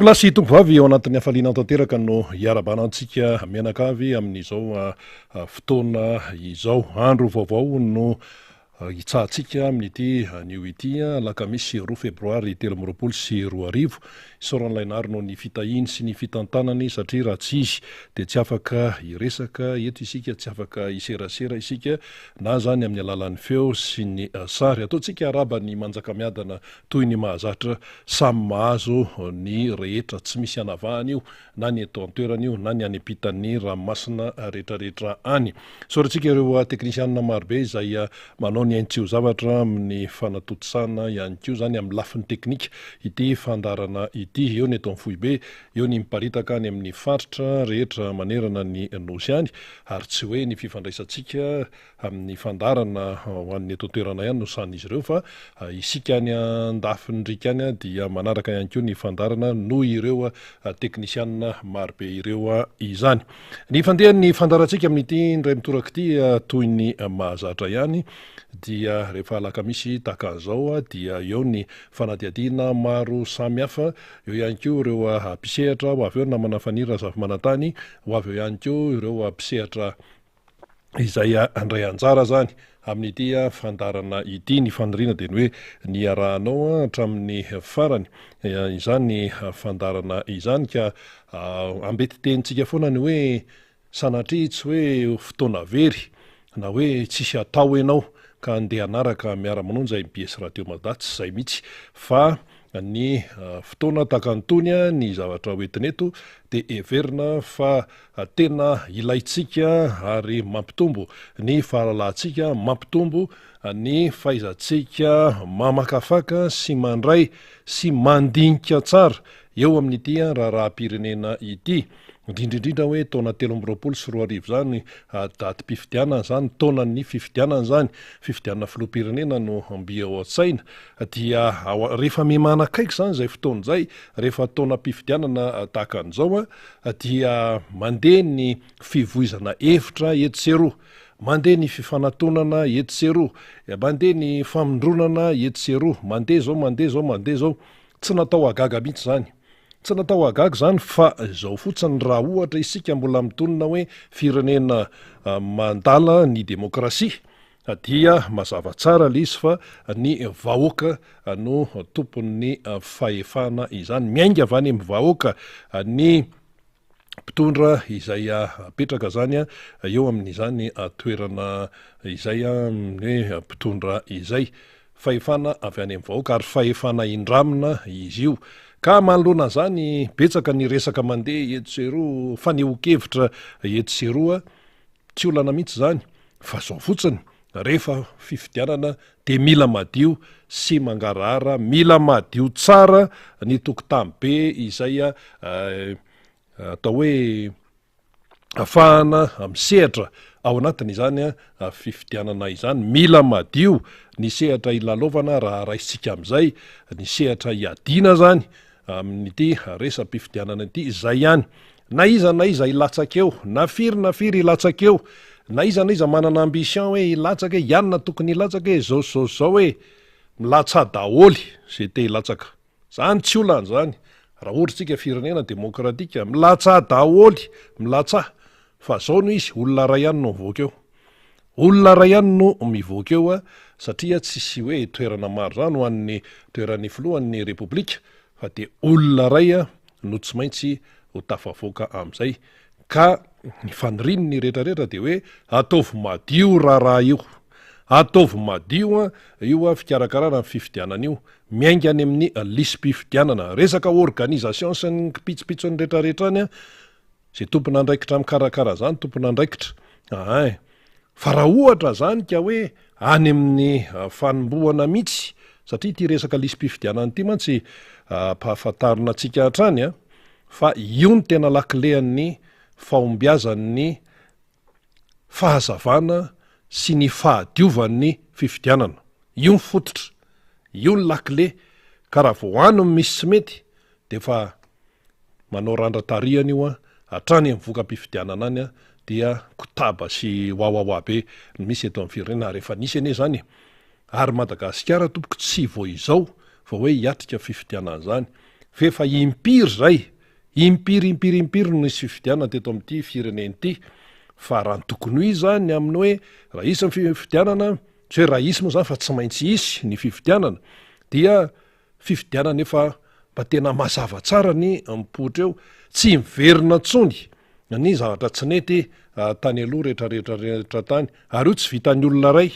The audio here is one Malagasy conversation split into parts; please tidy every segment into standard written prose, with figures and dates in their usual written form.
tompo lasy tompovavy eo anatin'ny hafaliana tanteraka no hiarabanantsika mianakavy amin'izao fotoana izao. Andro vaovao no hitsahantsika amin'ity anio ity alakamisy 2 febroary 2024 isaoran'lainary no ny fitahiny sy ny fitantanany satria raha tsy izy dia tsy afaka iresaka eto isika, tsy afaka iserasera isika na zany amin'ny alalan'ny feo sy ny sary. Ataontsika araba ny manjaka miadana toy ny mahazatra samy mahazo ny rehetra, tsy misy anavahany io na ny eto an-toerana io na ny any ampitan'ny ranomasina rehetrarehetra any. Sorantsika ireo teknisianina marobe izay manao ny aintsio zavatra amin'ny fanatotosana ihany koa zany amin'ny lafiny teknika ity fandarana ity. Eo ny eto amin'ny Foibe, eo ny miparitaka any amin'ny faritra rehetra manerana ny nosy any, ary tsy hoe ny fifandraisantsika amin'ny fandarana ho an'ny eto an-toerana ihany no san'izy ireo fa isika any andafindrika any dia manaraka ihany koa ny fandarana noho ireo teknisianina marobe ireo izany. Ny fandehan'ny fandarantsika amin'ity indray mitoraka ity toy ny mahazatra ihany dia rehefa alakamisy tahaka an'izao dia eo ny fanadihadiana maro samihafa, eo ihany koa ireo mpisehatra ho avy eo namana fanira zavy manantany, ho avy eo ihany koa ireo mpisehatra izay andray anjara zany amin'ity fandarana ity. Ny faniriana dia ny hoe ny arahanao hatramin'ny farany izany fandarana izany ka ambety tenintsika foana ny hoe sanatria tsy hoe fotoana very na hoe tsisy atao ianao ka andeha anaraka miara-manonja MBS Radio Madatsy izay mihitsy, fa ny fotoana takantony ny zavatra hoentineto dia everina fa tena ilaitsika ary mampitombo ny fahalalantsika, mampitombo ny fahaizantsika mamakafaka sy mandray sy mandinika tsara eo amin'ity raharaham-pirenena ity. Indrindrindrindra hoe taona 2024 zany datim-pifidianana zany, taonan'ny fifidianana zany, fifidianana filoham-pirenena no mby ao an-tsaina dia rehefa mimanakaiky zany izay fotoana izay, rehefa taonam-pifidianana tahaka an'izao dia mandeha ny fivoizana hevitra eto sy eroa, mandeha ny fifanantonana eto sy eroa, mandeha ny famindronana eto sy eroa, mandeha zao, tsy natao agaga mihitsy zany. Tsy natao agaga zany fa izao fotsiny raha ohatra isika mbola mitonina hoe firenena mandala ny demokrasia dia mazava tsara ilay izy fa ny vahoaka no tompon'ny fahefana izany, miainga avy any amin'ny vahoaka ny mpitondra izay apetraka zany eo amin'izany toerana izay hoe mpitondra izay, fahefana avy any amin'ny vahoaka ary fahefana indramina izy io. Ka manoloana zany betsaka ny resaka mandeha eto sy eroa, fanehoan-kevitra eto sy eroa, tsy olana mihitsy zany fa zao fotsiny rehefa fifidianana dia mila madio sy mangarahara, mila madio tsara ny tokotany be izay atao hoe ahafahana misehatra ao anatin'izany fifidianana izany. Mila madio ny sehatra ilalaovana raha raisitsika amin'izay, ny sehatra iadiana zany amin'ity resam-pifidianana ity, izay ihany. Na iza ilatsaka eo, na firy ilatsaka eo, na iza manana ambition hoe ilatsaka hoe ianona tokony ilatsaka hoe zao hoe milatsa daholy zay te ilatsaka. Zany tsy olana zany. Raha ohatritsika firenena demokratika, milatsa daholy, milatsa. Fa zao no izy, olona ray ihany no mivoaka eo. Olona ray ihany no mivoaka eo satria tsisy hoe toerana maro zany ho an'ny toeran'ny filohan'ny repoblika, fa dia olona ray no tsy maintsy ho tafavoaka amin'izay. Ka ny faniriany ny rehetrarehetra dia hoe ataovy madio raha io, ataovy madio io fikarakarana ny fifidianana io, miainga any amin'ny lisy-pifidianana, resaka organisation sy ny kipitsopitsony rehetrarehetra any zay tompona andraikitra mikarakara zany, tompona andraikitra. Fa raha ohatra zany ka hoe any amin'ny fanombohana mihitsy, satria ity resaka lisy-pifidianana ity mantsy mpahafantarina antsika hatrany fa io ny tena lakilehan'ny fahombiazan'ny fahazavana sy ny fahadiovan'ny fifidianana. Io ny fototra, io ny lakile, ka raha vao any misy tsy mety dia fa manao randra-tarihana io hatrany amin'ny voka-pifidianana any dia kotaba sy wawawa be misy eto amin'ny firenena rehefa nisy ane zany. Ary Madagasikara tompoko tsy vo izao fa hoe hiatrika fifidianana zany. fefa impiry zay impiry no isy fifidianana teto amin'ity fireneny ity fa raha ny tokony ho izy zany amin'ny hoe raha isy ny fifidianana tsy hoe raha isy moa zany fa tsy maintsy isy ny fifidianana dia fifidianana efa mba tena mazava tsara ny mipoitra eo tsy miverina tsony ny zavatra tsy nety tany aloha rehetrarehetrarehetra tany ary io tsy vitan'ny olona ray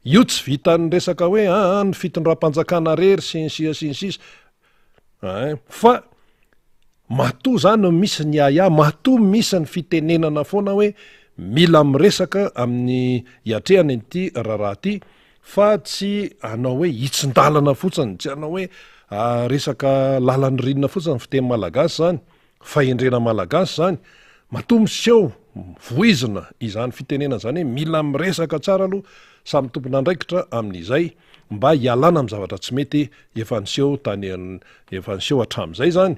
io tsy vitan'ny resaka hoe ny fitondram-panjakana rery sinsisa fa matoa zany misy ny aya matoa misy ny fitenenana foana hoe mila miresaka amin'ny iatrehany ity raharaha ty fa tsy anao hoe hitsin-dalana fotsiny tsy anao hoe resaka lalan'ny rinona fotsiny fiteny malagasy zany fahendrena malagasy zany matoa miseho voizina izany fitenena zany hoe mila miresaka tsara aloha samy tompona andraikitra amin'izay mba hialana amin'ny zavatra tsy mety efa niseho efa niseho hatramin'izay zany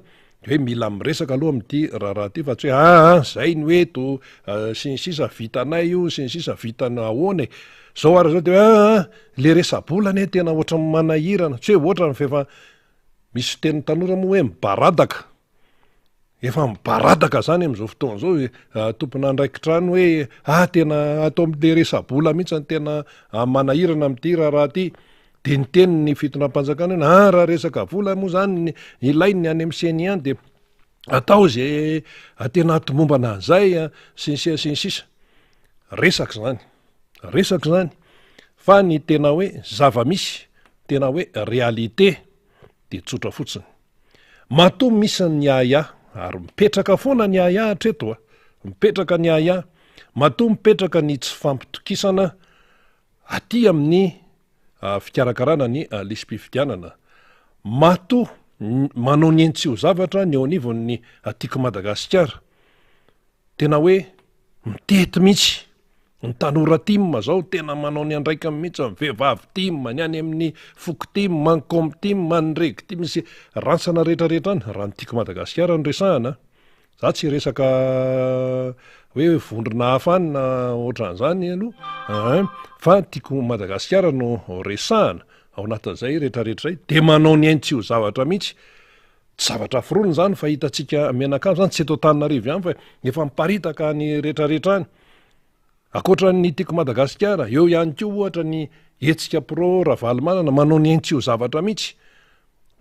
hoe mila miresaka aloha amin'ity raharaha ty fa tsy hoe zay ny oeto sinsisa vitanay io sinsisa vitany ahoana zao ary zao de le resabolana tena ohatra manahirana tsy hoe ohatra fefa misy teny tanora moa hoe mibaradaka efa mibaradaka zany am'izao fotoana zao tompona andraikitrano hoe tena atao am'le resabola mihitsy ny tena manahirana am'ty raharaha ty de ny teny ny fitondram-panjakana raha resaka vola moa zany ilainy any am'seny any de atao zay tena atomombana an'izay sinsisa resaky zany fa ny tena hoe zava-misy tena hoe réalité de tsotra fotsiny matoa misy ny aya ary mipetraka foana ny aya hatreto mipetraka ny aya matoa mipetraka ny tsy fampitokisana aty amin'ny fikarakarana ny lisym-pifidianana matoa manao ny entsy ho zavatra ny eo anivon'ny atiako Madagasikara tena hoe mitety mihitsy ny tanora timma zao tena manao ny andraika mihitsy vehivavy timma ny any amin'ny foko timma mankom timma ny reg ty misy ransana rehetrarehetra any raha nytiako Madagasikara ny resahana za tsy resaka hoe vondrona hafanina ohatran'izany aloha fa tiako Madagasikara no resahana ao anatin'izay rehetrarehetra zay de manao ny aintsy ho zavatra mihitsy tsy zavatra fironiny zany fa hitantsika menakamo zany tsy eto Antananarivo ihany fa efa miparitaka ny rehetrarehetra any akoatra ny tiako Madagasikara eo ihany ko ohatra ny hetsika pro Ravalomanana manao ny aintsy ho zavatra mihitsy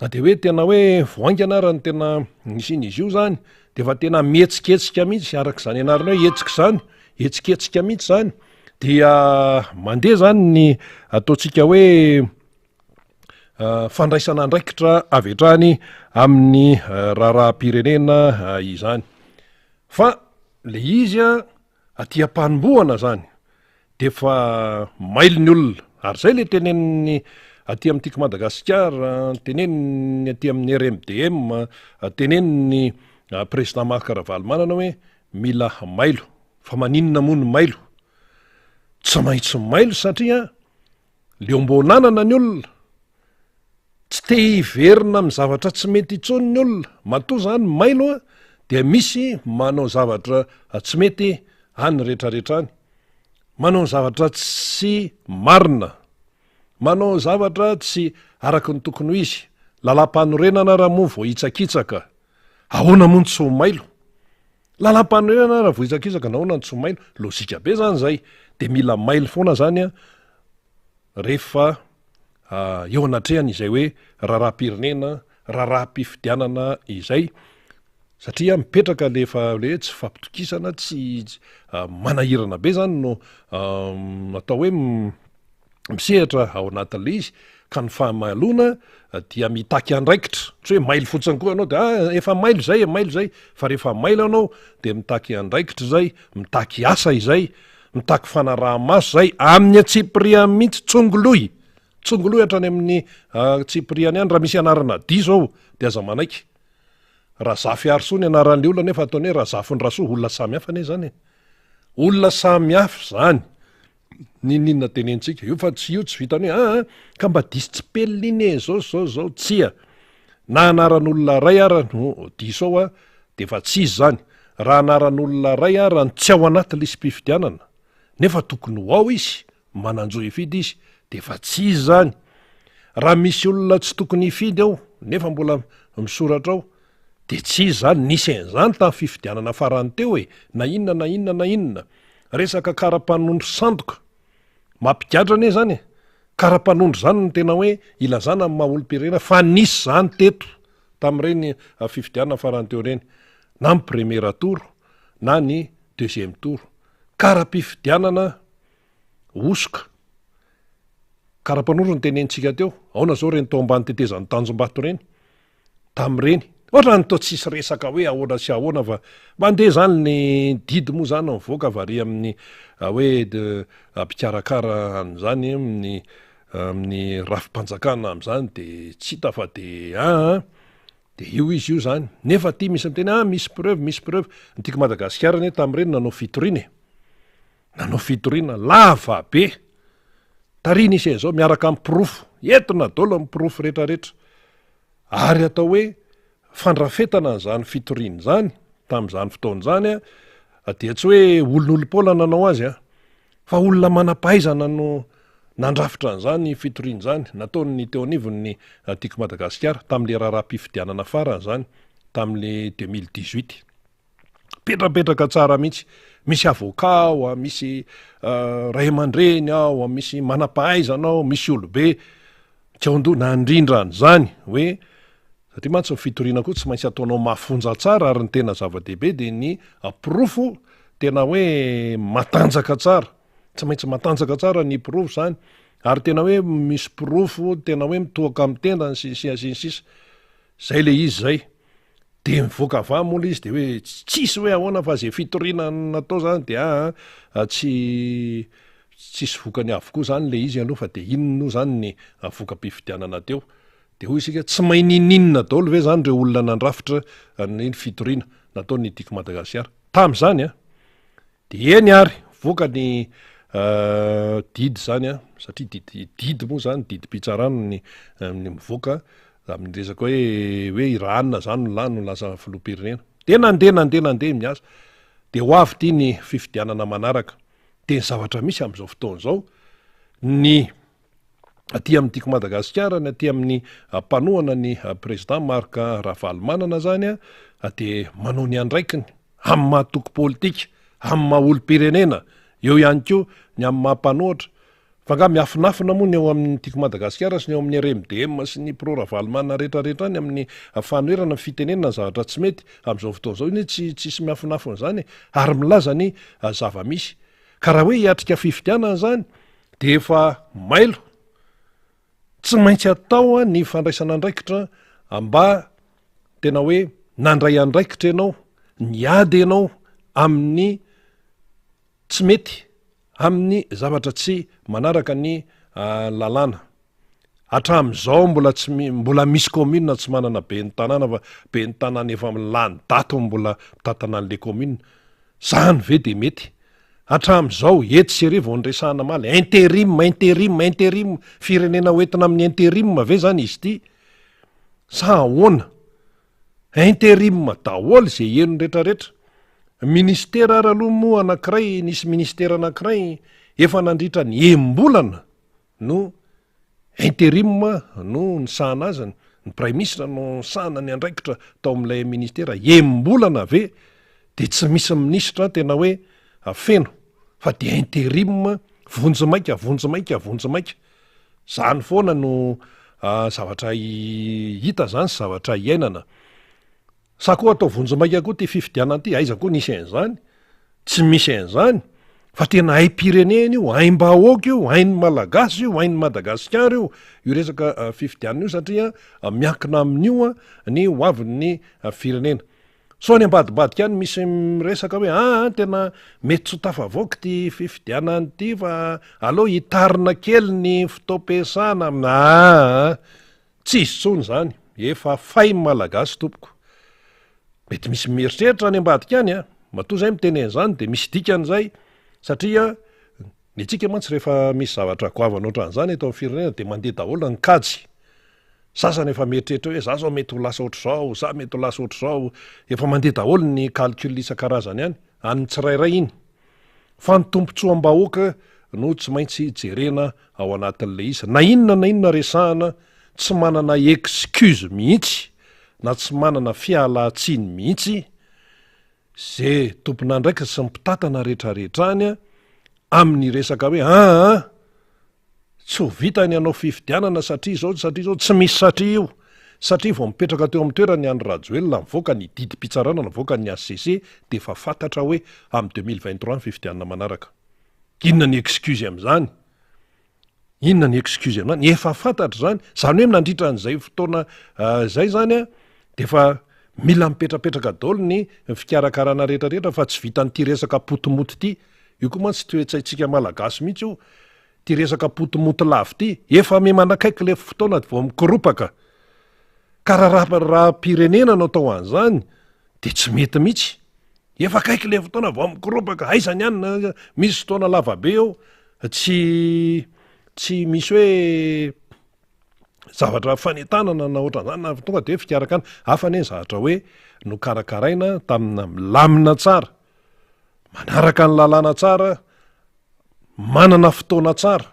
na de hoe tena hoe voaingana raha ny tena nisiny izy io zany de fa tena mihetsiketsika mihitsy arak'izany anarana hoe hetsika zany hetsiketsika mihitsy zany dia mandeha zany ny ataontsika hoe fandraisana andraikitra avy hatrany amin'ny raharaha-pirenena izany fa le izy aty am-panombohana zany de fa mailo ny olona ary zay le teneniny aty amin'tiako Madagasikara teneniny aty amin'ny RMDM teneniny président Marc Ravalomanana hoe mila mailo fa maninona moa ny mailo tsy maintsy mailo satria le ombonanana ny olona tsy te hiverina amin'ny zavatra tsy mety itsony ny olona matoa zany mailo dia misy manao zavatra tsy mety any rehetrarehetra any manao zavatra tsy marina manao zavatra tsy araky ny tokony ho izy lalam-panorenana raha moa vo hitsakitsaka ahoana moa ny tsy ho mailo lalam-panorenana raha vo hitsakitsaka nahoana ny tsy ho mailo lozika be zany zay de mila mailo foana zany rehefa eo anatrehany izay hoe raharaha-pirenena raharaha-pifidianana izay satria mipetraka lefa le tsy fampitokisana tsy manahirana be zany no atao hoe misehatra ao anatin'le izy ka ny fahamalona dia mitaky andraikitra tsy hoe mailo fotsiny koa anao de efa mailo zay fa rehefa mailo anao de mitaky andraikitra zay mitaky asa izay mitaky fanaraha-maso zay amin'ny atsipria mihitsy tsongoloy hatrany amin'ny tsipriany any raha misy anarana di zao de aza manaiky razafy aroso ny anaran'le olona nefa ataony hoe razafy ny rasoa olona samy hafa ane zany olona samy hafa zany ninona tenentsika io fa tsy io tsy vitany hoe ka mba disy tsy pelline zao tsia na anaran'olona ray ara no disao de fa tsy izy zany raha anaran'olona ray ara ny tsy ao anaty lisym-pifidianana nefa tokony ho ao izy mananjo hifidy izy de fa tsy izy zany raha misy olona tsy tokony hifidy ao nefa mbola misoratra ao de tsy izy zany nisy an'izany tamin'ny fifidianana farany teo hoe na inona resaka kara-panondro sandoka mampigadra ane zany kara-panondro zany no tena hoe ilazana amin'ny maha-olom-pirenena fa nisy zany teto tamin'ireny fifidianana farany teo reny na ny premiera tour na ny deuxième tour kara-pifidianana osoka kara-panondro ny tenentsika teo aona zao reny tao ambany tetezan'ny tanjombato reny tamin'ireny ohatra ny tao tsisy resaka hoe ahoana sy ahoana fa mandeha zany ny didy moa zany mivoaka vari amin'ny hoe mpikarakara an'izany amin'ny rafim-panjakana am'izany de tsy hita fa de de io izy io zany nefa ty misy miteny misy preuve ny tiako Madagasikara ane tamin'ireny nanao fitoriana lava be tarina isy zao miaraka amin'ny pirofo entina dolo amin'ny pirofo rehetrarehetra ary atao hoe fandrafetana n'izany fitoriana zany tamin'izany fotoana zany dia tsy hoe olon'olom-paola nanao azy fa olona manam-pahaizana no nandrafitra an'izany fitoriana zany nataony teo anivon'ny tiako Madagasikara tamin'le raharaham-pifidianana farany zany tamin'le 2018 petrapetraka tsara mihitsy misy avocat ao misy ray aman-dreny ao misy manam-pahaizana ao misy olobe kaondo nandrindra an'izany hoe satria mantsy ny fitoriana koa tsy maintsy ataonao mafonja tsara ary ny tena zava-dehibe de ny pirofo tena hoe matanjaka tsara tsy maintsy matanjaka tsara ny pirofo zany ary tena hoe misy pirofo tena hoe mitohaka amin'ny tendany sisa zay le izy zay de mivoaka va mola izy de hoe tsisy hoe ahoana fa zay fitoriana natao zany de tsisy vokany avokoa zany le izy aloha fa de inona zany ny voka-pifidianana teo de hoy isika tsy mahay ninina daholo ve zany reo olona nandrafitra ny fitoriana nataony tiako Madagasikara tam'izany de eny ary voaka ny didy zany satria didy moa zany didy pitsarano ny mivoaka amin'ny resaka hoe iranina zany lano lasa filoham-pirenena de nandeha miasa de ho avy ty ny fifidianana manaraka de ny zavatra misy am'izao fotoana zao ny aty amin'ny tiako Madagasikara ny aty amin'ny mpanohana ny président Marc Ravalomanana zany de manao ny andraikiny amin'ny mahatoko politika amin'ny maha-olom-pirenena eo ihany koa ny amin'ny mahampanohatra fa nga miafinafina moa ny eo amin'ny tiako Madagasikara sy ny eo amin'ny RMDM sy ny pro Ravalomanana rehetrarehetra any amin'ny fanoherana fitenenana zavatra tsy mety am'izao fotoana zao iny tsisy miafinafina zany ary milaza ny zava-misy ka raha hoe hiatrika fifidianana zany de efa mailo tsy maintsy atao ny fandraisana andraikitra mba tena hoe nandray andraikitra ianao niady ianao amin'ny tsy mety amin'ny zavatra tsy manaraka ny lalàna hatramin'izao mbola misy commune tsy manana be ny tanàna fa be ny tanàna efa milany dato mbola mitantana an'le commune zany ve de mety hatramin'izao eto sy arivo nyresahana maly intérim firenena hoentina amin'ny intérim ve zany izy ty sa ahoana intérim daholo zay eno rehetrarehetra ministera ary aloha moa anankiray nisy ministera anankiray efa nandritra ny embolana no intérim no nisahana azy ny prime ministre no sahana ny andraikitra tao amin'ilay ministera embolana ve de tsy misy ministra tena hoe feno fa de intérim vonjimaika zany foana no zavatra hita zany sy zavatra iainana sa koa atao vonjimaika koa ty fifidianana ty aiza koa nisy an'izany tsy misy an'izany fa tena aim-pirenena io aim-bahoaka io hain'ny malagasy io hain'ny Madagasikara io resaka fifidianana io satria miankina amin'io ny hoavin'ny firenena so ny ambadibadika any misy resaka hoe tena mety tsy tafavoaka ty fifidianana ty fa aloha hitarina kely ny fotoam-piasana tsy izy tsony zany efa fay malagasy tompoko mety misy mieritreritra any ambadika any matoa zay miteny an'izany de misy dikan'izay satria ny tsika mantsy rehefa misy zavatra goavana ohatran'izany eto amin'ny firenena de mandeha daholo ny kajy sasany efa mieritreritra hoe za zao mety ho lasa ohatr'izao za mety ho lasa ohatr'izao efa mandeha daholo ny calcul isan-karazany any an'ny tsirairay iny fa ny tompontsoam-bahoaka no tsy maintsy jerena ao anatin'le isa na inona resahana tsy manana excuse mihitsy na tsy manana fialan-tsiny mihitsy zay tompona ndraika sy mipitatana rehetrarehetrany amin'ny resaka hoe tsy ho vitany anao fifidianana satria zao tsy misy satria vao mipetraka teo amin'ny toerany Andry Rajoelina mivoaka ny didim-pitsarana mivoaka ny ACC de efa fantatra hoe amin'ny 2023 ny fifidianana manaraka. Inona ny excuse amin'izany? Inona ny excuse amin'izany? Efa fantatra zany hoe nandritra an'izay fotoana zay zany de efa mila mipetrapetraka daholo ny fikarakarana rehetrarehetra fa tsy vitan'ity resaka potomoty ity. Io koa mantsy toetsaitsika malagasy mihitsy io. Ty resaka potomoty lafo ty efa manakaiky le fotoana vao mikiropaka. Ka raha pirenena no atao an'izany de tsy mety mihitsy. Efa akaiky le fotoana vao mikiropaka, aizany ihany misy fotoana lavabe eo, tsy misy hoe zavatra fanentanana na ohatran'izany na tonga de fikarakana hafa ny zavatra hoe no karakaraina tamina milamina tsara, manaraka ny lalàna tsara, manana fotoana tsara,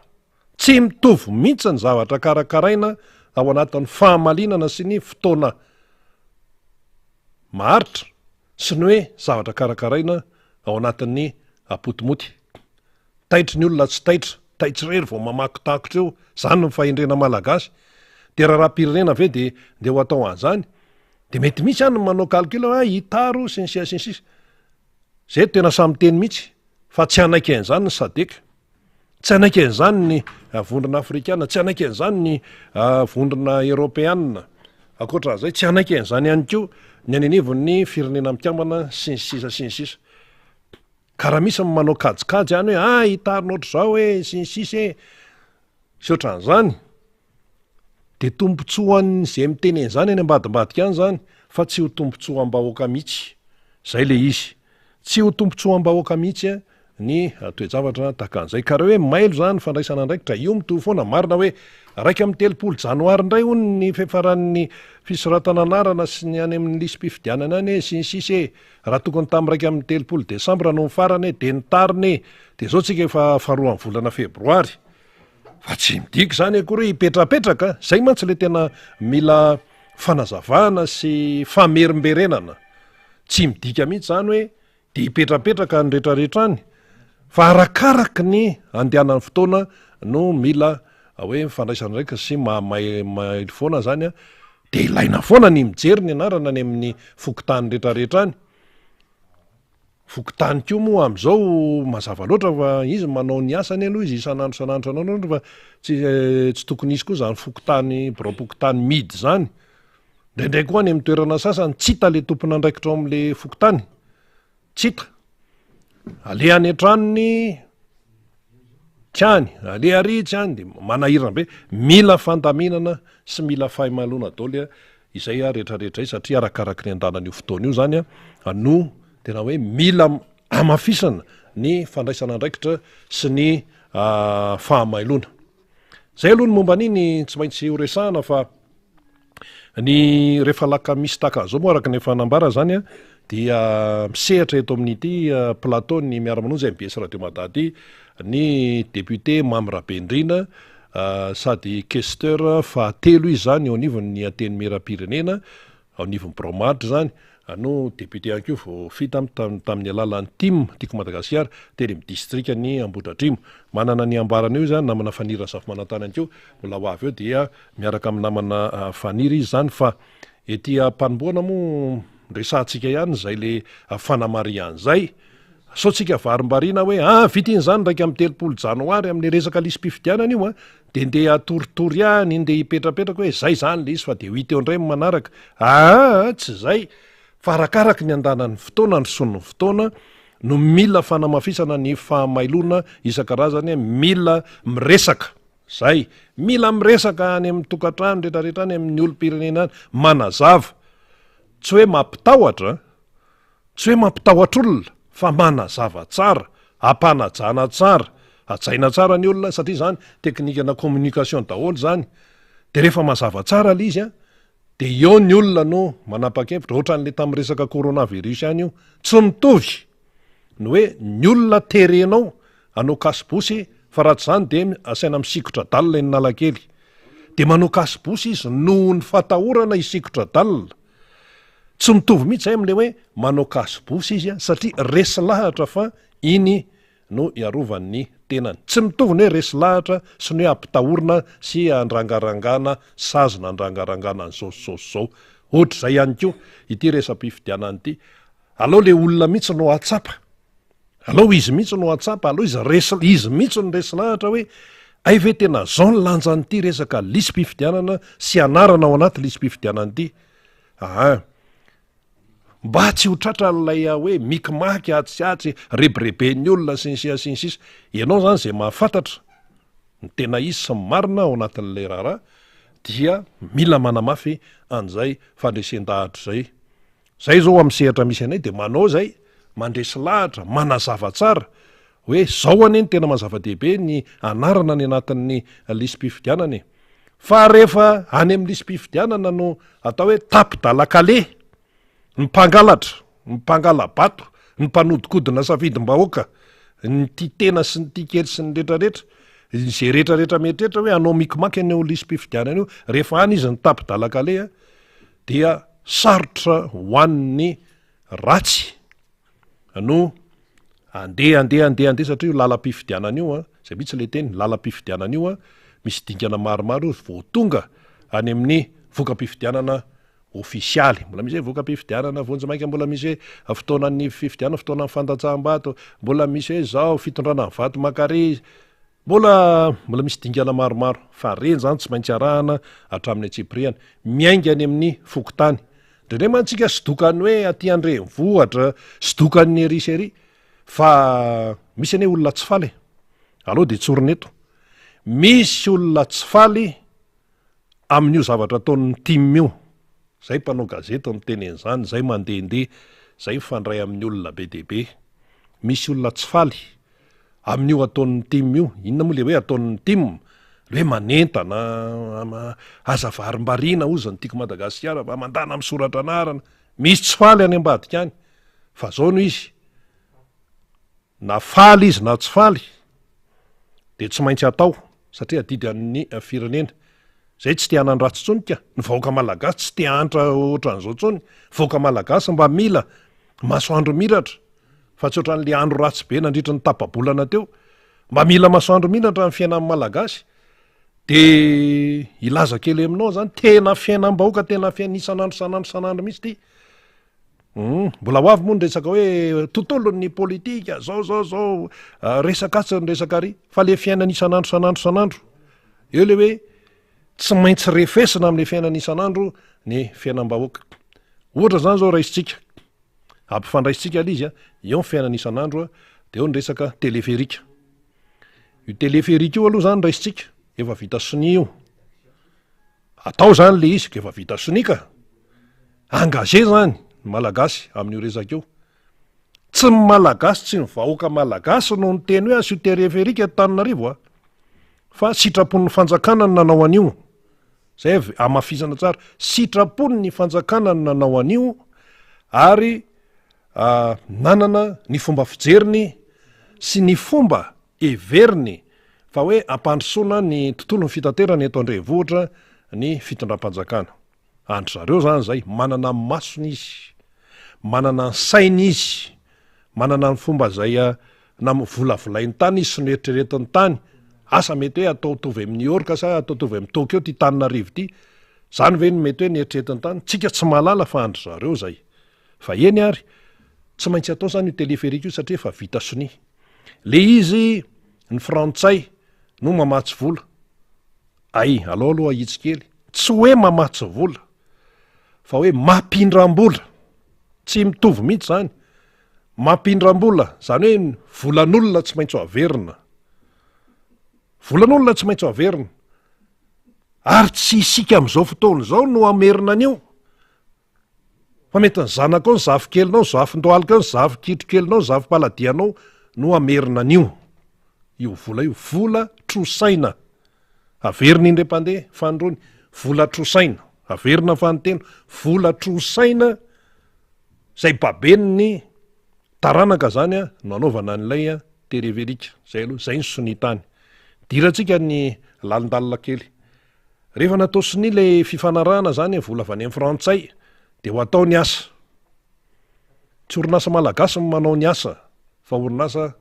tsy mitovy mihitsy ny zavatra karakaraina ao anatin'ny fahamalinana sy ny fotoana maharitra sy ny hoe zavatra karakaraina ao anatin'ny apotomoty. Taitry ny olona tsy taitra rery vao mamaky takotra eo, zany ny fahendrena malagasy. De raha pirenena ve de ho atao an'izany de mety misy any manao calcul hitaro sy ny sisa. Zay tena samy teny mihitsy fa tsy anaiky an'izany ny sadeka. Tsy anaiky an'izany ny vondrona afrikana, tsy anaiky an'izany ny vondrona eropeanina. Ankoatran'izay tsy anaiky an'izany ihany koa ny anenevon'ny firenena mikambana sy ny sisa. Ka raha misy manao kajikajy any hoe hitarinao ohatr'izao hoe sy ny sisa sy ohatran'izany de tombontsoan' zay miteny an'izany any ambadimbadika any zany fa tsy ho tombontsoam-bahoaka mihitsy. Zay le izy. Tsy ho tombontsoam-bahoaka mihitsy ny toejavatra tahaka an'izay. Ka raha hoe mailo zany fandraisana andraikitra io mitovy foana marina hoe 1 janoary indray hono ny fiafaran'ny fisoratana anarana sy ny any amin'ny lisy mpifidianana any sy ny sisa raha tokony tamin'ny 1 desambra no mifarany de nitariny de zao tsika efa faharoan'ny volana febroary. Fa tsy midika zany akory hipetrapetraka, zay mantsy le tena mila fanazavana sy famerimberenana. Tsy midika mihitsy zany hoe de hipetrapetraka ny rehetrarehetrany fa arakaraky ny andehanan'ny fotoana no mila hoe fandraisana raika sy mahay foana zany de ilaina foana ny mijery ny anarana ny amin'ny fokotany rehetrarehetrany. Fokotany koa moa am'izao mazava loatra fa izy manao ny asany aloha izy isanandro fa tsy tokony isy koa zany fokotany biraopokotany midy zany. Ndraindray koa any amin'ny toerana sasany tsy hita le tompona andraikitra ao amin'le fokotany. Tsy hita. Ale any an-tranony tiany, ale ary tiany de manahirana be. Mila fandaminana sy mila fahimalona daholo izay rehetrarehetra satria arakaraky ny andanan'io fotoana io zany no tena hoe mila amafisana ny fandraisana andraikitra sy ny fahamailona. Zay aloha ny momba an'iny tsy maintsy ho resahana fa ny rehefa laka misy tahaka an'izao moa araka ny efa nambara zany dia misehatra eto amin'ity plateau ny miara-manonjy MBS Radio Madady ny député Mamy Rabendrina sady questeur fahatelo izy zany ao anivon'ny anteny mera-pirenena ao anivon'ny Bromady zany no député ihany koa vao fita tamin'ny alalan'ny TIM tiako Madagasikara teny amin'ny distrikany Ambohidratrimo. Manana ny ambarana io zany namana fanira safy manantany ihany koa mbola ho avy eo dia miaraka amin'ny namana faniry izy zany fa ety Mpanomboana moa resantsika ihany zay le fanamariana zay. Sao tsika varimbariana hoe vitin'izany raika amin'ny 3 janoary amin'ny resaka lisy mpifidianana io de ndeha atoritory ihany ndeha hipetrapetraka hoe zay zany le izy fa de ho hita eo indray manaraka. Tsy zay. Fa arakaraky ny andanan'ny fotoana ny son'ny fotoana no mila fanamafisana ny fahamailona isan-karazany mila miresaka. Zay, mila miresaka any amin'ny tokantrano rehetrarehetra any amin'ny olom-pirenena any manazava. Tsy hoe mampitahotra, tsy hoe mampitahotra olona fa manazava tsara, ampanajana tsara, ajaina tsara ny olona satria zany teknikana communication daholo zany. De rehefa mazava tsara le izy de eo ny olona no manapa-kevitra ohatran'le tamin'ny resaka coronavirus ihany io. Tsy mitovy no hoe ny olona terenao anao kasibosy fa raha tsy zany de asaina misikotra dalina ny nalakely. De manao kasibosy izy noho ny fatahorana isikotra dalina. tsy mitovy mihitsy zay am'le hoe manao kasibosy izy a satria resy lahatra fa iny no iarovany tenany tsy mitovy ny hoe resy lahatra sy ny hoe ampitahorina sy andrangarangana sazona andrangarangana ny zaososy zao ohatra zay ihany ko ity resam-pifidianany ity alao le olona mihitsy no atsapa alao izy mihitsy no atsapa alao izy mihitsy no resy lahatra hoe ay ve tena zao ny lanjanyity resaka lisy-pifidianana sy anarana ao anaty lisy-pifidianana ity mba tsy ho tratra n'lay hoe mikimaky atsyatry rebireben'ny olona sinsisinsis ianao zany zay mahafantatra ny tena izy sy marina ao anatin'lay raharaha dia mila manamafy an'izay fandresen-dahatra zay zao amin'ny sehatra misy anay de manao zay mandresy lahatra manazava tsara hoe zao anie ny tena mazava-dehibe ny anarana ny anatin'ny lisy-pifidianana fa rehefa any amin'ny lisy-pifidianana no atao hoe tapidalakale ny mpangalatra ny mpangalabato ny mpanodikodina safidim-bahoaka ny ty tena sy ny ty kely sy ny rehetrarehetra zay rehetrarehetra metrrehetra hoe anao mikimaky any ao lisy-pifidianana io rehefa any izy ny tapidalakale dia sarotra hoan'ny ratsy no andeha satria io lalam-pifidianana io zay mihitsy le teny lalam-pifidianana io misy dingana maromaro vao tonga any amin'ny voka-pifidianana ofisialy mbola misy hoe voka-pifidianana vonjy-maika mbola misy hoe fotoanan'ny fifidianana fotoanan'ny fandatsaham-bato mbola misy hoe zao fitondrana ny vato makare mbola misy dingana maromaro fa reny zany tsy maintsy arahana hatramin'ny atsipriana miainga any amin'ny fokotany ndrendray mantsika sidokany hoe aty andrenivohatra sidokany erisery fa misy ane olona tsy faly aloha de tsoroneto misy olona tsy faly amin'io zavatra ataon'ny tim io zay mpanao gazety am'tenen'zany zay mandehandeha zay mifandray amin'ny olona be dehibe misy olona tsy faly amin'io ataon'ny tim io inona moa le hoe ataon'ny tim le hoe manentana azavarim-barina ozy ny tiako Madagasikara fa mandana amin'ny soratra anarana misy tsy faly any ambadika any fa zao no izy na faly izy na tsy faly de tsy maintsy atao satria adidy amin'ny firenena zay tsy tia hanan-dratsy tsonika ny vahoaka malagasy tsy tia antra ohatran'izao tsony vahoaka malagasy mba mila masoandro miratra fa tsy ohatran'le andro ratsy be nandritra ny tapabolana teo mba mila masoandro miratra ny fiainan'ny malagasy de ilaza kely aminao zany tena fiainam-bahoaka tena fiainisanandro sanandro mihitsy ty mbola ho avy moa ny resaka hoe tontolon'ny politika zao resaka ny resaka ary fa le fiainana isanandro eo le hoe tsy maintsy refesina am'le fiainana isanandro ny fiainam-bahoaka ohatra zany zao raisitsika ampifandraisitsika l izy eo ny fiainana isanandro de eo ny resaka teleferika io teleferika io aloha zany raisitsika efa vita soni io atao zany le izy efa vita sonika engagé zany ny malagasy amin'io resaka io tsy ny malagasy tsy ny vahoaka malagasy no ny teny hoe asio teleferika Antananarivo fa sitrapon'ny fanjakana ny nanao an'io zay amafisana tsara sitrapony ny fanjakana ny nanao an'io ary nanana ny fomba fijeriny sy ny fomba everiny fa hoe ampandrosoana ny tontolo ny fitaterany eto andrenivohitra ny fitondram-panjakana andry zareo zany zay manana masony izy manana ny sainy izy manana ny fomba zay na volavolain'ny tany izy sy noeritreretin'ny tany asa mety hoe ataotovy amin'ny New York sa ataotovy amin'ny Tokyo ty Tananarivo ty zany ve ny mety hoe nieritreretin'ny tany tsika tsy malala fa andry zareo zay fa eny ary tsy maintsy atao zany io teleferika io satria efa vita soni le izy ny frantsay no mamatsy vola alao aloha hitsikely tsy hoe mamatsy vola fa hoe mampindram-bola tsy mitovy mihitsy zany mampindram-bola zany hoe volan'olona tsy maintsy averina volan'olona tsy maintsy averina ary tsy isika am'izao fotoana zao no amerina an'io fa mety ny zanakao ny zavikelinao zafindoalika ny zavikitrokelinao zavim-paladianao no amerina an'io io vola trosaina averina indre-pandeha fanondrony vola trosaina averina fanonteno vola trosaina zay babeniny taranaka zany no anaovana an'ilay teleferika zay aloha zay ny sonitany diratsika ny lalindalina kely rehefa natao soni le fifanarahana zany vola avany amin'ny frantsay de ho atao ny asa tsy orinasa malagasy ny manao ny asa fa orinasa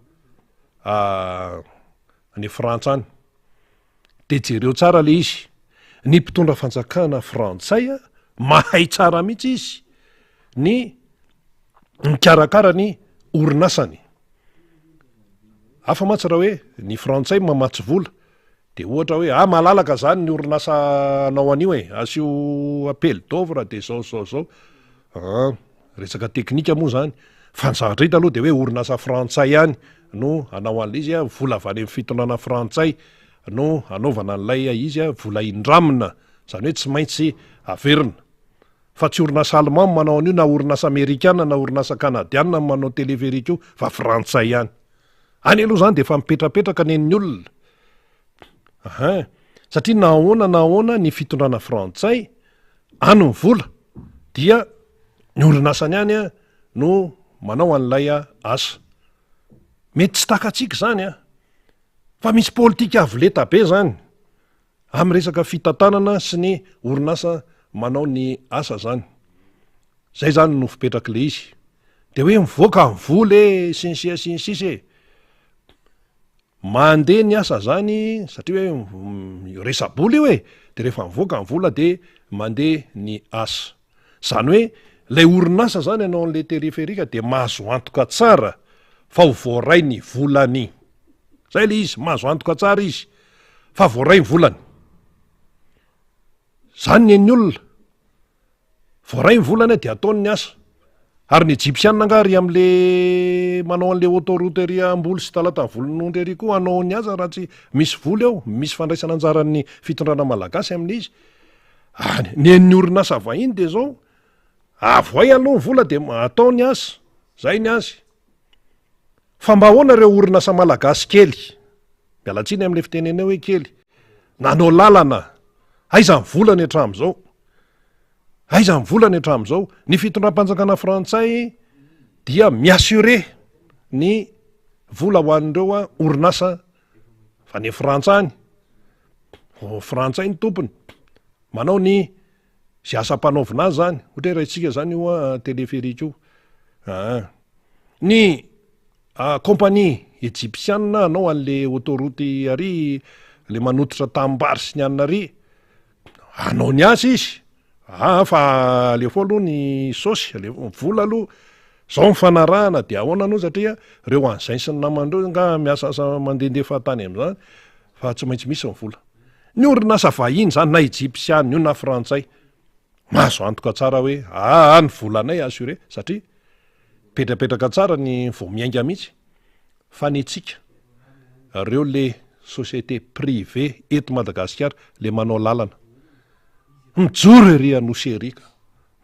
ny frantsa any de jereo tsara le izy ny mpitondra fanjakana frantsay mahay tsara mihitsy izy ny mikarakara ny orinasany afa matsy raha hoe ny frantsay mamatsy vola de ohatra hoe malalaka zany ny orinasa anao anio asio appel d'offre de zao resaka teknika moa zany fanzahatra hita aloha de hoe orinasa frantsay any no anao an'la izy vola avy any amin'ny fitondrana frantsay no anaovana an'lay izy vola indramina zany hoe tsy maintsy averina fa tsy orinasa allemand manao an'io na orinasa amerikana na orinasa kanadiana manao téléphérique io fa frantsay any aloha zany de efa mipetrapetraka nen'ny olona satria nahoana ny fitondrana frantsay any ny vola dia ny orinasany any no manao an'lay asa mety tsy takatsika zany fa misy politika avoleta be zany amin'ny resaka fitantanana sy ny orinasa manao ny asa zany zay zany no fipetraka le izy de hoe mivoaka ny vola sinsisy mandeha ny asa zany satria hoe resabola io de rehefa mivoaka ny vola de mandeha ny asa zany hoe lay orinasa zany anao an'le téléphérique de mahazo antoka tsara fa ho voaray ny volany zay le izy mahazo antoka tsara izy fa voaray ny volany zany nen'ny olona voaray ny volany de ataony ny asa ary ny egyptianina angary am'le manao an'le autoroute amboly sy talata ny volon'ondry ery koa anao ny asa raha tsy misy vola eo misy fandraisana anjaran'ny fitondrana malagasy amin'le izy nen'ny orinasa vahiny de zao avoay aloha ny vola de atao ny asa zay ny azy fa mba ahoana reo orinasa malagasy kely mialatsiny am'le fitenena hoe kely nanao lalana aiza ny volany hatram'zao ny fitondram-panjakana frantsay dia miassure ny vola ho an'ireo orinasa fa ny frantsany frantsay ny tompony manao ny zay asa-panaovina azy zany ohatra raha itsika zany io téléphérique io ny compagnie egyptianina anao an'le autoroute ary le manototra tambary sy ny anina ary anao ny asa izy fa le fo aloha ny saosy le vola aloha zao mifanarahana de ahoana anao satria reo an'izay sy ny namandreo nga miasasa mandendefa tany am'zany fa tsy maintsy misy ny vola ny orinasa vahiny zany na egyptianina io na frantsay mahazo antoka tsara hoe ny volanay assuré satria petrapetraka tsara ny voamiainga mihitsy fa ny tsika reo le société privé eto Madagasikara le manao lalana mijoro ery anoserika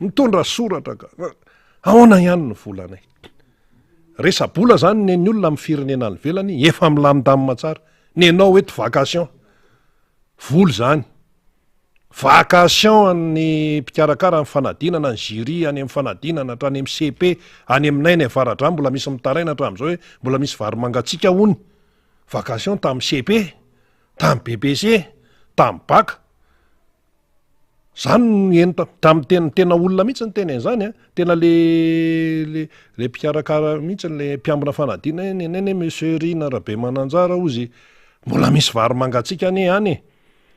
mitondra soratra ka ahoana ihany ny volanay resabola zany nen'ny olona amin'ny firenena ny velany efa milamindamina tsara nenao eto vacation vola zany vacation ny mpikarakara ny fanadinana ny jury any amin'ny fanadinana hatrany amin'ny CP any aminay ny avaradrano mbola misy mitaraina hatram'zao hoe mbola misy vary mangatsiaka hony vacation tamin'ny CP tamin'ny BBC tamin'ny BAC zany tamin'ny tena olona mihitsy ny tena zany tena le mpikarakara mihitsy le mpiambina fanadina nenene monsieur Rina Rabe Mananjara ozy mbola misy vary mangatsiaka any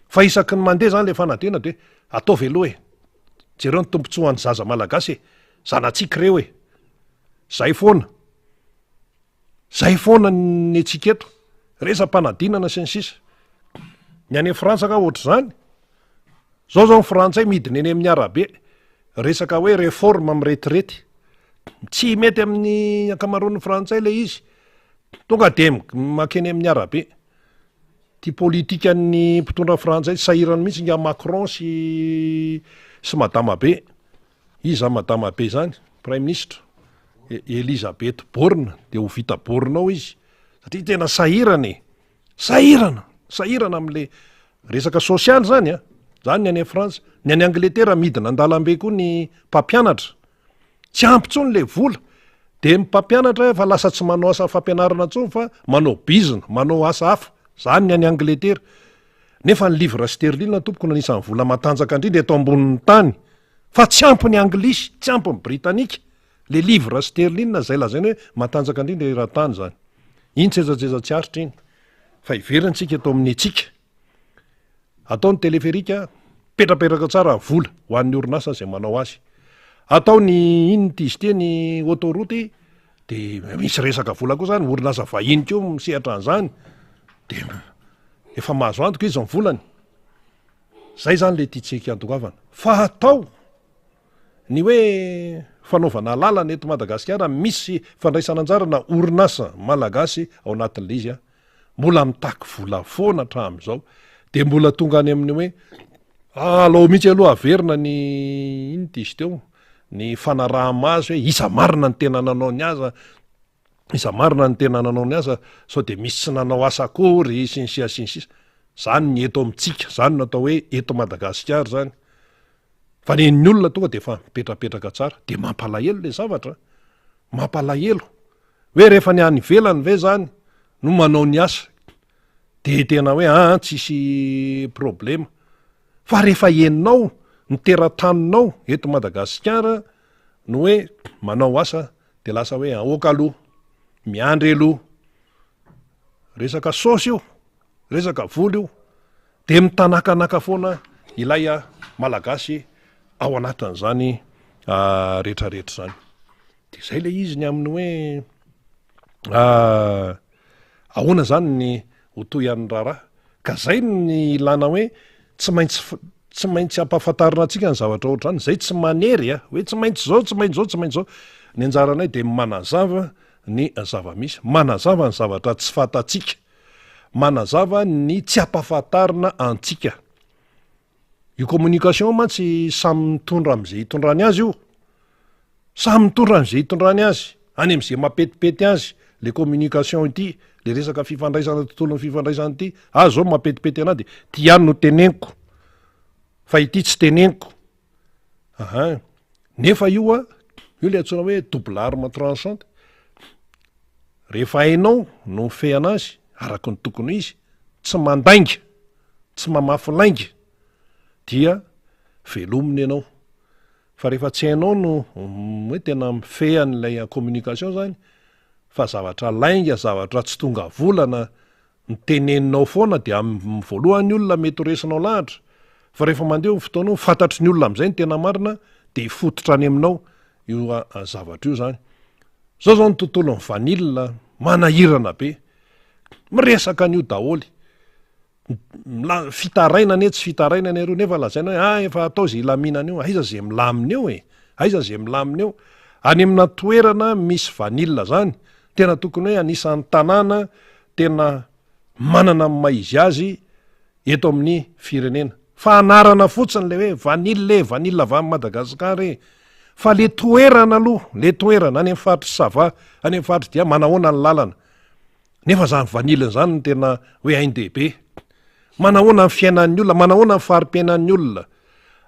fa isaky ny mandeha zany le fanadina de ataovy aloha jereo ny tompontsoa any zaza malagasy zanatsika reo zay foana ny atsika eto resa-panadinana sy ny sisa ny any Frantsa ka ohatr' zany zao ny frantsay midiny eny amin'ny arabe resaka hoe réforme amin'ny retirety tsy mety amin'ny ankamaroan'ny frantsay le izy tonga de makeny amin'ny arabe ty politika ny mpitondra frantsay sahirany mihitsy nga Macron sy madama be iza madama be zany prime ministre Elisabeth Borne de ho vita Borne ao izy satria tena sahirana am'le resaka sosialy zany zany ny any Frantsa ny any Angletera midina andalambe koa ny mpampianatra tsy ampitsony le vola de mpampianatra fa lasa tsy manao asa fampianarana tsony fa manao bizina manao asa hafa zany ny any Angletera nefa ny livre sterling tompoko nanisany vola matanjaka indrindra eto ambonin'ny tany fa tsy ampy ny anglisy tsy ampy ny britanika le livre sterlina zay lazainy hoe matanjaka indrindra iratany zany iny tsejajezatsy aritra iny fa iverintsika eto amin'ny atsika atao ny teleferika petrapetraka tsara vola ho an'ny orinasa zay manao azy atao ny iny ty izy te ny autoroute de misy resaka vola koa zany orinasa vahiny keo misehatra an'zany de efa mahazo antoko izy ny volany zay zany le tiatsika antokavana fa atao ny hoe fanaovana lalana eto Madagasikara misy fandraisana anjara na orinasa malagasy ao anatin'le izy mbola mitaky vola foana hatramin'izao de mbola tonga any amin'ny hoe alao mihitsy aloha averina ny iny ty izy teo ny fanaraha-maso hoe isa marina ny tena nanao ny aza isa marina ny tena nanao ny aza sao de misy tsy nanao asa akory sinsisa zany ny eto amitsika zany natao hoe eto Madagasikara zany fa ny olona tonga de efa mipetrapetraka tsara de mampalahelo le zavatra mampalahelo hoe rehefa ny any velany ve zany no manao ny asa de tena hoe tsisy problema fa rehefa enao ny terataninao eto Madagasikara no hoe manao asa de lasa hoe aoka aloha miandry aloha resaka sosy io resaka vola io de mitanakanaka foana ilay malagasy ao anatin'zany rehetrarehetra zany de zay le izy ny amin'ny hoe ahoana zany ny hotoy an'ny raharaha ka zay ny ilana hoe tsy maintsy ampahafantarina atsika ny zavatra ohatrany zay tsy manery hoe tsy maintsy zao tsy maintsy zao tsy maintsy zao ny anjaranay de manazava ny zava-misy manazava ny zavatra tsy fatatsika manazava ny tsy ampahafantarina antsika io communication mantsy samy mitondra am'izay hitondrany azy io samy mitondra am'izay hitondrany azy any am'izay mapetipety azy le communication ity le resaka fifandraisana tontolon'ny fifandraisana ity zao mapetipety ana de ty ihany no teneniko fa ity tsy teneniko nefa io io le antsona hoe double arme tranchante rehefa hainao no mifehana azy araky ny tokony izy tsy mandainga tsy mamafy lainga dia velominy ianao fa rehefa tsy hainao no hoe tena mifehan'ilay communication zany fa zavatra lainga zavatra tsy tonga volana ny teneninao foana de amin'ny voalohany olona mety horesinao lahatra fa rehefa mandeha ny fotoanao fantatry ny olona am'izay ny tena marina de fototra any aminao io zavatra io zany zao zao ny tontolon'ny vanila manahirana be miresaka an'io daholy fitaraina ane tsy fitaraina ny aro nefa lazaina hoe efa atao zay ilaminana eo aiza zay milamina eo aiza zay milamina eo any amina toerana misy vanila zany tena tokony hoe anisan'ny tanàna tena manana amin'ny maizy azy eto amin'ny firenena fa anarana fotsiny le hoe vanila avy amin'ny Madagasikara fa le toerana aloha le toerana any amin'ny faritry sava any amin'ny faritry dia manahoana ny lalana nefa zany vanilany zany ny tena hoe hain-dehibe manahoana ny fiainan'ny olona manahoana ny farim-piainan'ny olona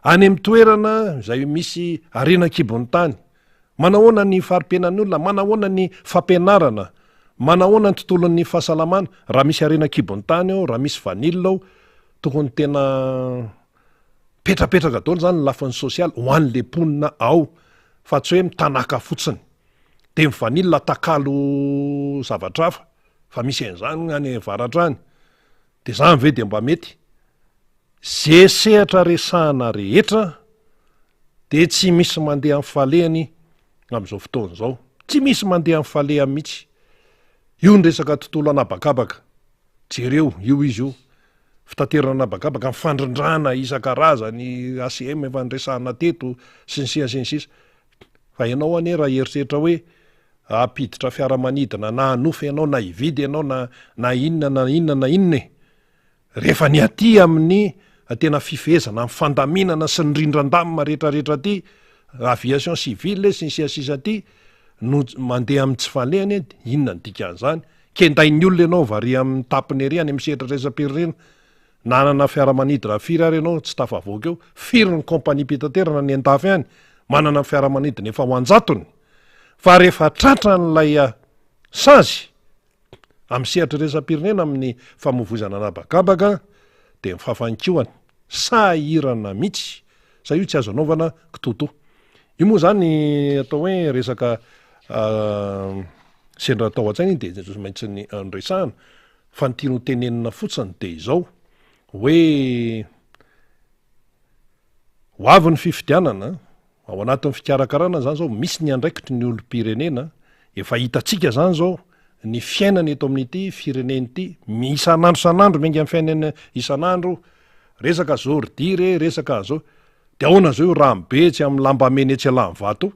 any amin'ny toerana zay misy arenan-kibon'ny tany manahoana ny farim-piainan'ny olona manahoana ny fampianarana manahoana ny tontolon'ny fahasalamana raha misy arenan-kibon'ny tany ao raha misy vanila ao tokony tena petrapetraka daholo zany ny lafiny sosialy ho an'le mponina ao fa tsy hoe mitanaka fotsiny de ny vanila takalo zavatra hafa fa misy an'izany any varatra any de zany ve de mba mety ze sehatra resahana rehetra de tsy misy mandeha amin'ny falehany am'izao fotoana zao tsy misy mandeha amin'ny falehany mihitsy io ny resaka tontolo anabakabaka jereo io izy io fitaterana anabakabaka mifandrindrana isan-karazany ACM efa nresahana teto sinsisa fa ianao ane raha eritreritra hoe apiditra fiaramanidina na anofa ianao na ividy ianao na inona rehefa ny aty amin'ny tena fifehezana amin'ny fandaminana sy ny rindran-damina rehetrarehetra ty aviation civile sy ny sisa ty no mandeha amin'ny tsy falehany inona ny dikan'izany kendain'ny olona ianao vary amin'ny tapiny ery any amin'ny setratresa-pirenena nanana fiaramanidina firy ary ianao tsy tafavoaka eo firy ny compagnie pitaterana ny an-dafy any manana fiaramanidina efa ho anjatony fa rehefa tratra n'lay sazy amin'ny sehatra resa-pirenena amin'ny famovozana anabakabaka de mifafankihoany sahirana mihitsy sa io tsy azo anaovana kitoto io moa zany atao hoe resaka sendra atao an-tsainy de maintsy ny andresahana fa ny tiano tenenina fotsiny de izao hoe ho avy ny fifidianana ao anatin'ny fikarakarana zany zao misy ny andraikitry ny olo-pirenena efa hitatsika zany zao ny fiainany eto amin'ity fireneny ity isan'andro san'andro menga amin'ny fiainana isan'andro resaka zordiry resaka zao de ahoana zao io ramibetsy amin'ny lambameny etsy ala ny vato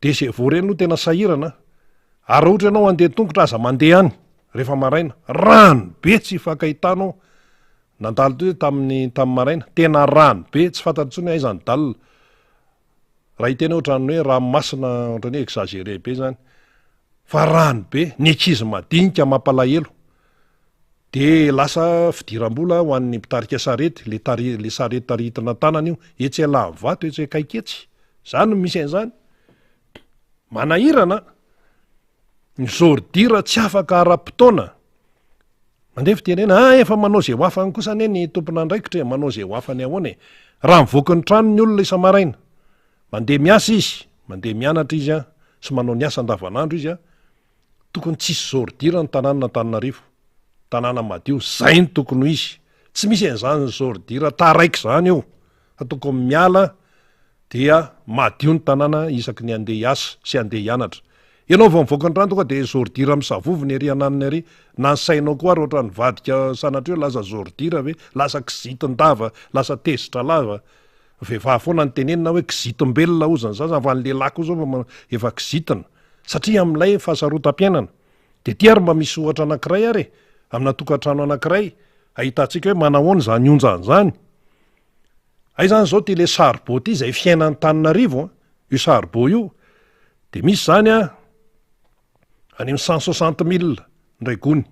de se voreny no tena sahirana ary ohatra ianao andeha tongotra aza mandeha any rehefa maraina rano be tsy fakaitanao nandalo to tamin'ny maraina tena rano be tsy fantatsony aizany dalina raha hitena ohatrany hoe ranomasina ohatrany hoe exagéré be zany fa rano be ny ankizy madinika mampalahelo de lasa fidiram-bola ho an'ny mpitarika sarety le sarety taritana tanana io etsy ala vato etsy akaiketsy zany no misy an'izany manahirana ny zordira tsy afaka ara-potoana mandeha fitenena efa manao zay ho afany kosa ane ny tompona andraikitra manao zay ho afany ahoana raha mivoaka ny trano ny olona isa maraina mandeha miasa izy mandeha mianatra izy a sy manao ny asa andavanandro izy a tokony tsisy zordira ny tanàna Antananarivo tanàna madio zay ny tokony ho izy tsy misy an'izany zordira taraiky zany eo fa tokony miala dia madio ny tanàna isaky ny andeha hiasa sy andeha hianatra ianao vao mivoaka ny trano tonga de zordira misavovony ery ananiny ery na ny sainao koa ary ohatra ny vadika sanatra hoe lasa zordira ve lasa kizitindava lasa tezitra lava vehivavy foana ny tenenina hoe kizitimbelona ozany zany fa ny lehilahy koa zao efa kizitina satria amin'ilay fahasarotam-piainana de ty ary mba misy ohatra anankiray ary amina tokantrano anankiray ahitantsika hoe manahoany zany onjany zany ay zany zao ty le sarbo ty zay fiainany Antananarivo io sarbo io de misy zany a any amin'ny 160 000 ndray gony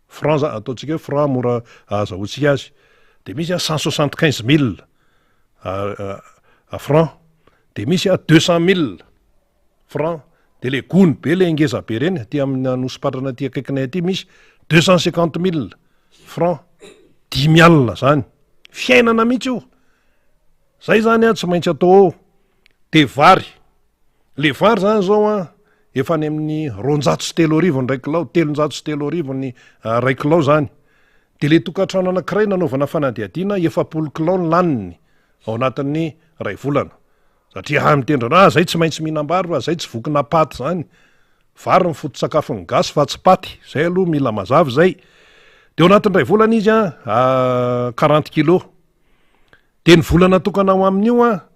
franc ataontsika hoe franc mora azahoantsika azy de misy a 175 000 franc de misy a 200 000 franc de le gony be le ngeza be reny ty amin'ny nosy-patrana ty akaikinay aty misy 250 000 franc 10 alina zany fiainana mihitsy io zay zany a tsy maintsy atao de vary le vary zany zao a efa any amin'ny 230 ndray kilao 330 ny ray kilao zany de le tokantrano anankiray nanaovana fanadihadiana 70 kilao ny laniny ao anatin'ny ray volana satria mitendra zay tsy maintsy mihinam-bary fa zay tsy vokina paty zany vary ny foto-tsakafon'ny gasy fa tsy paty zay aloha mila mazavy zay de ao anatin'ny ray volana izy a 40 kilo de ny volana tokana ao amin'io a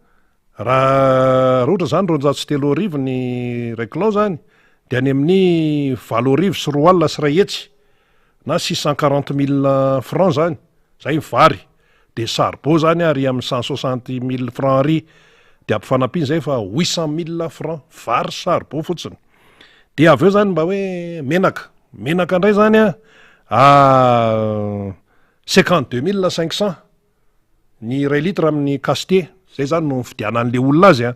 raha ohatra zany 230 ny ray kilao zany de any amin'ny 7 sy 4 alina sy ray hetsy na 640 000 franc zany zay vary de sarbo zany ary amin'ny 160 000 franc ary de ampifanampiany zay fa 800 000 franc vary sarbo fotsiny de avy eo zany mba hoe menaka ndray zany a 52 500 ny ray litre amin'ny casté zay zany no fidianan'le olona azy a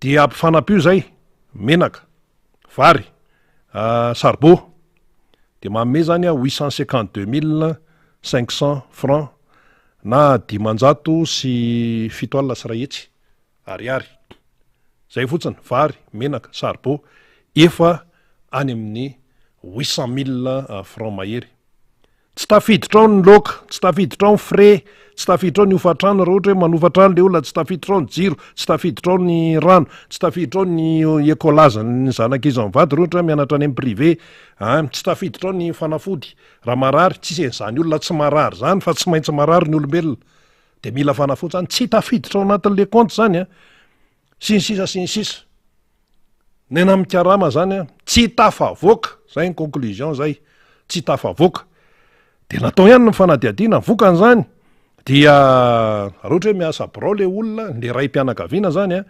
de ampifanampio zay menaka vary sarbo de manome zany a 852 500 franc na 500 sy 7 alina sy ray hetsy ariary zay fotsiny vary menaka sarbo efa any amin'ny 800 000 franc mahery tsy tafiditra ao ny loka tsy tafiditra ao ny frais tsy tafiditra ao ny ofatrano raha ohatra hoe manofatrano le olona tsy tafiditra ao ny jiro tsy tafiditra ao ny rano tsy tafiditra ao ny ekolazany zanak'izy mivady raha ohatra mianatra any amin'ny privé tsy tafiditra ao ny fanafody raha marary tsisy an'izany olona tsy marary zany fa tsy maintsy marary ny olombelona de mila fanafody zany tsy tafiditra ao anatin'le compte zany a sy ny sisa nena mikarama zany a tsy tafavoaka zay ny conclusion zay tsy tafavoaka de natao ihany ny fanadihadiana vokany zany dia raha ohatra hoe miasa birao le olona le ray mpianakaviana zany a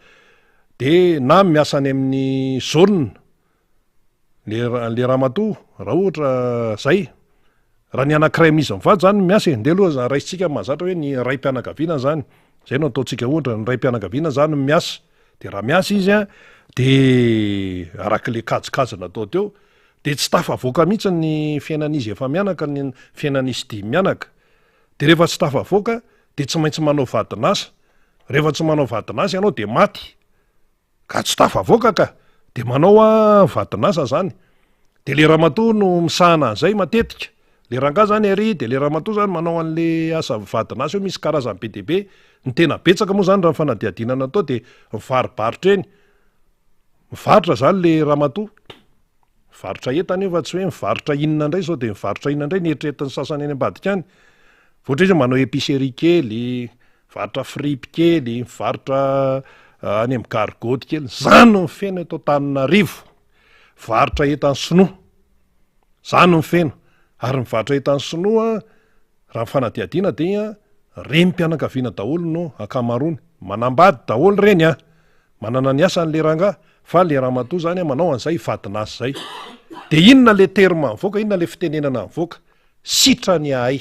de na miasa any amin'ny zone le ramatoa raha ohatra zay raha ny anankiray mizy mivady zany miasa de aloha raisitsika mahazatra hoe ny ray mpianakaviana zany zay no ataontsika ohatra ny ray mpianakaviana zany miasa de raha miasa izy a de arak'le kajikajina atao teo de tsy tafavoaka mihitsy ny fiainan'izy efa mianaka ny fiainan'izy dimy mianaka de rehefa tsy tafavoaka de tsy maintsy manao vadinasa rehefa tsy manao vadinasa ianao de maty ka tsy tafavoaka ka de manao a vadinasa zany de le ramatoa no misahana an'izay matetika le ranga zany ary de le ramatoa zany manao an'le asa vadinasa io misy karazany be deaibe ny tena betsaka moa zany raha fanadiadinana atao de mivaribaritra eny mivarotra zany le ramatoa mivarotra entana io fa tsy hoe mivarotra inona indray sao de mivarotra inona indray nieritreretiny sasany eny ambadika any voatra izy manao épicerie kely mivarotra fripy kely mivarotra any amin'ny gargoty kely zany no mifeno eto Antananarivo varotra entany sinoa zany no mifeno ary mivarotra entany sinoa raha fanadiadiana dia reny mpianakaviana daholo no akamarony manambady daholo reny manana ny asan'le ranga fa le ramatoa zany manao an'izay vadinasa zay de inona le terme mivoaka inona le fitenenana mivoaka sitrany ahay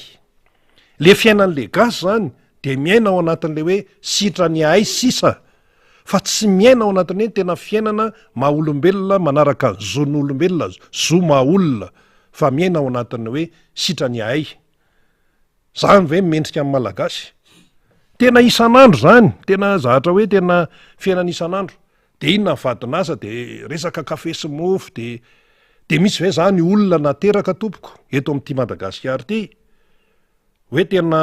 le fiainan'le gasy zany de miaina ao anatin'le hoe sitrany ahay sisa fa tsy miaina ao anatin'ny hoe tena fiainana maha-olombelona manaraka ny zon'olombelona zo maha-olona fa miaina ao anatin'ny hoe sitrany ahay zany ve mendrika amin'ny malagasy tena isan'andro zany tena zahatra hoe tena fiainana isan'andro de inona vadinasa de resaka kafe sy mofo de misy ve zany olona nateraka tompoko eto amin'ity Madagasikara ity hoe tena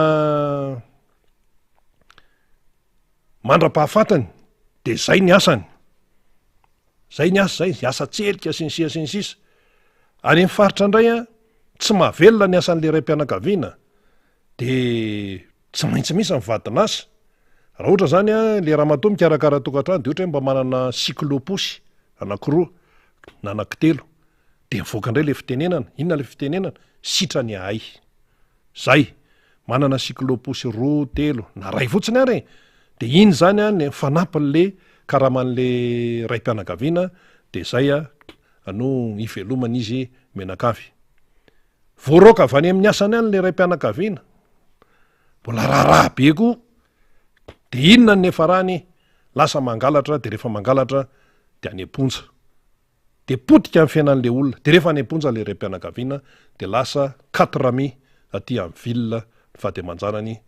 mandra-pahafatany de zay ny asany zay ny asa zay asa tselika sinsisa sinsisa any amin'ny faritra indray tsy mahavelona ny asan'le raim-pianakaviana de tsy maintsy misy ny vadinasa raha ohatra zany le ramatoa mikarakara tokantrano de ohatra hoe mba manana cycloposy anakiroa na anankitelo de mivoaka indray le fitenenana inona le fitenenana sitrany ahay zay manana cycloposy roa telo na ray fotsiny ary de iny zany ny fanampin'le karaman'le raim-pianakaviana de zay no ivelomana izy menakavy voaroka avy any amin'ny asany any le raim-pianakaviana mbola raharaha be koa de inona ny efa rany lasa mangalatra de rehefa mangalatra de any amponja de potika amin'ny fiainan'le olona de rehefa any amponja le raim-pianakaviana de lasa 4 ami aty amin'ny villa fady aman-janany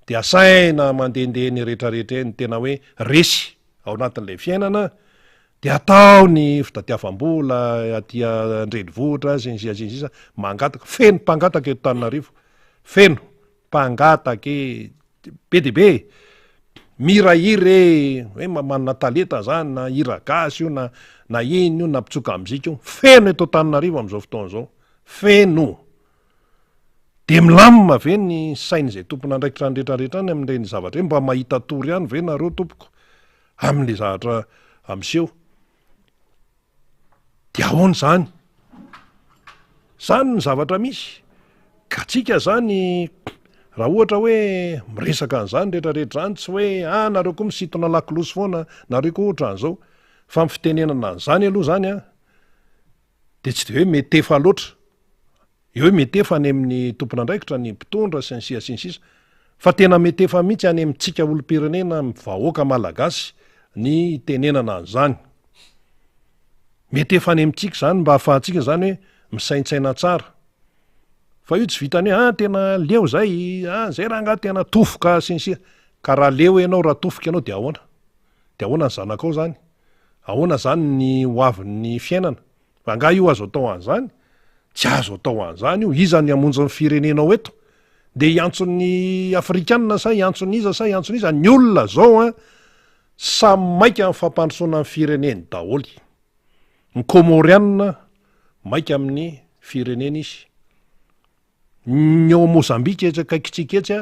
de asaina mandehandeha ny rehetrarehetra eny tena hoe resy ao anatin'le fiainana de atao ny fitadiavam-bola aty andrenivohitra sinsisa mangataka feno mpangataka eto Antananarivo feno mpangataka be de be mirahiry hoe manana talenta zany na hira gasy io na iny io na mpitsoka mizika io feno eto Antananarivo am'izao fotoana zao feno de milamina ve ny sain'izay tompona andraikitra ny rehetrarehetra any amin'ireny zavatra hoe mba mahita tory ihany ve nareo tompoko amin'le zavatra amseho de ahoana zany zany ny zavatra misy ka tsika zany raha ohatra hoe miresaka an'izany rehetrarehetra zany tsy hoe nareo koa misitona lakilosy foana nareo koa ohatra an'izao fa mifitenenana an'izany aloha zany de tsy de hoe metefa loatra eo hoe metefa any amin'ny tompona andraikitra ny mpitondra sinsisa sinsisa fa tena metefa mihitsy any amintsika olom-pirenena vahoaka malagasy ny tenenana an'izany metefa any amintsika zany mba hahafahantsika zany hoe misaintsaina tsara fa io tsy vitany hoe tena leo zay zay raha nga tena tofoka sinsisa ka raha leo ianao raha tofoka ianao de ahoana ny zanakao zany ahoana zany ny hoavin'ny fiainana fa nga io azo atao an'izany tsy azo atao an'izany io izany hamonjy ny firenenao eto de iantson'ny afrikanina sa iantsony iza sa iantsony iza ny olona zao samy maika amin'ny fampandrosoana amin'ny fireneny daholy ny komorianina maika amin'ny firenena izy ny eo Mozambika etsakaikitsika etsy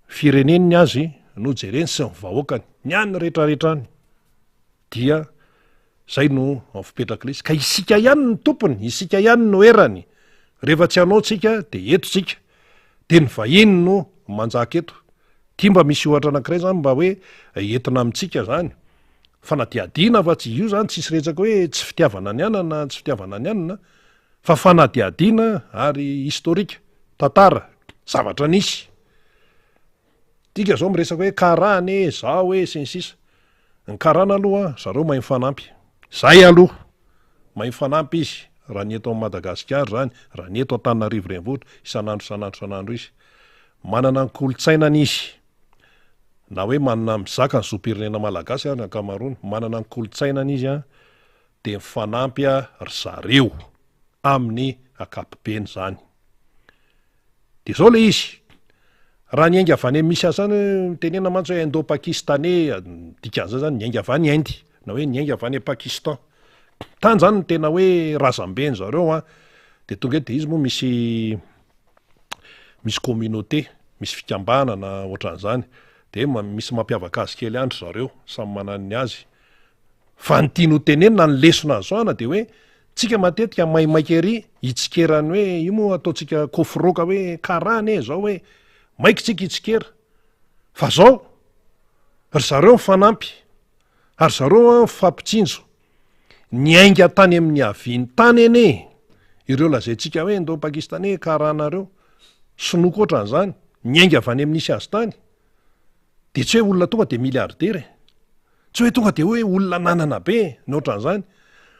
fireneniny azy no jereny sy mivahoakany ny any rehetrarehetra any dia zay no fipetraka izy ka isika ihany ny tompony isika ihany no erany rehefa tsy hanao tsika de eto tsika de ny vahiny no manjaka eto tia mba misy ohatra anankiray zany mba hoe entina amintsika zany fanadiadina fa tsy io zany tsisy retsaka hoe tsy fitiavana ny anana tsy fitiavana ny anina fa fanadiadina ary historika tantara zavatra nisy tika zao miresaka hoe karany zao hoe sinsisa ny karana aloha zareo mahay mifanampy zay aloha mahay mifanampy izy raha ny eto Madagasikara zany raha ny eto Antananarivo renivohitra isan'andro izy manana ny kolotsainany izy na hoe manana mizaka ny zopirenena malagasy ny ankamaroany manana ny kolotsainana izy a de mifanampy ry zareo amin'ny akapobeny zany de zao le izy raha ny ainga avy any misy azy zany tenena mantsy hoe indo-pakistanais dikan'izay zany ny ainga avy any Inde na hoe ny ainga avy any Pakistan tany zany ny tena hoe razambeny zareo a de tonga de izy moa misy communauté misy fikambanana ohatran'izany de misy mampiavaka azy kely andry zareo samy manany azy fa ny tiany ho tenenina ny lesona azoana de hoe tsika matetika maimaika ery hitsikerany hoe io moa ataotsika koforoka hoe karany zao hoe maiky tsika hitsikera fa zao ry zareo mifanampy ary zareo mifampitsinjo ny ainga tany amin'ny aviany tany ene ireo lazaintsika hoe indo-pakistanais karanareo sinoako ohatran'izany ny aingavy any amin'nisy azy tany de tsy hoe olona tonga de miliardera tsy hoe tonga de hoe olona nanana be ny ohatran'izany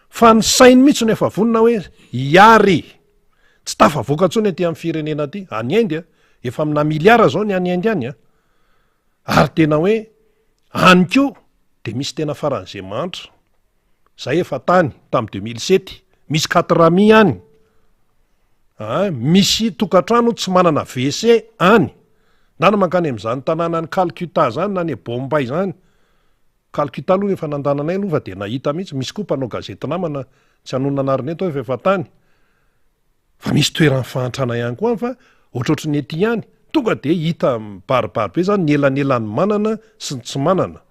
fa ny sainy mihitsy no efa vonina hoe iary tsy tafavoaka ntsony aty amin'ny firenena aty any Inde efa amina miliara zao ny any Inde any ary tena hoe any ko de misy tena faran'izay mantra zay efa tany tamy 2007 misy 400 any misy tokatrano tsy manana WC any na mankany am'zany tanàna ny Calcutta zany na ny Bombay zany Calcutta aloha efa nandananay aloha fa de nahita mihitsy misy koa mpanao gazety namana tsy hanona anariny eto fa efa tany fa misy toerany fahantrana ihany koa fa ohatrohatry ny ety ihany tonga de hita baribary be zany ny elanelany manana sy ny tsy manana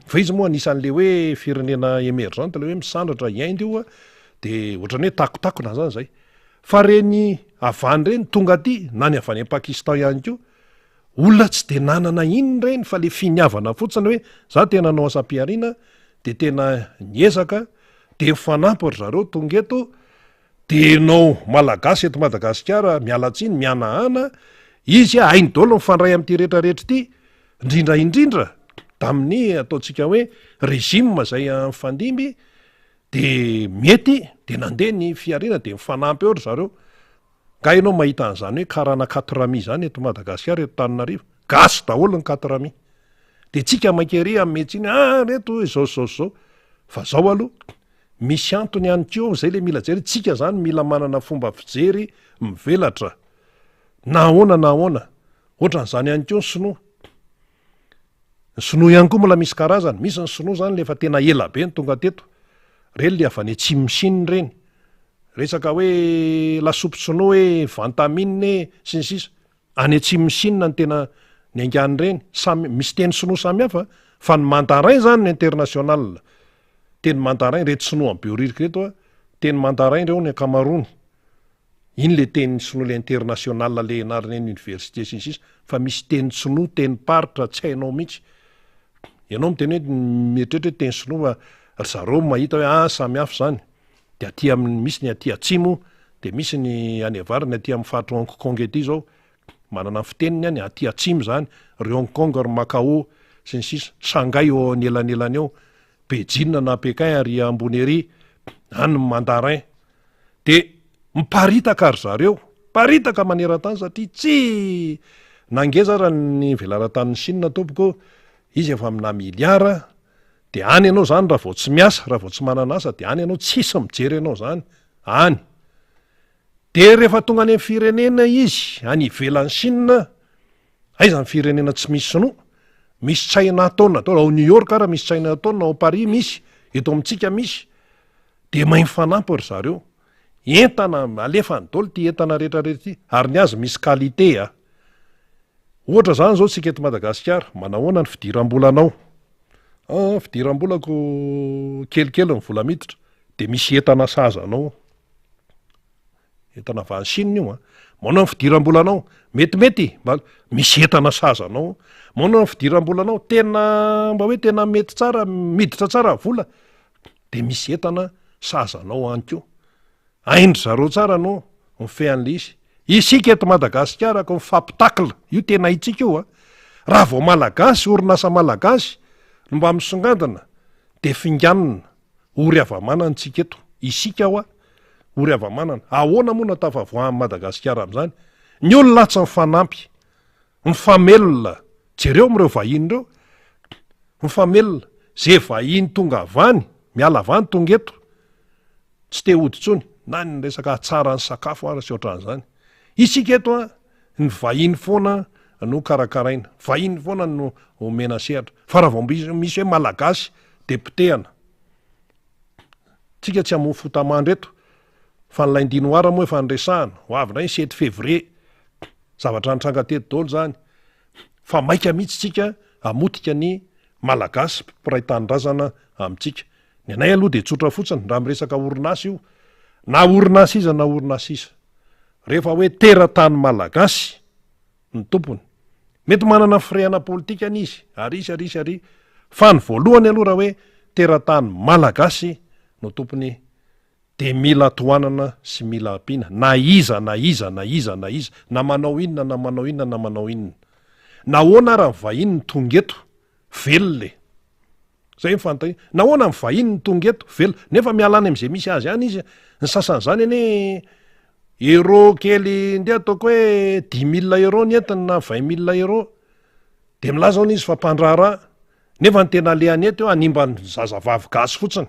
fa izy moa anisan'le hoe firenena émergente le hoe misandratra Inde io de ohatrany hoe takotakona zany zay fa reny avany reny tonga aty na ny avany Pakistan ihany ko olona tsy de nanana iny reny fa le finiavana fotsiny hoe za tena nao asam-piarina de tena niezaka de mifanampy ry zareo tonga eto de nao malagasy eto Madagasikara mialatsiny mianahana izy hainy daholo mifandray amin'ity rehetrarehetra ity indrindraindrindra tamin'ny ataotsika hoe régime zay mifandimby de mety de nandeha ny fiarina de mifanampy eo ry zareo ka ianao mahita an'izany hoe karana 400 zany eto Madagasikara eto Tananarivo gasy daholo ny 400 de tsika maikery ametsiny reto zao fa zao aloha misy antony ihany ko zay le mila jery tsika zany mila manana fomba fijery mivelatra na ahoana ohatran'izany ihany ko ny sinoa ihany koa mbola misy karazany misy ny sinoa zany lefa tena ela be ny tonga teto reny le avy any Atsimo Chine reny resaka hoe lasopy sinoa hoe vantamine sy ny sisa any Atsimo Chine ny tena ny aingany reny misy teny sinoa samy hafa fa ny mandarin zany ny international teny mandarin reto sinoa amin'ny beoririka reto teny mandarin reo ny ankamaroany iny le teny sinoa le international le anarany université sy ny sisa fa misy teny sinoa teny paritra tsy hainao mihitsy ianao miteny hoe mieritreritra hoe teny sinoa ry zareo mahita hoe samy hafa zany de aty amin'ny misy ny aty atsimo de misy ny any avary ny aty amin'ny faritra Hong Kong ety zao manana fiteniny any aty atsimo zany ry Hong Kong ry Macao sy ny sisa Shanghai eo anelanelany eo Beijing na Pékin ary ambony ery any mandarin de miparitaka ry zareo paritaka maneran-tany satria tsy nangeza raha ny velaran-tanin'ny Chine tompoko izy efa amina miliara de any ianao zany raha vao tsy miasa raha vao tsy manana asa de any ianao tsisy mijery ianao zany any de rehefa tonga any amin'ny firenena izy any ivelan'ny Chine aiza ny firenena tsy misy sinoa misy Chinatown ao New York raha misy Chinatown ao Paris misy eto amintsika misy de mahay mifanampy ry zareo entana alefa ny daholo ty entana rehetrarehetra ty ary ny azy misy qualité ohatra zany zao tsika eto Madagasikara manahoana ny fidiram-bolanao fidiram-bolako kelikely ny vola miditra de misy entana sazanao entana avy any Chine io manao ny fidiram-bolanao metimety misy entana sazanao manao ny fidiram-bolanao tena mba hoe tena mety tsara miditra tsara vola de misy entana sazanao any ko aindry zareo tsara no mifehan'le izy isika eto Madagasikara ko mifampitakla io tena itsika io raha vao malagasy orinasa malagasy no mba misongadina de finganina ory avamanana tsika eto isika ory avamanana ahoana moa natafavoahan'ny Madagasikara amin'izany ny olona tsy mifanampy mifamelona jereo am'ireo vahiny reo mifamelona zay vahiny tonga avany miala avany tonga eto tsy te hoditsony na ny resaka tsara ny sakafo ara sy ohatran'izany isika eto a ny vahiny foana no karakaraina vahiny foana no omena sehatra fa raha vao misy hoe malagasy depotehana tsika tsy hamoa fotamandro eto fa nylaindinoara moa efa nresahana ho avy nay 7 février zavatra nitranga teto daholo zany fa maika mihitsy tsika amotika ny malagasy mpiray-tanindrazana amintsika ny anay aloha de tsotra fotsiny raha miresaka orinasa io na orinasa iza na orinasa isa rehefa hoe teratany malagasy ny tompony mety manana firehana politikany izy ary fa ny voalohany aloha raha hoe teratany malagasy no tompony de mila toanana sy mila ampiana na iza na manao inona nahoana raha vahiny ny tongeto velole zay mifantay nahoana ny vahiny ny tongeto velo nefa mialany am'izay misy azy any izy ny sasan'zany anie euro kely nde ataoko hoe 10 000 euro ny entiny na 20 000 euro de milaza ao izy fa mpandrara nefa ny tena leany eto eo animbany zazavavy gasy fotsiny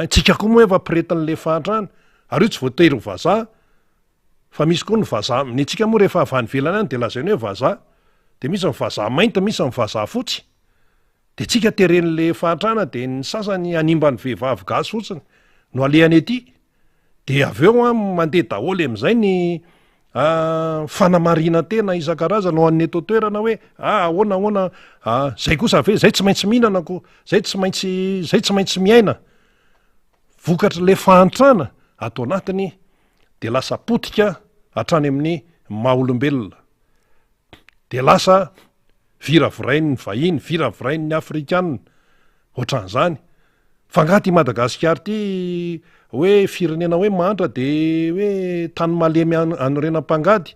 tsika koa moa efa piretin'le fahatrana ary io tsy voatery vazaha fa misy koa ny vazaha ny tsika moa rehefa avany velany any de lazainy hoe vazaha de misy ny vazaha mainty misy ny vazaha fotsy de tsika teren'le fahatrana de ny sasany animbany vehivavy gasy fotsiny no alehany ety de aveo a mandeha daholo am'izay ny fanamarina tena isan-karazana ho an'ny eto toerana hoe ahoana zay kosa ave zay tsy maintsy mihinanako zay tsy maintsy miaina vokatra le fahantrana atao anatiny de lasa potika hatrany amin'ny maha-olombelona de lasa viravirain'ny vahiny viravirain'ny afrikanina ohatran'izany fa ngaty Madagasikara ty hoe firenena hoe mahantra de hoe tany malemy anorenam-pangady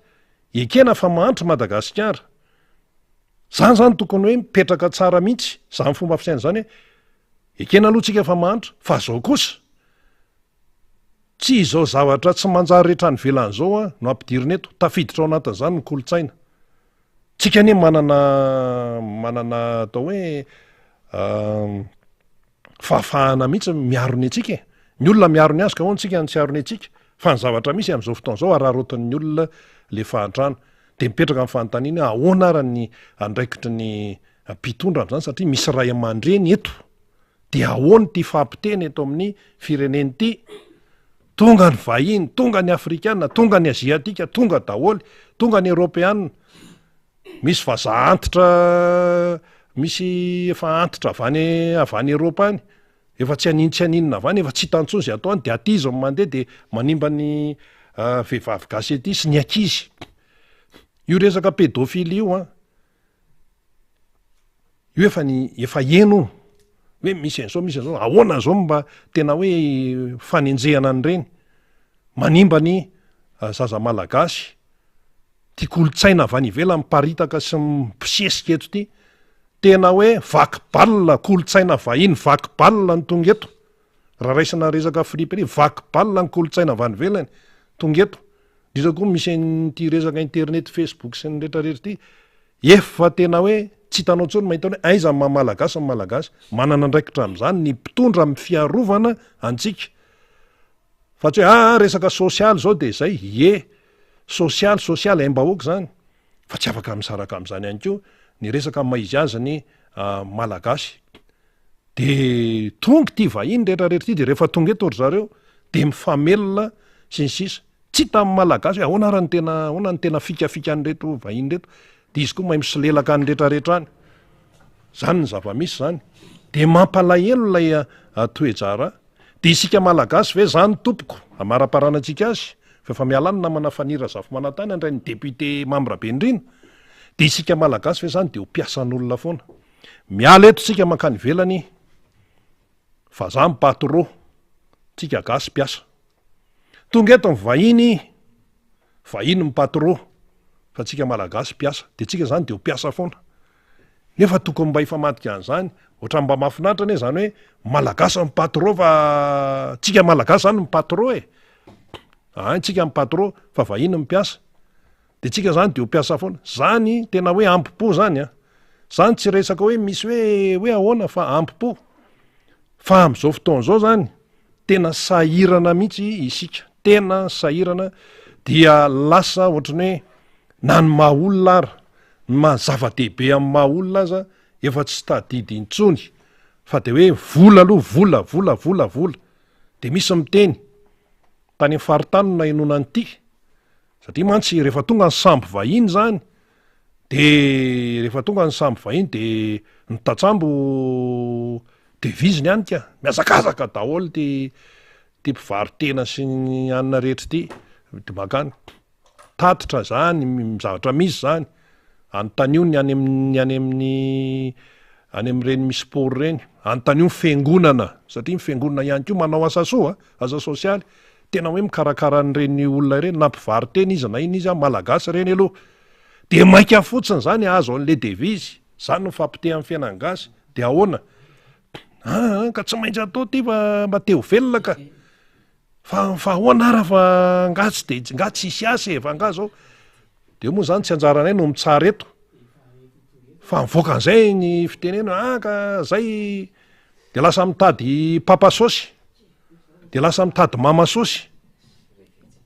ekena fa mahantra Madagasikara zany tokony hoe mipetraka tsara mihitsy zany fomba fisaina zany hoe ekena aloha tsika fa mahantra fa zao kosa tsy izao zavatra tsy manjary rehetra ny velan'izao a no ampidirina eto tafiditra ao anatin'izany ny kolotsaina tsika anie manana atao hoe fahafahana mihitsy miarony atsika ny olona miarony azy ka hoany tsika ny tsy arony atsika fa ny zavatra misy am'izao fotoan'izao ararotin'ny olona le fahantrana de mipetraka amin'ny fanontaniana ahoana ara ny andraikitry ny mpitondra am'izany satria misy ray aman-dreny eto de ahoany ty fampiteny eto amin'ny fireneny ty tonga ny vahiny tonga ny afrikana tonga ny aziatika tonga daholy tonga ny eropeanina misy vazaha antitra misy efa antitra avany Eropa any efa tsy aninona avany efa tsy hitantsony zay atao any de aty izy mandeha de manimba ny vehivavy gasy ety sy ny ankizy io resaka pédophilie io io efa eno hoe misy an'izao ahoana an'izao mba tena hoe fanenjehana an'ireny manimba ny zaza malagasy ty kolotsaina avy any ivelany miparitaka sy mpisesika eto ty tena hoe vaky-balina kolotsaina vahiny vaky-balina ny tonga eto raha raisina resaka friperie vaky-balina ny kolotsaina avy any ivelany tonga eto indrindra koa misy ty resaka internet Facebook sy ny rehetrarehetra ty efa tena hoe tsy hitanao ntsony mahita hoe aiza ny mamalagasy ny malagasy manana andraikitra am'izany ny mpitondra amin'ny fiarovana antsika fa tsy hoe resaka sosialy zao de zay sosialy aim-bahoaka zany fa tsy afaka misaraka am'izany ihany koa ny resaka maizy azy ny malagasy de tonga ty vahiny rehetrarehetra ty de rehefa tonga eto ry zareo de mifamelona sy ny sisa tsy tamin'ny malagasy hoe ahoana ny tena fikafika anyreto vahiny reto de izy koa mahay misilelaka ny rehetrarehetra any zany ny zava-misy zany de mampalahelo lay toejara de isika malagasy ve zany tompoko amara-paranantsika azy fa mialany namana fanira zafy manantany andray ny député Mambrabe Ndrina de isika malagasy ve zany de ho piasan'olona foana miala eto tsika mankany velany fa za mipatro tsika gasy piasa tonga eto ny vahiny mipatro fa tsika malagasy piasa de tsika zany de ho piasa foana nefa tokony mba ifamadika an'izany ohatra mba mahafinaritra ane zany hoe malagasy mipatro fa tsika malagasy zany mipatro tsika mipatro fa vahiny mipiasa de tsika zany de ho piasa foana zany tena hoe ampipo zany zany tsy resaka hoe misy hoe ahoana fa ampipo fa am'izao fotoana zao zany tena sahirana mihitsy isika, tena sahirana dia lasa ohatrany hoe na ny maha olona ara ny mahazava-dehibe amin'ny maha olona aza efa tsy tadidy intsony fa de hoe vola aloha vola de misy miteny tany amin'ny faritany na enona an'ity satria mantsy rehefa tonga ny sambo vahiny zany de rehefa tonga ny sambo vahiny de ny tatsambo deviziny ihany ka miazakazaka daholo ty mpivaritena sy ny anina rehetra ty de makany tatitra zany zavatra misy zany anontanio ny any amin'ireny misy sport reny, anontanio fiangonana satria ny fiangonana ihany ko manao asa soa, asa sosialy tena hoe mikarakara an'ireny olona ireny na mpivaritena izy na iny izy malagasy reny aloha de maika fotsiny zany azo an'le devizy zany no fampite amin'ny fiainany gasy de ahoana ka tsy maintsy atao ty fa mba teo velona ka fa ahoana ara fa ngatsy de ngatsy isy asa fa nga zao de moa zany tsy anjaranay no mitsara eto fa mivoaka an'izay ny fitenena ka zay de lasa mitady papa sosy de lasa mitady mama sosy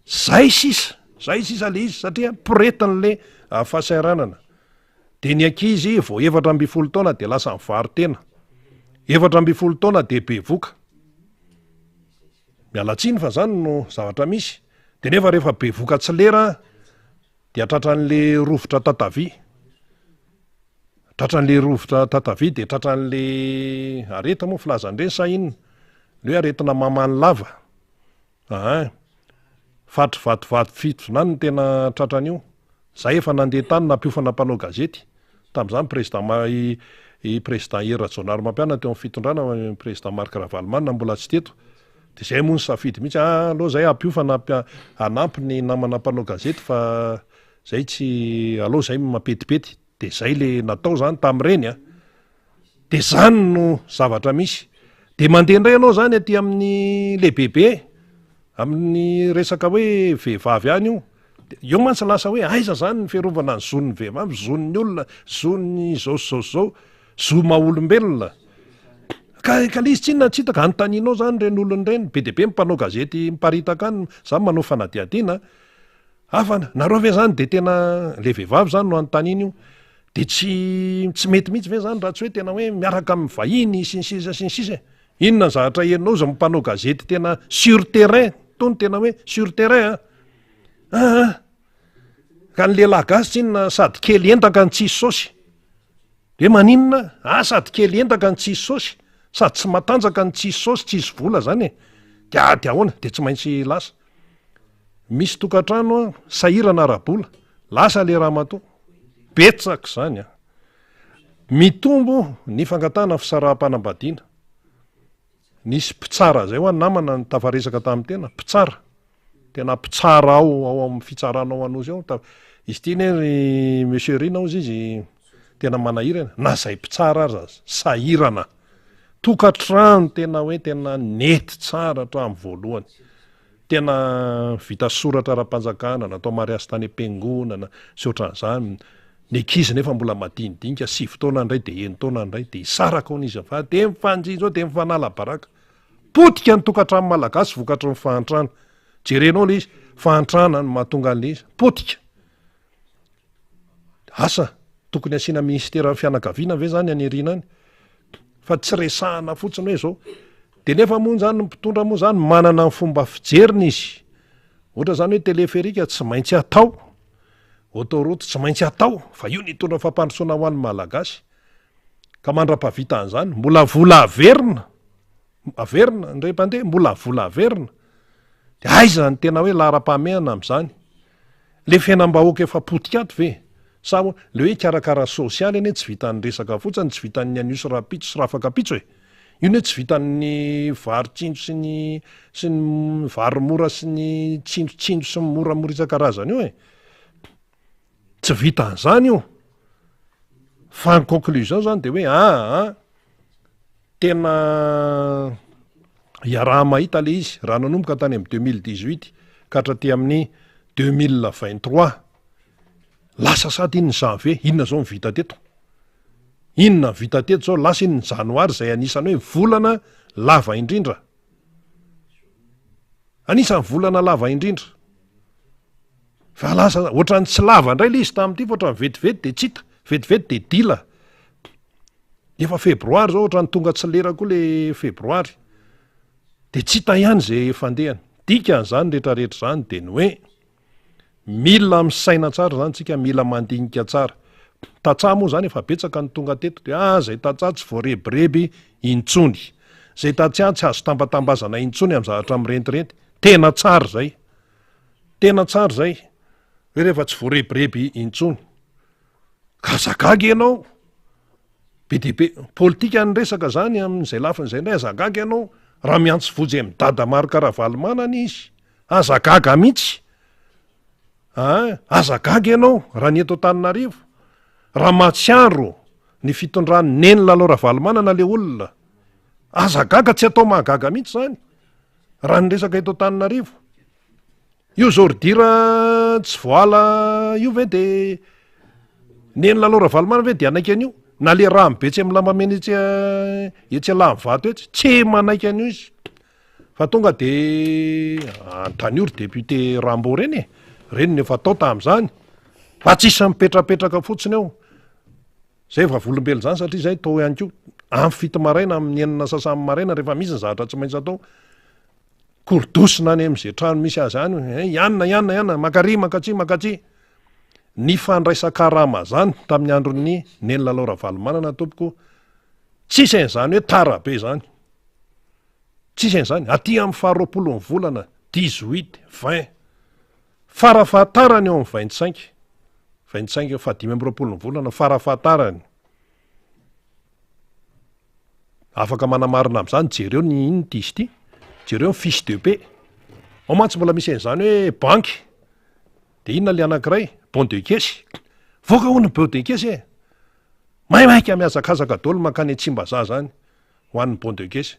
zay sisa le izy satria piretin'le fahasairanana de ny ankizy vao 17 taona de lasa mivaritena 17 taona de bevoka mialatsiny fa zany no zavatra misy de nefa rehefa bevoka tsy lera de atratran'le rovotra tatavy de tratran'le areta moa filazandreny sa inona le hoe aretina mamany lava fatry fito nany ny tena tratran'io zay efa nandeha tany nampiofana mpanao gazety tam'izany président Hera Rajaonarimampiana teo amin'ny fitondrana président Marc Ravalomanina mbola tsy teto de zay moa ny safidy mihitsy aloha zay ampiofana anampy ny namana mpanao gazety fa zay tsy aloha zay mampetipety de zay le natao zany tam'ireny de zany no zavatra misy de mandeha indray ianao zany aty amin'ny le bebe amin'ny resaka hoe vehivavy any io io mantsy lasa hoe aiza zany ny fiarovana ny zon'ny vehivavy zon'ny olona zon'ny zao zo maha-olombelona ka le izy tsinona tsy hitaka anontanianao zany reny olony reny be de be mpanao gazety miparitaka any zany manao fanadiadiana afana nareo ve zany de tena le vehivavy zany no anontaniny io de tsy mety mihitsy ve zany raha tsy hoe tena hoe miaraka amin'ny vahiny sy ny sisa inona ny zavatra henonao za mpanao gazety tena sur terrain tony tena hoe sur terrain ka ny lehilahy gasy tsinona sady kely entaka ny tsisy saosy de maninona sady kely entaka ny tsisy saosy sady tsy matanjaka ny tsisy saosy tsisy vola zany de ahoana de tsy maintsy lasa misy tokantrano sahirana arabola lasa le ramatoa betsaka zany mitombo ny fangatana fisaraha-panambadiana nisy mpitsara zay ho any namana ny tafaresaka tamin'ny tena tena mpitsara ao amin'ny fitsaranao anozy ao izy ty ne monsieur Rina ozy izy tena manahirana na zay mpitsara aza sahirana tokantrano tena hoe tena nety tsara hatramin'ny voalohany tena vita soratra ara-panjakana natao mariasy tany am-piangonana sy ohatran'izany ny ankizy nefa mbola madinidinika 7 taona indray de 1 taona indray de isaraka on izy fa de mifanjinjao de mifanala baraka potika ny tokantrano malagasy vokatry ny fahantrana jerenao le izy fahantrana ny mahatonga an'le izy potika asa tokony asiana ministera fianakaviana ve zany anyarina any fa tsy resahana fotsiny hoe zao de nefa moa zany mpitondra moa zany manana ny fomba fijeriny izy ohatra zany hoe teleferika tsy maintsy atao autoroute tsy maintsy atao fa io nitondra fampandrosoana ho an'ny malagasy ka mandra-pavita an'izany mbola vola averina ndray mpandeha mbola vola averina de aiza ny tena hoe lahara-pahamehana am'izany le fiainam-bahoaka efa potikato ve sa le hoe karakara sosialy eny tsy vitan'ny resaka fotsiny tsy vitan'ny aniosy rapitso sy rafakapitso io ne tsy vitan'ny varitsindro sy ny varomora sy ny tsindrotsindro sy ny moramora isan-karazany io tsy vita an'izany io fa ny conclusion zany de hoe tena iaraha mahita le izy raha nanomboka tany amin'ny 2018 ka hatraty amin'ny 2023 lasa sady iny ny janvier inona zao mivita teto inona vita teto zao lasa iny janoary zay anisan'ny hoe volana lava indrindra, anisan'ny volana lava indrindra. Fa lasa ohatrany tsy lava indray le izy tamin'ity fa ohatrany vetivety de tsy hita, vetivety de dila. Efa febroary zao ohatrany tonga tsy lera koa le febroary de tsy hita ihany zay fandehany. Dikan'izany rehetrarehetra zany de ny hoe mila misaina tsara zany tsika, mila mandinika tsara. Tantsaha moa zany efa betsaka ny tonga teto de zay tantsaha tsy voarebireby intsony, zay tantsaha tsy azo tambatambazana intsony amin'ny zavatra mirentirenty. Tena tsara zay, tena tsara zay hoe rehefa tsy voarebireby intsony. Ka zagaga ianao be de be politika ny resaka zany amin'izay lafin'izay indray, azagaga ianao raha miantso vojy amin'ny dada maro karavalomanana izy, azagaga mihitsy. Azagaga ianao raha ny eto Antananarivo, raha matsiaro ny fitondran'ny neny lalao ravalomanana le olona, azagaga tsy atao mahagaga mihitsy zany raha ny resaka eto Antananarivo. Io zordira tsy voala io ve de neny lalao ravalomanana ve de anaiky an'io, na le raha mibetsy amin'ny lambamena etsy Alambato etsy tsy manaiky an'io izy. Fa tonga de Taniory député Rambo reny reny efa tao tamin'izany, fa tsisy mipetrapetraka fotsiny eo. Zay efa volombelo zany satria zay tao ihany koa amin'ny fito maraina, amin'ny enina sasany maraina rehefa misy ny zavatra tsy maintsy atao. Korodosina any amin'izay trano misy azy any, ianona makary makatsy. Ny fandraisan-karama zany tamin'ny andron'ny neny lalao ravalomanana tompoko, tsisy an'izany hoe tara be zany, tsisy an'izany. Aty amin'ny 20 volana 18, 20 farafahatarany eo amin'ny 25 fa 5 volana farafahatarany. Afaka manamarina amin'izany, jereo ny inony ty izy ty, jereo ny fiche de paie. Ao mantsy mbola misy an'izany hoe banky, de inona le anankiray, bon de caisse. Voaka ho ny bon de caisse maimaika miazakazaka daholo makany Tsimbazaza zany ho an'ny bon de caisse.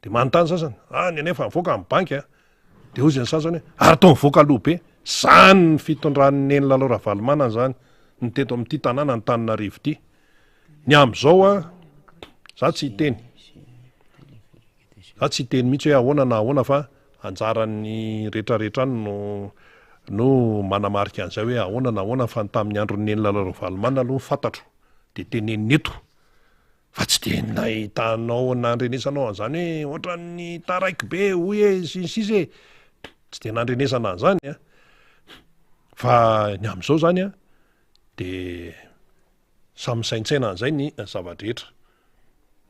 De manontany sasany, nenefa mivoaka amin'ny banky de hozy ny sasany hoe ary tao mivoaka aloha be. Zany ny fitondran'ny neny lalao ravalomanana zany ny teto amin'ity tanàna ny Antananarivo ity. Ny amin'izao za tsy hiteny mihitsy hoe ahoana na ahoana, fa anjaran'ny rehetrarehetra no manamarika an'izay hoe ahoana na ahoana, fa tamin'ny andron'ny neny lalao ravalomanana aloha fantatro de tenenina eto. Fa tsy de nahitanao nandrenesanao an'izany hoe ohatran'ny taraiky be hoy sisy tsy de nandrenesana an'izany fa ny amin'izao zany de samy saintsaina an'izay ny zavadrehetra,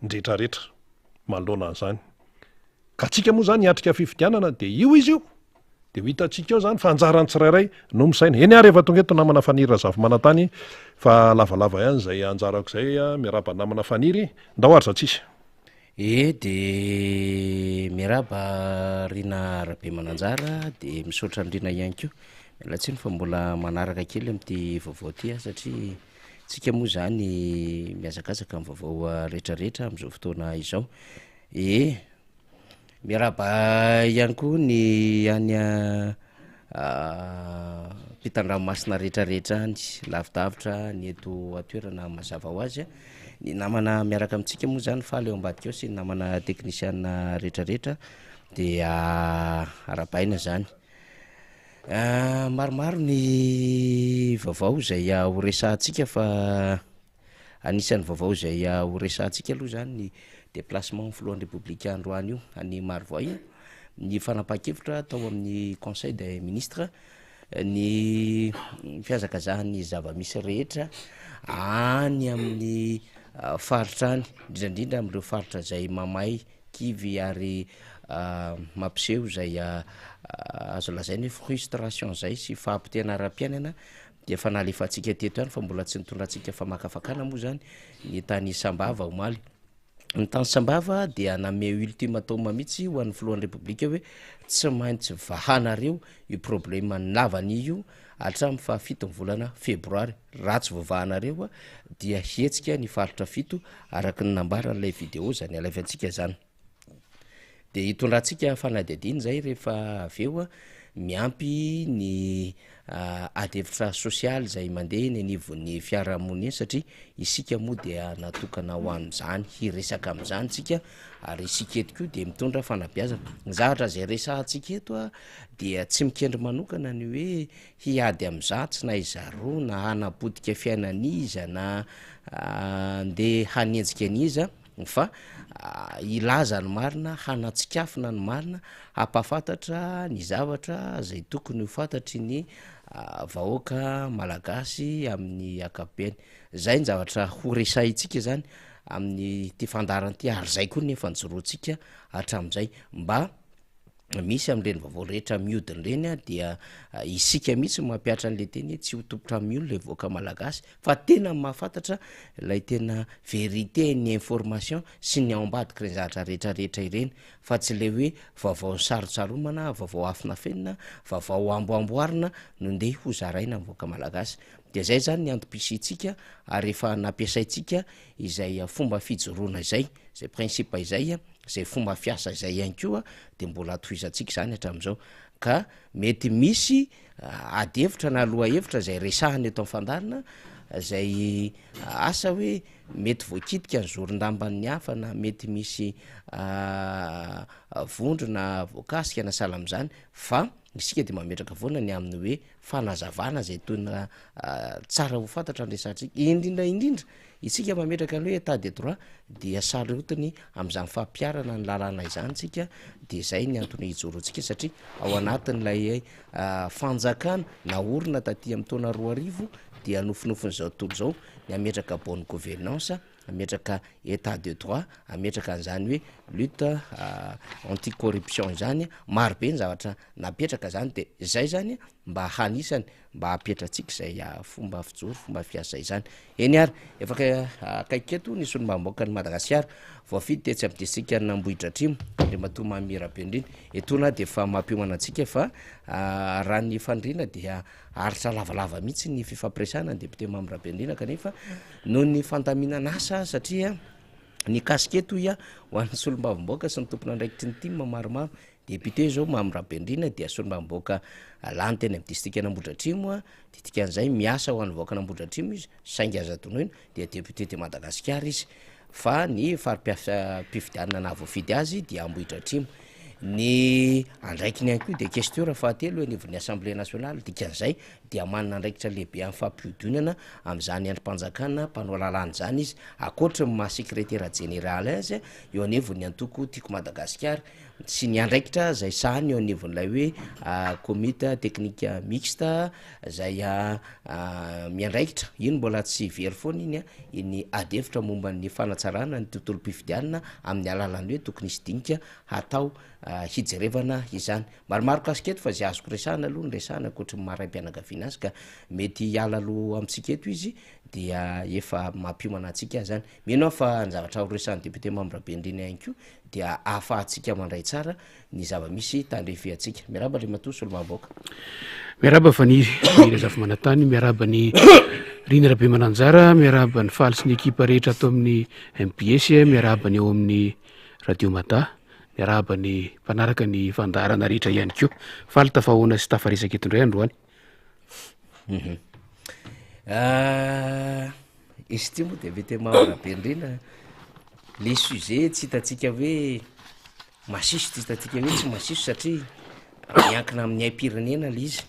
ny rehetrarehetra manoloana an'izany. Ka tsika moa zany hiatrika fifidianana de io izy io de ho hitantsika eo zany fa anjarany tsirairay no misaina. Eny ary efa tonga eto namana Fanira Zavamanantany, fa lavalava ihany zay anjarako zay miaraba namana Faniry, ndao ary za tsisy. De miaraba Rina Rabe Mananjara, de misaotra ny Rina ihany koa. Miala tsiny fa mbola manaraka kely amin'ity vaovao ty satria tsika moa zany miazakazaka amin'ny vaovao rehetrarehetra amin'izao fotoana izao. Miaraba ihany koa ny any mpitan-dranomasina rehetrarehetra any lavidavitra ny eto atoerana mazava ho azy, ny namana miaraka amintsika moa zany faly eo ambadika eo sy ny namana teknisiana rehetrarehetra de arabaina zany. Maromaro ny vaovao zay ho resahantsika, fa anisan'ny vaovao zay ho resahantsika aloha zany ny déplacement filohan'ny République androany io any Marivoa, ny fanapahan-kevitra tao amin'ny conseil des ministres, ny fiazakazahan'ny zava-misy rehetra any amin'ny faritra any, indrindrandrindra amin'ireo faritra zay mamay kivy ary mampiseho zay azo lazainy frustration zay sy fahampitenara-piainana de efa nalefatsika teto ihany fa mbola tsy nitondrantsika famakafakana moa zany ny tany Sambava omaly. Ny tany Sambava dia nanome ultime tao mihitsy ho an'ny filohan'ny République hoe tsy maintsy vahanareo io problème navany io hatramin'ny 7 volana febroary. Raha tsy voavahanareo dia hetsika ny faritra 7 araka ny nambaran'ilay vidéo zany alaivantsika zany. De hitondrantsika fanadihadiana zay rehefa aveo miampy ny adevitra sosialy zay mandeha ny anivon'ny fiarahamony satria isika moa dia natokana ho an'izany hiresaka am'izany tsika ary isika eto koa de mitondra fanabeazana ny zavatra zay resahantsika eto a dia tsy mikendry manokana ny hoe hiady am'zatsy na izaro na hanapodika fiainaniza na nde hanenjika aniza fa ilaza ny marina hanatsikafina ny marina hampafantatra ny zavatra zay tokony ho fantatry ny vahoaka malagasy amin'ny akapobeny zay ny zavatra ho resahintsika zany amin'ny ty fandaranty ary zay koa nefa njoroantsika hatram'izay mba misy am'reny vaovao rehetra miodiny reny a dia isika mihitsy mampiatra an'le teny tsy ho topotra miolo le voaka malagasy fa tena mahafantatra lay tena vérité ny information sy ny aoambadiky reny zavatra rehetrarehetra ireny fa tsy le hoe vaovao ny sarotsaromana vaovao afina fenina vaovao amboamboarina no ndeha ho zaraina ny voaka malagasy de zay zany ny antom-pisitsika ary efa nampiasaitsika izay fomba fijoroana izay zay principe izay zay fomba fiasa izay ihany koa de mbola tohizatsika zany hatram'izao ka mety misy adevitra na aloha hevitra zay resahany eto am'fandarina zay asa hoe mety voakitika ny zoron-damban'ny hafa na mety misy vondro na voakasika na sala am'izany fa isika de mametraka voana ny amin'ny hoe fanazavana zay toina tsara ho fantatra anresantsika indrindraindrindra isika mametraka ny hoe état de droit dia sarotiny am'izany fampiarana ny lalàna izany tsika de zay ny antony hijoroantsika satria ao anatin'lay fanjakana na orina taty am'ny taona 2000 dia nofinofin'izao tontolo zao ny ametraka bonne gouvernance ametraka état de droit ametraka an'izany hoe lutte anticorruption zany marobe ny zavatra napetraka zany de zay zany mba hanisany mba hapetratsika zay fomba fijoro fomba fiasa izany eny ary efaka akaiketo ny sony mamboakany Madagasikara voafidy te tsy ampitisika nambohitra atrimo de matoma mirabeindriny etona de fa mampiomana antsika fa raha ny fandrina dia aritra lavalava mihitsy ny fifampiresana ny député mamirabeindrina kanefa noho ny fandaminana asa satria ny kasiketo ia ho an'ny solom-bavimboaka sy ny tompona andraikitry ny tim maromaro député zao mamirabeindrina dia solom-bavimboaka lany teny amin'ny distrika Nambohidratrimo a didikan'izay miasa ho an'ny voaka Nambohidratrimo izy saingy aza tonoina dia député de Madagasikara izy fa ny fari-pifidianana na voafidy azy dia Ambohidratrimo ny andraikiny ihany koa de questeur fahatelo anivon'ny assemblée nationale dikan'izay dia manana andraikitra lehibe amin'ny fampiodonana am'izany androm-panjakana mpanao lalàna zany izy akoatra ny maha-secrétaire général azy eo anivon'ny antoko tiako Madagasikara sy ny andraikitra zay sahany eo anivon'lay hoe comité technique mixte zay miandraikitra ino mbola tsy very foana iny iny adevitra momba ny fanatsarana ny tontolo mpifidianana amin'ny alalany hoe tokony isy dinika hatao hijerevana izany maromaro kasiketo fa zay azoko resahana aloha ny resahana akoatra maray-pianakaviana azy ka mety hiala aloha amitsika eto izy dia efa mampiomana antsika zany mino fa ny zavatra ho resahan'ny député mamirabeindrina ihany koa dia ahafahantsika mandray tsara ny zava-misy tandrefiantsika miaraba le matoa solomahboaka miaraba faniry rezafi manatany miaraba ny rinarabe mananjara miaraba ny faly sy ny ekipa rehetra atao amin'ny MPS miaraba ny eo amin'ny radio mata miaraba ny mpanaraka ny fandarana rehetra ihany koa faly tafahoana sy tafaresaka etondray androany izy ty moa de vete mamirabeindrina le sujet tsy hitatsika hoe masiso tsy hitatsika hoe tsy masiso satria miankina amin'ny aim-pirenena le izy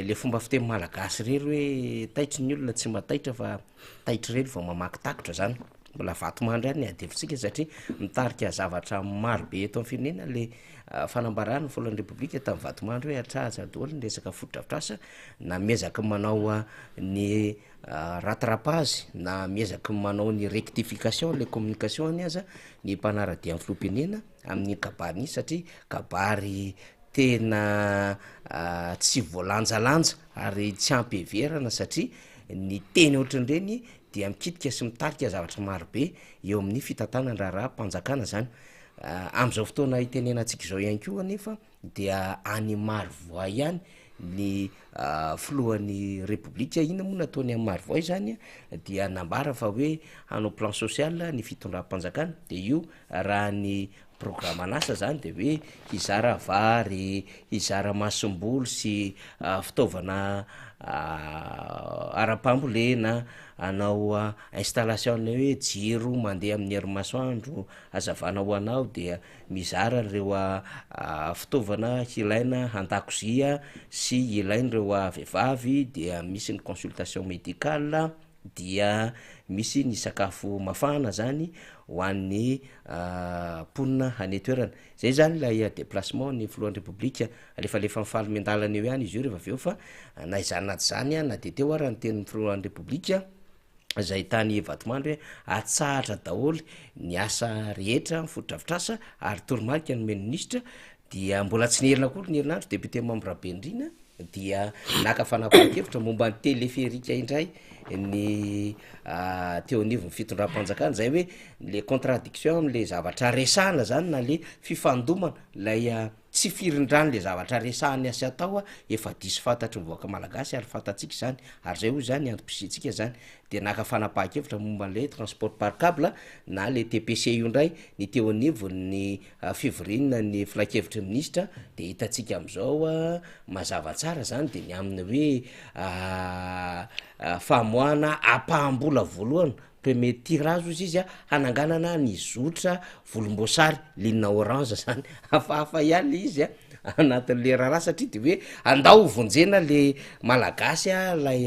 le fomba fiteny malagasy rery hoe taitry ny olona tsy mataitra fa taitry rery vao mamaky takotra zany mbola vatomandry any adevitsika satria mitarika zavatra marobe eto amin'ny firenena le fanambarana volan'ny repoblika tamin'ny vatomandry hoe atrahaja daholo ny resaka fotodrafitrasa na miezaka manao ny rattrapage na miezaka manao ny rectification le communication any aza ny mpanarady amin'ny filopenena amin'ny kabary nisy satria kabary tena tsy voalanjalanja ary tsy ampiheverana satria ny teny ohatran'ireny dia mikitika sy mitarika zavatra marobe eo amin'ny fitantanany raharaha mpanjakana zany am'izao fotoana itenenantsika zao ihany koa nefa dia any Marovoa ihany ny filohan'ny repoblika ina moa nataony amin'ny Marovoa zany dia nambara fa hoe hanao plan social ny fitondram-panjakana de io raha ny programa an'asa zany de hoe hizara vary, hizara masom-bolo sy fitaovana ara-pambolena, anao installation hoe jiro mandeha amin'ny herimasoandro azavana ho anao dia mizara reo fitaovana ilaina an-dakozia sy ilain'ireo vehivavy, dia misy ny consultation médicale, dia misy ny sakafo mafana zany ho an'ny mponina any toerana. Zay zany lay déplacement ny filohan'ny republika alefalefa mifaly miandalana eo ihany izy io rehefa aveo fa na izany naty zany na de teo ara ny tenin'ny filohan'ny republika zay tany vatomandry hoe atsahatra daholo ny asa rehetra fotodrafitrasa ary toromarika nomeny ministra, dia mbola tsy nerina akory ny herinandro député membre Bendrina dia naka fanapahan-kevitra momba ny téléphérique indray ny teo anivon'ny fitondram-panjakana zay hoe le contradiction am'le zavatra resahana zany na le fifandomana lay tsy firindrany le zavatra resahany asy atao efa diso fantatry mivoaka malagasy ary fantatsika zany, ary zay hoy zany antom-pisitsika zany de naka fanapahan-kevitra momba an'le transport par câble na le TPC io ndray ny teo anivon'ny fivoriana ny filakevitry ministra, de hitatsika am'izao mazava tsara zany de ny aminy hoe famoahana apahambola voalohany premier tirage izy izy hananganana ny zotra volomboasary linina orange zany hafahafa ihany le izy anatin'le raharaha satria de hoe andao vonjena le malagasy lay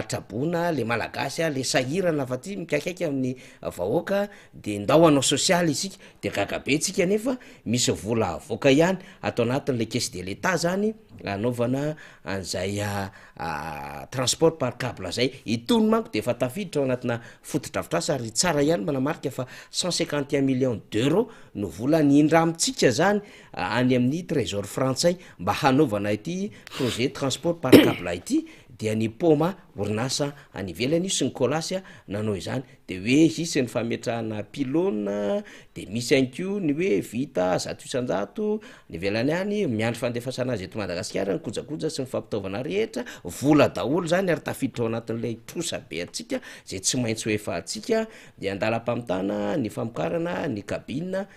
trabona le malagasy le sahirana fa ty mikakaiky amin'ny vahoaka de ndao anao sosialy isika de gagabe tsika nefa misy vola avoaka ihany atao anatin'le caisse de l'état zany anaovana an'izay transport par câble zay itony manko de efa tafiditra ao anatina fotodrafitrasa ary tsara ihany manamarika fa 151 millions d'euros no vola ny indramitsika zany any amin'ny trésor frantsay mba hanaovana ity projet transport par câble ity, dia ny poma orinasa any ivelany sy ny kolasy nanao izany de hoe isy ny fametrahana pylône, de misy anko ny hoe vita 100 ny velany any miandry fandefasana azy eto Madagasikara ny kojakoja sy ny fampitaovana rehetra vola daholo zany ary tafiditra ao anatin'ilay trosa be atsika zay tsy maintsy hoefa atsika, de andala-pamitana ny famokarana ny kabina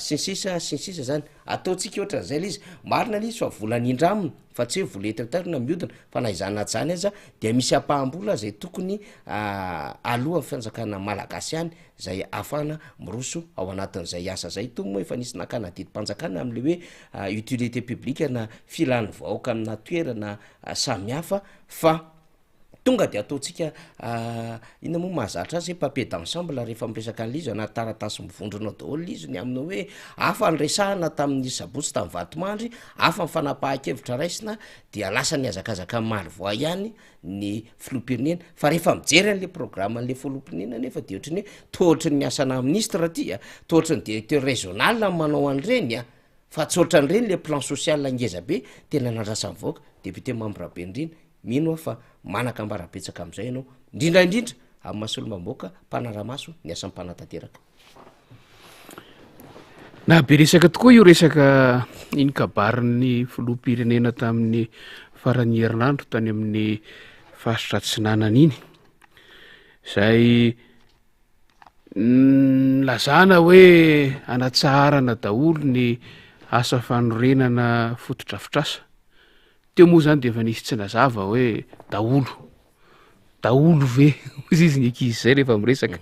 sy ny sisa zany ataotsika ohatran'izay le izy marina le izy fa vola ny indraminy fa tsy hoe vola etatary na miodina fa na izany naty zany aza dia misy apahambola zay tokony alohan'ny fanjakana malagasy any zay afana miroso ao anatin'izay asa zay to moa efa nisy nakana didim-panjakana am'le hoe utilité publique na filany vahoaka amina toerana samihafa fa tonga de ataotsika ina moa mahazatra azy papier d'ensemble rehefa miresaka an'le izy anaty taratasy mivondronao daholo izy ny aminao hoe afa nyresahana tamin'ny sabotsy tamin'ny vatomandry afa mifanapahan-kevitra raisina dia lasa ny azakazaka malvoa ihany ny filoham-pirenena fa rehefa mijery an'le programme an'le filoham-pirenena nefa de ohatrany hoe tohatry ny asana ministre ty tohatry ny directeur régional manao an'ireny fa tsy ohatran'ireny le plan social angeza be tena nandrasa mivoaka député membre Bendrina mino fa manaka ambarabetsaka am'izay ianao indrindraindrindra amin'ny masolomamboaka mpanaramaso ny asan'ny mpanatanteraka. Na be resaka tokoa io resaka iny kabarin'ny filoham-pirenena tamin'ny farany herinandro tany amin'ny fahasitratsinanana iny zay lazana hoe anatsarana daholo ny asa fanorenana fotodrafitrasa teo moa zany de efa nisy tsy nazava hoe daholo ve izy ny ankizy zay rehefa miresaka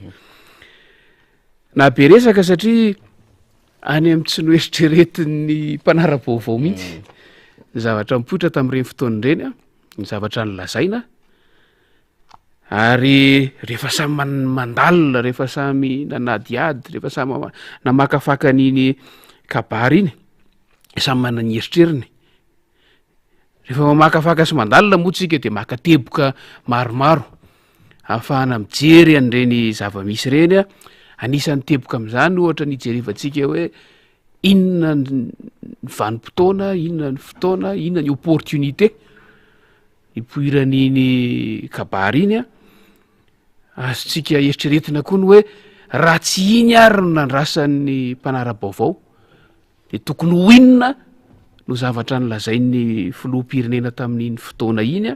na be resaka satria any amin'ny tsy noeritreretin'ny mpanara-baovao mihitsy ny zavatra mipoitra tamin'ireny fotoan'ireny ny zavatra nylazaina ary rehefa samy mandalina rehefa samy nanadiady rehefa samy namakafaka an'iny kabary iny samy manany eritreriny rehefa mamakafaka sy mandalina moa tsika de makateboka maromaro ahafahana mijery an'ireny zava-misy ireny anisan'ny teboka am'izany ohatra ny ijerevantsika hoe inona ny vanim-potoana, inona ny fotoana, inona ny opportunité ipoiran'iny kabary iny azotsika eritreretina koa ny hoe raha tsy iny ary no nandrasan'ny mpanara-baovao de tokony ho inona no zavatra nylazain'ny filoham-pirenena tamin'iny fotoana iny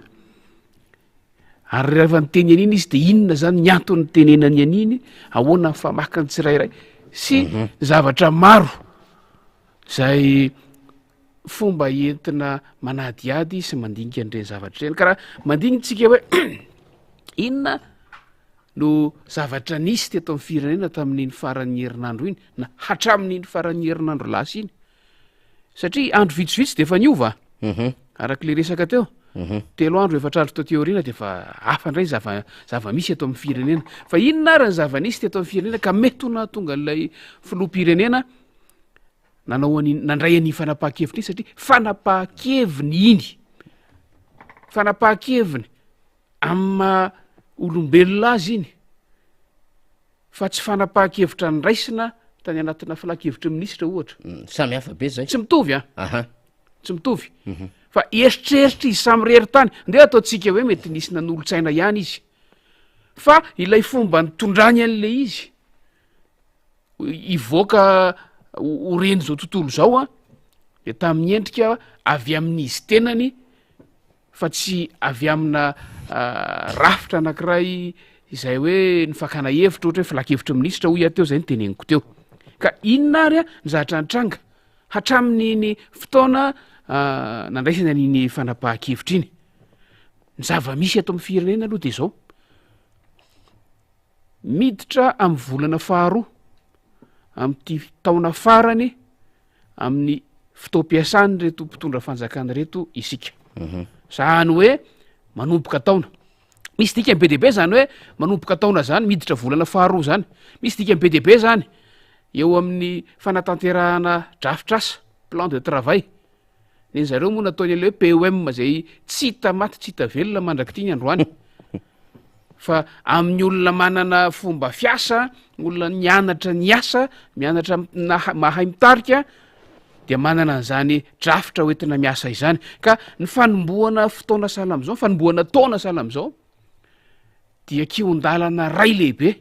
ary rehefa nyteny an'iny izy de inona zany ny antony tenenany an'iny ahoana ny famakany tsirairay sy zavatra maro zay fomba entina manadiady sy mandinika an'ireny zavatra ireny karaha mandinitsika hoe inona no zavatra nisy teto amin'ny firenena tamin'iny faran'ny herinandro iny na hatramin'iny faran'ny herinandro lasa iny satria andro vitsivitsy de efa niova arak'le resaka teo 3 andro efatrandro teo teoriana de efa hafa indray zava-misy eto amin'ny firenena fa inona ary ny zava-nisy teto amin'ny firenena ka mety ho nahatonga an'ilay filoha-pirenena nandray any fanapahan-kevitra iny satria fanapahan-keviny iny fanapahan-keviny amin'ny olombelona azy iny fa tsy fanapahan-kevitra nraisina tany anatina filan-kevitra minisitra ohatra samy hafa be zay tsy mitovy tsy mitovy fa eritreritra izy samy rery tany nde ataotsika hoe mety nisy nanolo-tsaina ihany izy fa ilay fomba nitondrany an'le izy ivoaka horeny zao tontolo zao de tamin'ny endrika avy amin'izy tenany fa tsy avy amina rafitra anankiray izay hoe nifakana hevitra ohatra hoe filan-kevitra minisitra hoy ateo zay ny teneniko teo ka inona ary ny zatra nitranga hatramin'iny fotoana nandraisana an'iny fanapahan-kevitra iny ny zava-misy ato amin'ny firenena aloha de zao miditra amin'ny volana faharoa amin'ity taona farany amin'ny fotoam-piasany reto mpitondra fanjakana reto isika zany hoe manomboka taona misy dikany be deabe zany hoe manomboka taona zany miditra volana faharoa zany misy dikany be deabe zany eo amin'ny fanatanterahana drafitrasa plan de travail neny zareo moa nataony ale hoe POM zay tsy hita maty tsy hita velona mandrak'ity ny androany fa amin'ny olona manana fomba fiasa olona nianatra ny asa mianatra mahay mitarika de manana an'izany drafitra hoentina miasa izany ka ny fanomboana fotoana sahala am'izao fanomboana taona sahala am'izao dia kion-dalana ray lehibe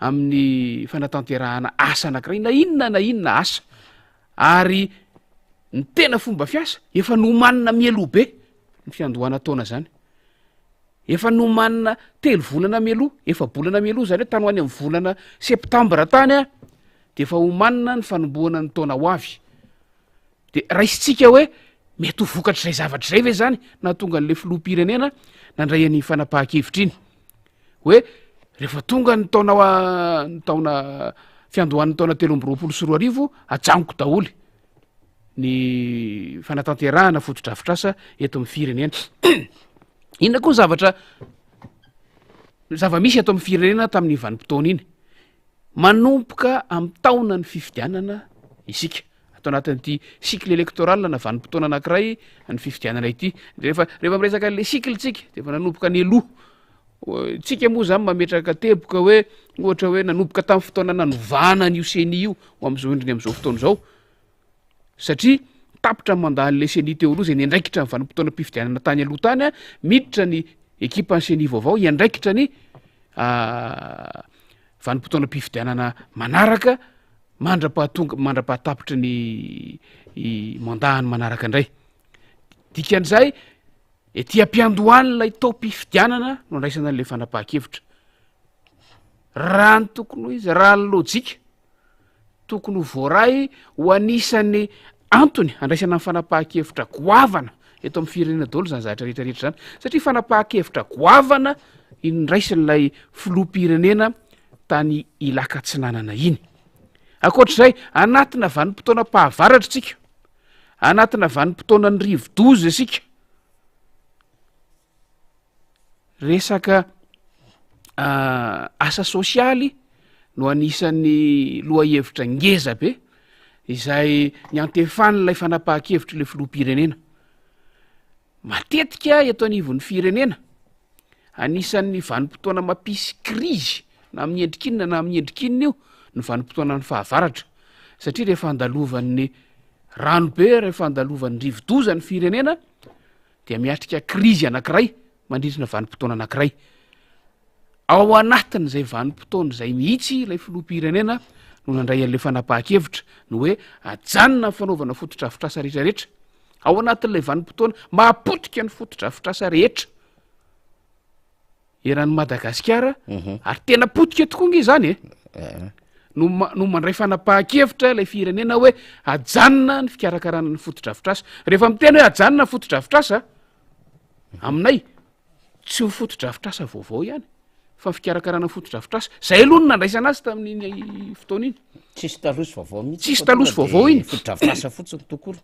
amin'ny fanatanterahana asa anankiray na inona asa ary ny tena fomba fiasa efa nomanina mieloha be ny fiandohana taona zany efa nomanina 3 volana mieloha efa bolana mieloha zany hoe tany ho any amin'ny volana septambra tany de efa homanina ny fanomboana ny taona ho avy de raisitsika hoe mety ho vokatra zay zavatra zay ve zany na tonga n'le filoha-pirenena nandray an'ny fanapahan-kevitra iny hoe rehefa tonga ny taona fiandohan'ny taona 324 ajanoko daholy ny fanatanterahana foto-drafitrasa eto amin'ny firenena inona koa zava-misy ato amin'ny firenena tamin'ny vanim-potoana iny manomboka amin'ny taona ny fifidianana isika atao anatin'ity cycle électoral na vanim-potoana anankiray ny fifidianana ity rehefa miresaka an'le cycle tsika de efa nanomboka ny aloha tsika moa zany mametraka teboka hoe ohatra hoe nanomboka tamin'ny fotoana nanovana n'io seni io ho am'izao endriny am'izao fotoana zao satria tapitra mandahan'le seni teo aloha zay niandraikitra ny vanim-potoana mpifidianana tany aloha tany miditra ny ekipa ny seni vaovao iandraikitra ny vanim-potoana mpifidianana manaraka mandra-pahatapitra ny mandahany manaraka indray dikan'izay ety ampiandohan'ilay tao mpifidianana no andraisana an'le fanapahan-kevitra raha ny tokony ho izy raha ny lojika tokony ho voaray ho anisan'ny antony andraisana ny fanapahan-kevitra goavana eto amin'ny firenena daholo zany zavatra rehetrarehetra zany satria fanapahan-kevitra goavana inondraisin'ilay filoha-pirenena tany ilaka-tsinanana iny akoatr'izay anatina vanim-potoana pahavaratra tsika anatina vanim-potoana ny rivo-doza isika resaka asa sosialy no anisan'ny loha hevitra ngeza be izay ny antefan'ilay fanapahan-kevitra le filoha-pirenena matetika eto anivon'ny firenena anisan'ny vanim-potoana mampisy krizy na amin'ny endrikinina na amin'ny endrikinina io ny vanim-potoana ny fahavaratra satria rehefa andalovan'ny ranobe rehefa andalovan'ny rivo-doza ny firenena dia miatrika krizy anankiray mandritrina vanim-potoana anankiray ao anatin'izay vanim-potoana zay mihitsy ilay filoha-pirenena no nandray an'le fanapahan-kevitra no hoe ajanona ny fanaovana foto-drafitrasa rehetrarehetra ao anatin'ilay vanim-potoana mahapotika ny foto-drafitrasa rehetra eran'ny Madagasikara ary tena potika tokoa nge zany no mandray fanapahan-kevitra ilay firenena hoe ajanona ny fikarakarana ny fotodrafitrasa rehefa miteny hoe ajanona fotodrafitrasa aminay tsy ho fotodrafitrasa vaovao ihany fa fikarakarana fotodrafitrasa zay aloha no nandraisana azy tamin'iny fotoana iny tsisy talosy vaovao mihitsy tsisy talosy vaovao iny fotodrafitrasa fotsiny tokoro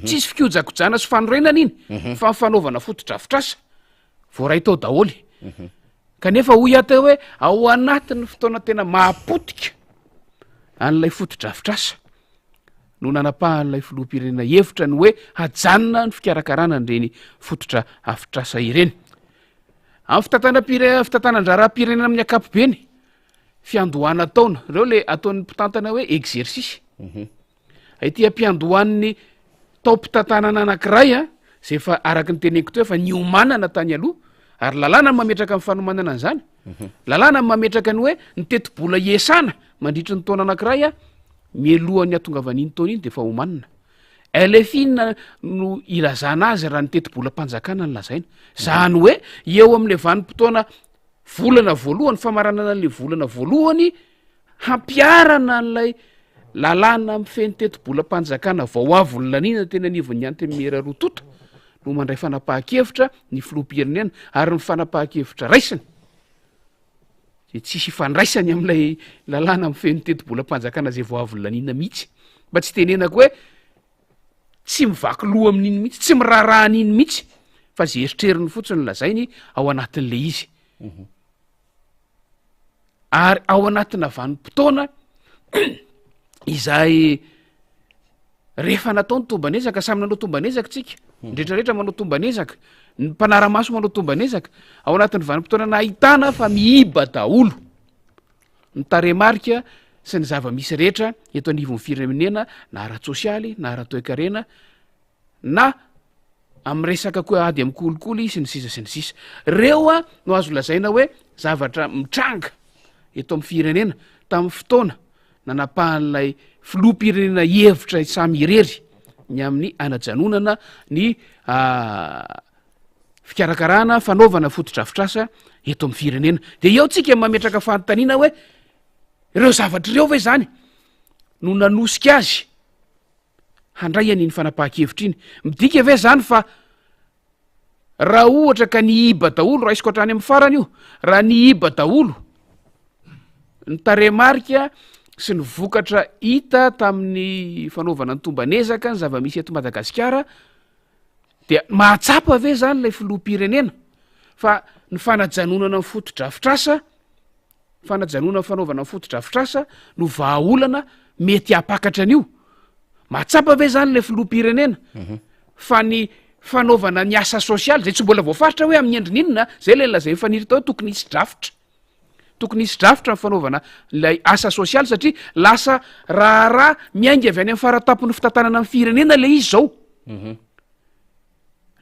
tsisy fikiojakojana sy fanorenana iny fa fanaovana fotodrafitrasa voaray tao daholy kanefa hoy atao hoe ao anatin'ny fotoana tena mahapotika an'ilay fotodrafitrasa no nanapahan'ilay filoham-pirenena hevitra ny hoe hajanona ny fikarakarana nyreny fototra afitrasa ireny amin'ny fitantanan-draharaha-pirenena amin'ny akapobeny fiandohana taona reo le ataon'ny mpitantana hoe exercice ity ampiandohan'ny tao mpitantanana anankiray a zay efa araky ny teneniko teo efa niomanana tany aloha ary lalàna ny mametraka amin'ny fanomanana an'izany lalàna ny mametraka ny hoe ny teti-bola iesana mandritry ny taona anankiray a mielohan'ny atongavan'iny taona iny de efa homanina elefinna no ilazana azy raha ny teti-bola mpanjakana ny lazaina zany hoe eo amin'le vanim-potoana volana voalohany famaranana n'le volana voalohany hampiarana n'lay lalàna mifeny teti-bola mpanjakana vao avy lanina tena anivon'ny any temera roa tota no mandray fanapahan-kevitra ny filoham-pirenena ary ny fanapahan-kevitra raisiny de tsisy ifandraisany amin'ilay lalàna mifeny teti-bola mpanjakana zay vao avy lanina mihitsy mba tsy tenenako hoe tsy mivaky loha amin'iny mihitsy tsy mirarahan'iny mihitsy fa zay eritreriny fotsiny lazainy ao anatin'le izy ary ao anatina vanim-potoana izay rehefa natao ny tombanezaka samy nanao tombanezaka tsika ndretrarehetra manao tombanezaka ny mpanaramaso manao tombanezaka ao anatin'ny vanim-potoana nahitana fa miiba daholo ny taremarika sy ny zava-misy rehetra eto anivon'ny firenena na ara-tsosialy na ara-toekarena na amin'ny resaka koa ady amin'ny kolikoly sy ny sisa sy ny sisa reo a no azo lazaina hoe zavatra mitranga eto amin'ny firenena tamin'ny fotoana nanapahan'ilay filoham-pirenena hevitra samy irery ny amin'ny anajanonana ny fikarakarana fanaovana fotodrafitrasa eto amin'ny firenena de eo tsika mametraka fanontaniana hoe ireo zavatra ireo ve zany no nanosika azy handray an'iny fanapahan-kevitra iny midika ve zany fa raha ohatra ka niiba daholo raha isiko hatrany amin'ny farany io raha niiba daholo ny taremarika sy ny vokatra hita tamin'ny fanaovana ny tombanezaka ny zava-misy eto Madagasikara de mahatsapa ve zany lay filoham-pirenena fa ny fanajanonana ny fotodrafitrasa fanajanona fanaovana ny fotodrafitrasa no vahaolana mety hapakatra an'io mahatsapa ve zany lay filoham-pirenena fa ny fanaovana ny asa sosialy zay tsy mbola voafaritra hoe amin'ny endrininona zay le lazay faniri tao hoe tokony hisy drafitra tokony hisy drafitra ny fanaovana lay asa sosialy satria lasa raharaha miainga avy any amin'ny faratapon'ny fitantanana amin'ny firenena le izy zao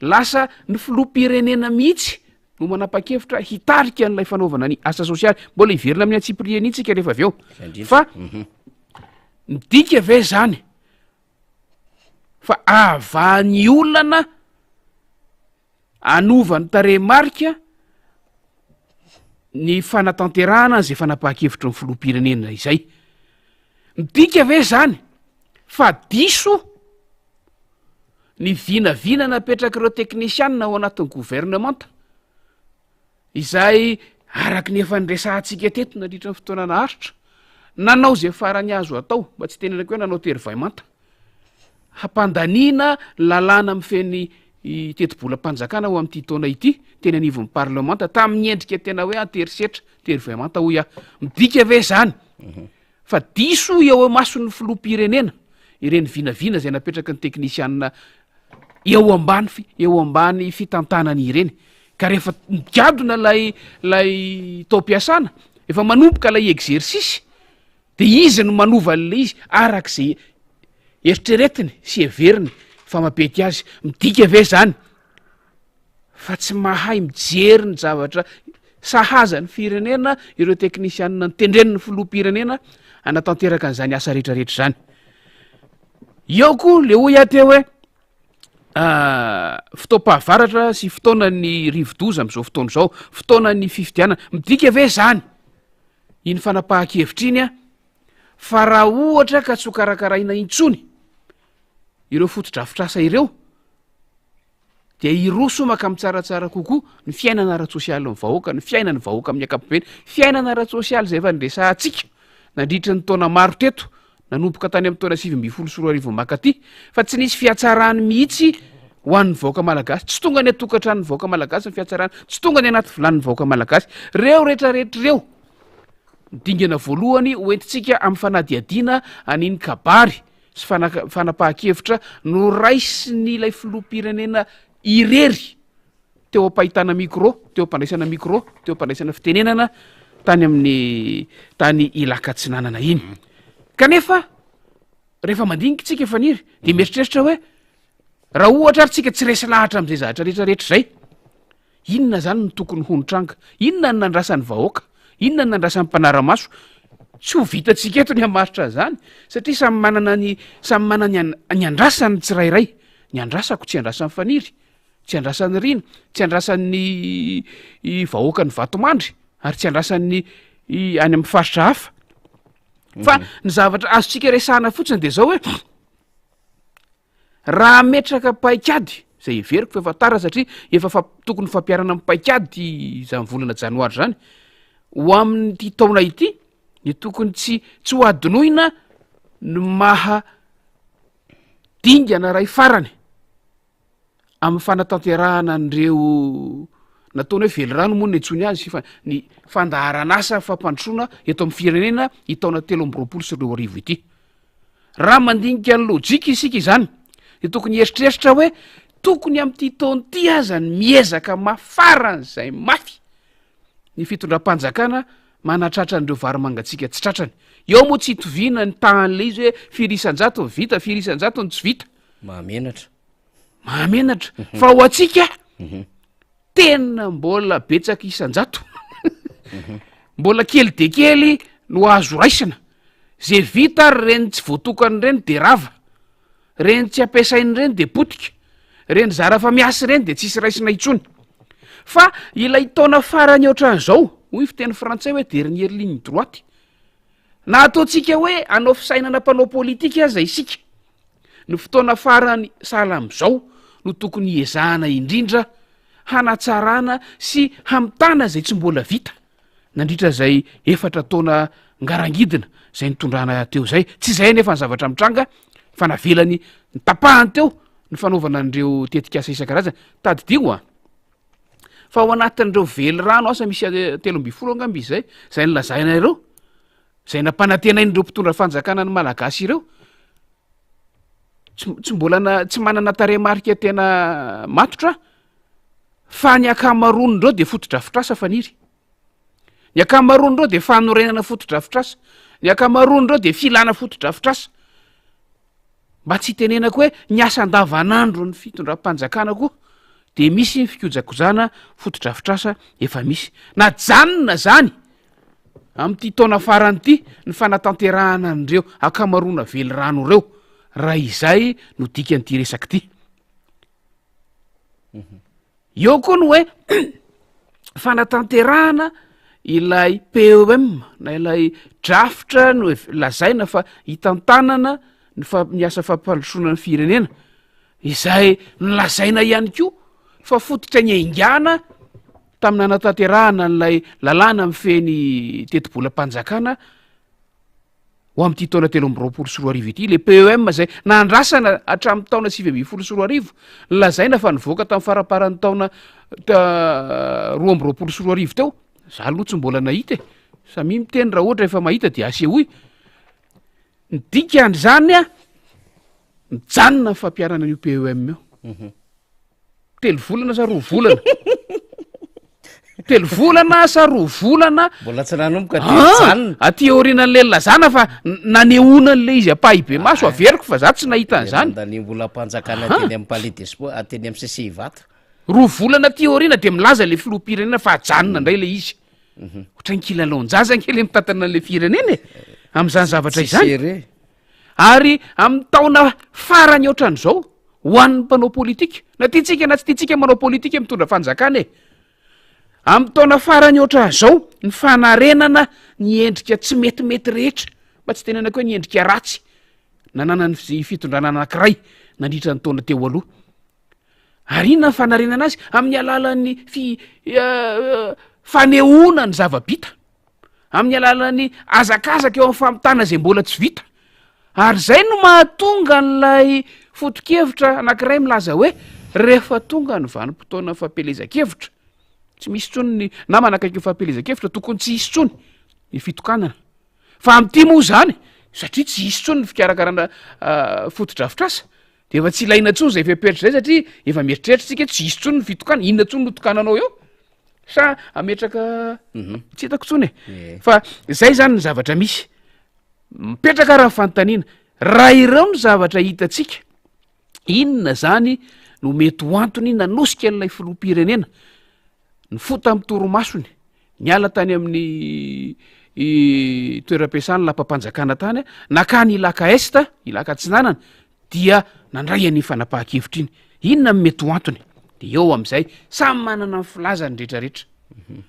lasa ny filoham-pirenena mihitsy no manapa-kevitra hitarika n'lay fanaovana ny asa sosialy mbola hiverina amin'ny antsiprieny itsika rehefa avy eo fa midika ve zany fa avany olana anova ny taremarika ny fanatanterahana zay fanapahan-kevitra ny filoham-pirenena izay midika ve zany fa diso ny vinavina napetraka ireo teknisianina ao anatin'ny gouvernemanta izay araky ny efa nyresahantsika teto nandritra ny fotoana naharitra nanao zay farany azo atao mba tsy tenenako hoe nanao teryvaimanta hampandaniana lalàna mifeny teti-bola mpanjakana ho amin'ity taona ity teny anivon'ny parlemanta tamin'ny endrika tena hoe anterisetra teryvaimanta hoy midika ve zany fa diso eo mason'ny filoham-pirenena ireny vinavina zay napetraka ny teknisianina eo ambany fitantanany ireny ka rehefa migadona lay tao-piasana efa manomboka lay exercice de izy no manova le izy arak'izay eritreretiny sy everiny fa mapety azy midika ve zany fa tsy mahay mijery ny zavatra sahaza ny firenena ireo teknisianina nytendreniny filoham-pirenena anatanteraka an'izany asa rehetrarehetra zany eo koa le hoy ateo hoe fotoam-pahavaratra sy fotoana ny rivo-doza am'izao fotoana zao fotoana ny fifidianana midika ve zany iny fanapahan-kevitra iny a fa raha ohatra ka tsy ho karakaraina intsony ireo fotodrafitrasa ireo dia iroso maka mitsaratsara kokoa ny fiainana ara-tsosialy ny vahoaka ny fiainany vahoaka amin'ny akapobeny fiainana ara-tsosialy zay efa nresantsika nandritra ny taona maro teto nanomboka tany amin'ny taona 2024 makaty fa tsy nisy fiatsarany mihitsy ho an'ny vahoaka malagasy tsy tonga ny atokantrany vahoaka malagasy ny fiatsarany tsy tonga ny anaty vilan'ny vahoaka malagasy reo rehetrarehetra reo midingana voalohany hoentintsika amin'ny fanadiadiana aniny kabary sy fanapahan-kevitra no raisy ny ilay filoham-pirenena irery teo ampahitana micro teo ampandraisana micro teo ampandraisana fitenenana tany amin'ny tany ilakatsinanana iny kanefa rehefa mandinika tsika efaniry de mieritreritra hoe raha ohatra ary tsika tsy resy lahatra am'izay zahatra rehetrarehetra zay inona zany ny tokony honitranga inona ny nandrasan'ny vahoaka inona ny nandrasan'ny mpanaramaso tsy ho vitatsika eto ny amaritra zany satria samy manana ny andrasany tsirairay ny andrasako tsy andrasan'ny faniry tsy andrasan'ny rina tsy andrasan'ny vahoaka ny vatomandry ary tsy andrasan'ny any amin'ny faritra hafa fa ny zavatra azotsika resahana fotsiny de zao hoe raha metraka paikady zay everiko fa efa tara satria efa tokony fampiarana amin'ny paikady zany volana janoary zany ho amin'ny taona ity ny tokony tsy ho adinoina ny maha dingana ray farany amin'ny fanatanterahana an'ireo nataony hoe velorano moa ny etsony azy ny fandaharan'asa fampandrosoana eto amin'ny firenena itaona 3 ity raha mandinika ny lojika isika izany de tokony eritreritra hoe tokony amin'ity taon'ity aza ny miezaka mafaran'izay mafy ny fitondram-panjakana manatratra an'ireo vary mangatsika tsy tratrany eo moa tsy hitoviana ny tahan'le izy hoe firisan-jato ny vita firisan-jato ny tsy vita mahamenatra fa ho atsika tena mbola betsaka isan-jato mbola kely de kely no azo raisina zay vita reny tsy voatokany reny de rava reny tsy ampiasainy reny de potika reny zarafa miasy reny de tsisy raisina intsony fa ilay taona farany ohatran'izao hoy fiteny frantsay hoe dernière ligne droite na ataotsika hoe anao fisainana mpanao politika aza isika ny fotoana farany sahala am'izao no tokony iezahana indrindra hanatsarana sy hamitana zay tsy mbola vita nandritra zay efatra taona ngarangidina zay nitondrana teo zay tsy zay nefa ny zavatra mitranga fa navelany ny tapahany teo ny fanaovana an'ireo tetikasa isan-karazany tadidio a fa ao anatin'ireo vely rano asa misy 13 angamby zay zay nylazaina ireo zay nampanantenain'ireo mpitondra fanjakana ny malagasy ireo tsy mbola tsy manana taremarika tena matotra fa ny akamaronindreo de fotodrafitrasa faniry ny akamaronindreo de fanorenana fotodrafitrasa ny akamaronindreo de filana fotodrafitrasa mba tsy tenenako hoe ny asa andavanandro ny fitondram-panjakana koa de misy ny fikojakojana fotodrafitrasa efa misy na janona zany amin'ity taona farany ity ny fanatanterahana an'ireo akamarona vely rano reo raha izay no dika n'ity resaka ity eo koa no hoe fanatanterahana ilay PEM na ilay drafitra no lazaina fa hitantanana ny asa fampandrosoana ny firenena izay nolazaina ihany koa fa fototra ny aingana tamin'ny anatanterahana n'ilay lalàna mifeny tetibolam-panjakana ho amin'ity taona 3 ity le PEM zay nandrasana hatramin'ny taona 2024 nolazaina fa nivoaka tamin'ny faraparan'ny taona 2024 teo za aloha tsy mbola nahita samy miteny raha ohatra efa mahita de asehoy ny dikany zany a mijanona ny fampiarana an'io PEM io 3 volana sa 2 volana 3 volana sa 2 volana mbola tsy nanomboka de aty aorianan'le lazana fa nanehoana an'le izy apahibe maso averiko fa za tsy nahita an'izany da ny mbola mpanjakana teny amin'ny palais des sports ateny amin'ny CCI vata 2 volana ty aoriana de milaza le filoham-pirenena fa ajanona indray le izy ohatra ny kilalao-njaza nkely mitatana an'le firenena am'izany zavatra izany ary amin'ny taona farany ohatran'izao ho an'ny mpanao politika na tiatsika na tsy tiatsika manao politika mitondra fanjakana amin'ny taona farany ohatran'izao ny fanarenana ny endrika tsy metimety rehetra fa tsy tenenako hoe niendrika ratsy nanana ny fitondrana anankiray nandritra ny taona teo aloha ary inona ny fanarenana azy amin'ny alalan'ny fanehoana ny zava-bita amin'ny alalan'ny azakazaka eo amin'ny famitana zay mbola tsy vita ary zay no mahatonga n'lay foto-kevitra anankiray milaza hoe rehefa tonga ny vanim-potoana fampelezan-kevitra tsy misy tsony ny na manakaiky ny fampelezan-kevitra tokony tsy hisy tsony ny fitokanana fa am'ty moa zany satria tsy hisy tsony ny fikarakarana foto-drafitrasa de efa tsy ilaina tsony zay feperitra zay satria efa mieritreritra tsika tsy hisy tsony ny fitokana inona tsony no tokananao eo sa ametraka tsy hitako tsony fa zay zany ny zavatra misy mipetraka raha fanontaniana raha ireo ny zavatra hitatsika inona zany no mety ho antony nanosika an'ilay filoham-pirenena ny fota amin'ny toromasony niala tany amin'ny toeram-piasany lampampanjakana tany nakany ilaka esta ilaka tsinanana dia nandray any fanapahan-kevitra iny inona ny mety ho antony de eo am'izay samy manana ny filazany rehetrarehetra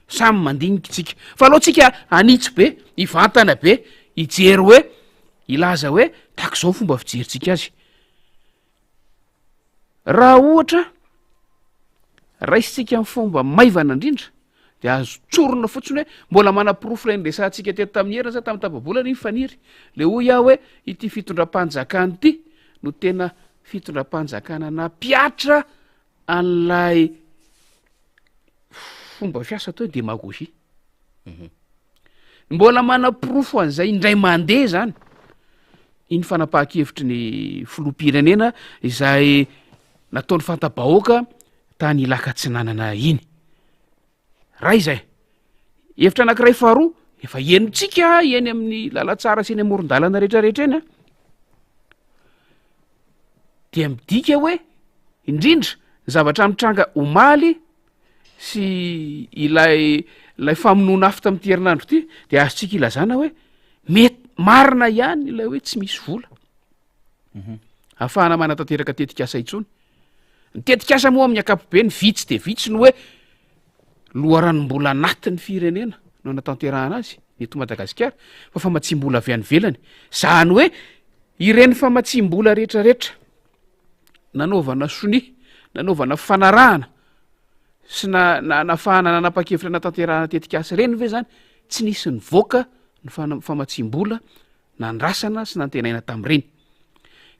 samy mandinika tsika fa aloha tsika anitsy be ivantana be ijery hoe ilaza hoe tahaka zao fomba fijeritsika azy raha ohatra raisitsika ny fomba maivana indrindra de azo tsorona fotsiny hoe mbola manapirofo ray nyresantsika teto tamin'ny herina za tamin'ny tapabolana iny faniry le ho iaho hoe ity fitondram-panjakana ity no tena fitondram-panjakana napiatra an'lay fomba fiasa atao hoe demagogie mbola manapirofo an'izay indray mandeha zany iny fanapahan-kevitry ny filoham-pirenena izay nataon'ny fanta-bahoaka tany ilaka tsinanana iny raha izay hevitra anankiray faharoa efa enontsika eny amin'ny lalatsara sy eny amoron-dalana rehetrarehetra eny a dia midika hoe indrindra ny zavatra mitranga omaly sy ilay famonoana afy tamin'ity herinandro ity de azotsika ilazana hoe mety marina ihany ilay hoe tsy misy vola ahafahana manatanteraka tetikasa intsony ny tetikasa moa amin'ny akapobe ny vitsy de vitsy no hoe loharanom-bola anatin'ny firenena no natanterahana azy eto Madagasikara fa famatsim-bola avy any velany zany hoe ireny famatsim-bola rehetrarehetra nanaovana soni nanaovana fanarahana sy nafahana nanapa-kevitra natanterahana tetikasa reny ve zany tsy nisy ny voaka ny famatsim-bola nandrasana sy nantenaina tamin'ireny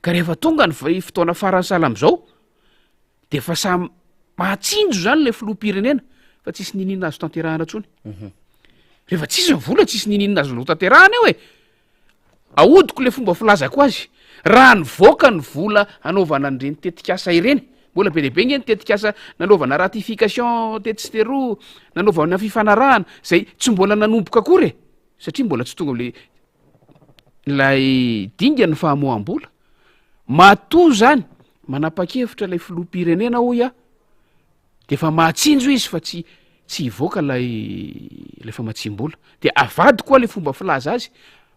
ka rehefa tonga ny fotoana farany salam zao de fa samy mahatsinjo zany le filoham-pirenena fa tsisy nininina azo tanterahana tsony rehefa tsisy ny vola tsisy nininina azo lo tanterahana eo e aodiko le fomba filazako azy raha ny voaka ny vola anaovana an'ireny tetikasa ireny mbola be deabe nge ny tetikasa nanaovana ratification tetsteroa nanaovana fifanarahana zay tsy mbola nanomboka akory satria mbola tsy tonga le lay dinga ny fahamoam-bola mato zany manapa-kevitra lay filoham-pirenena hoy a de fa mahatsinjo izy fa tsy hivoaka lay famatsim-bola de avady koa le fomba filaza azy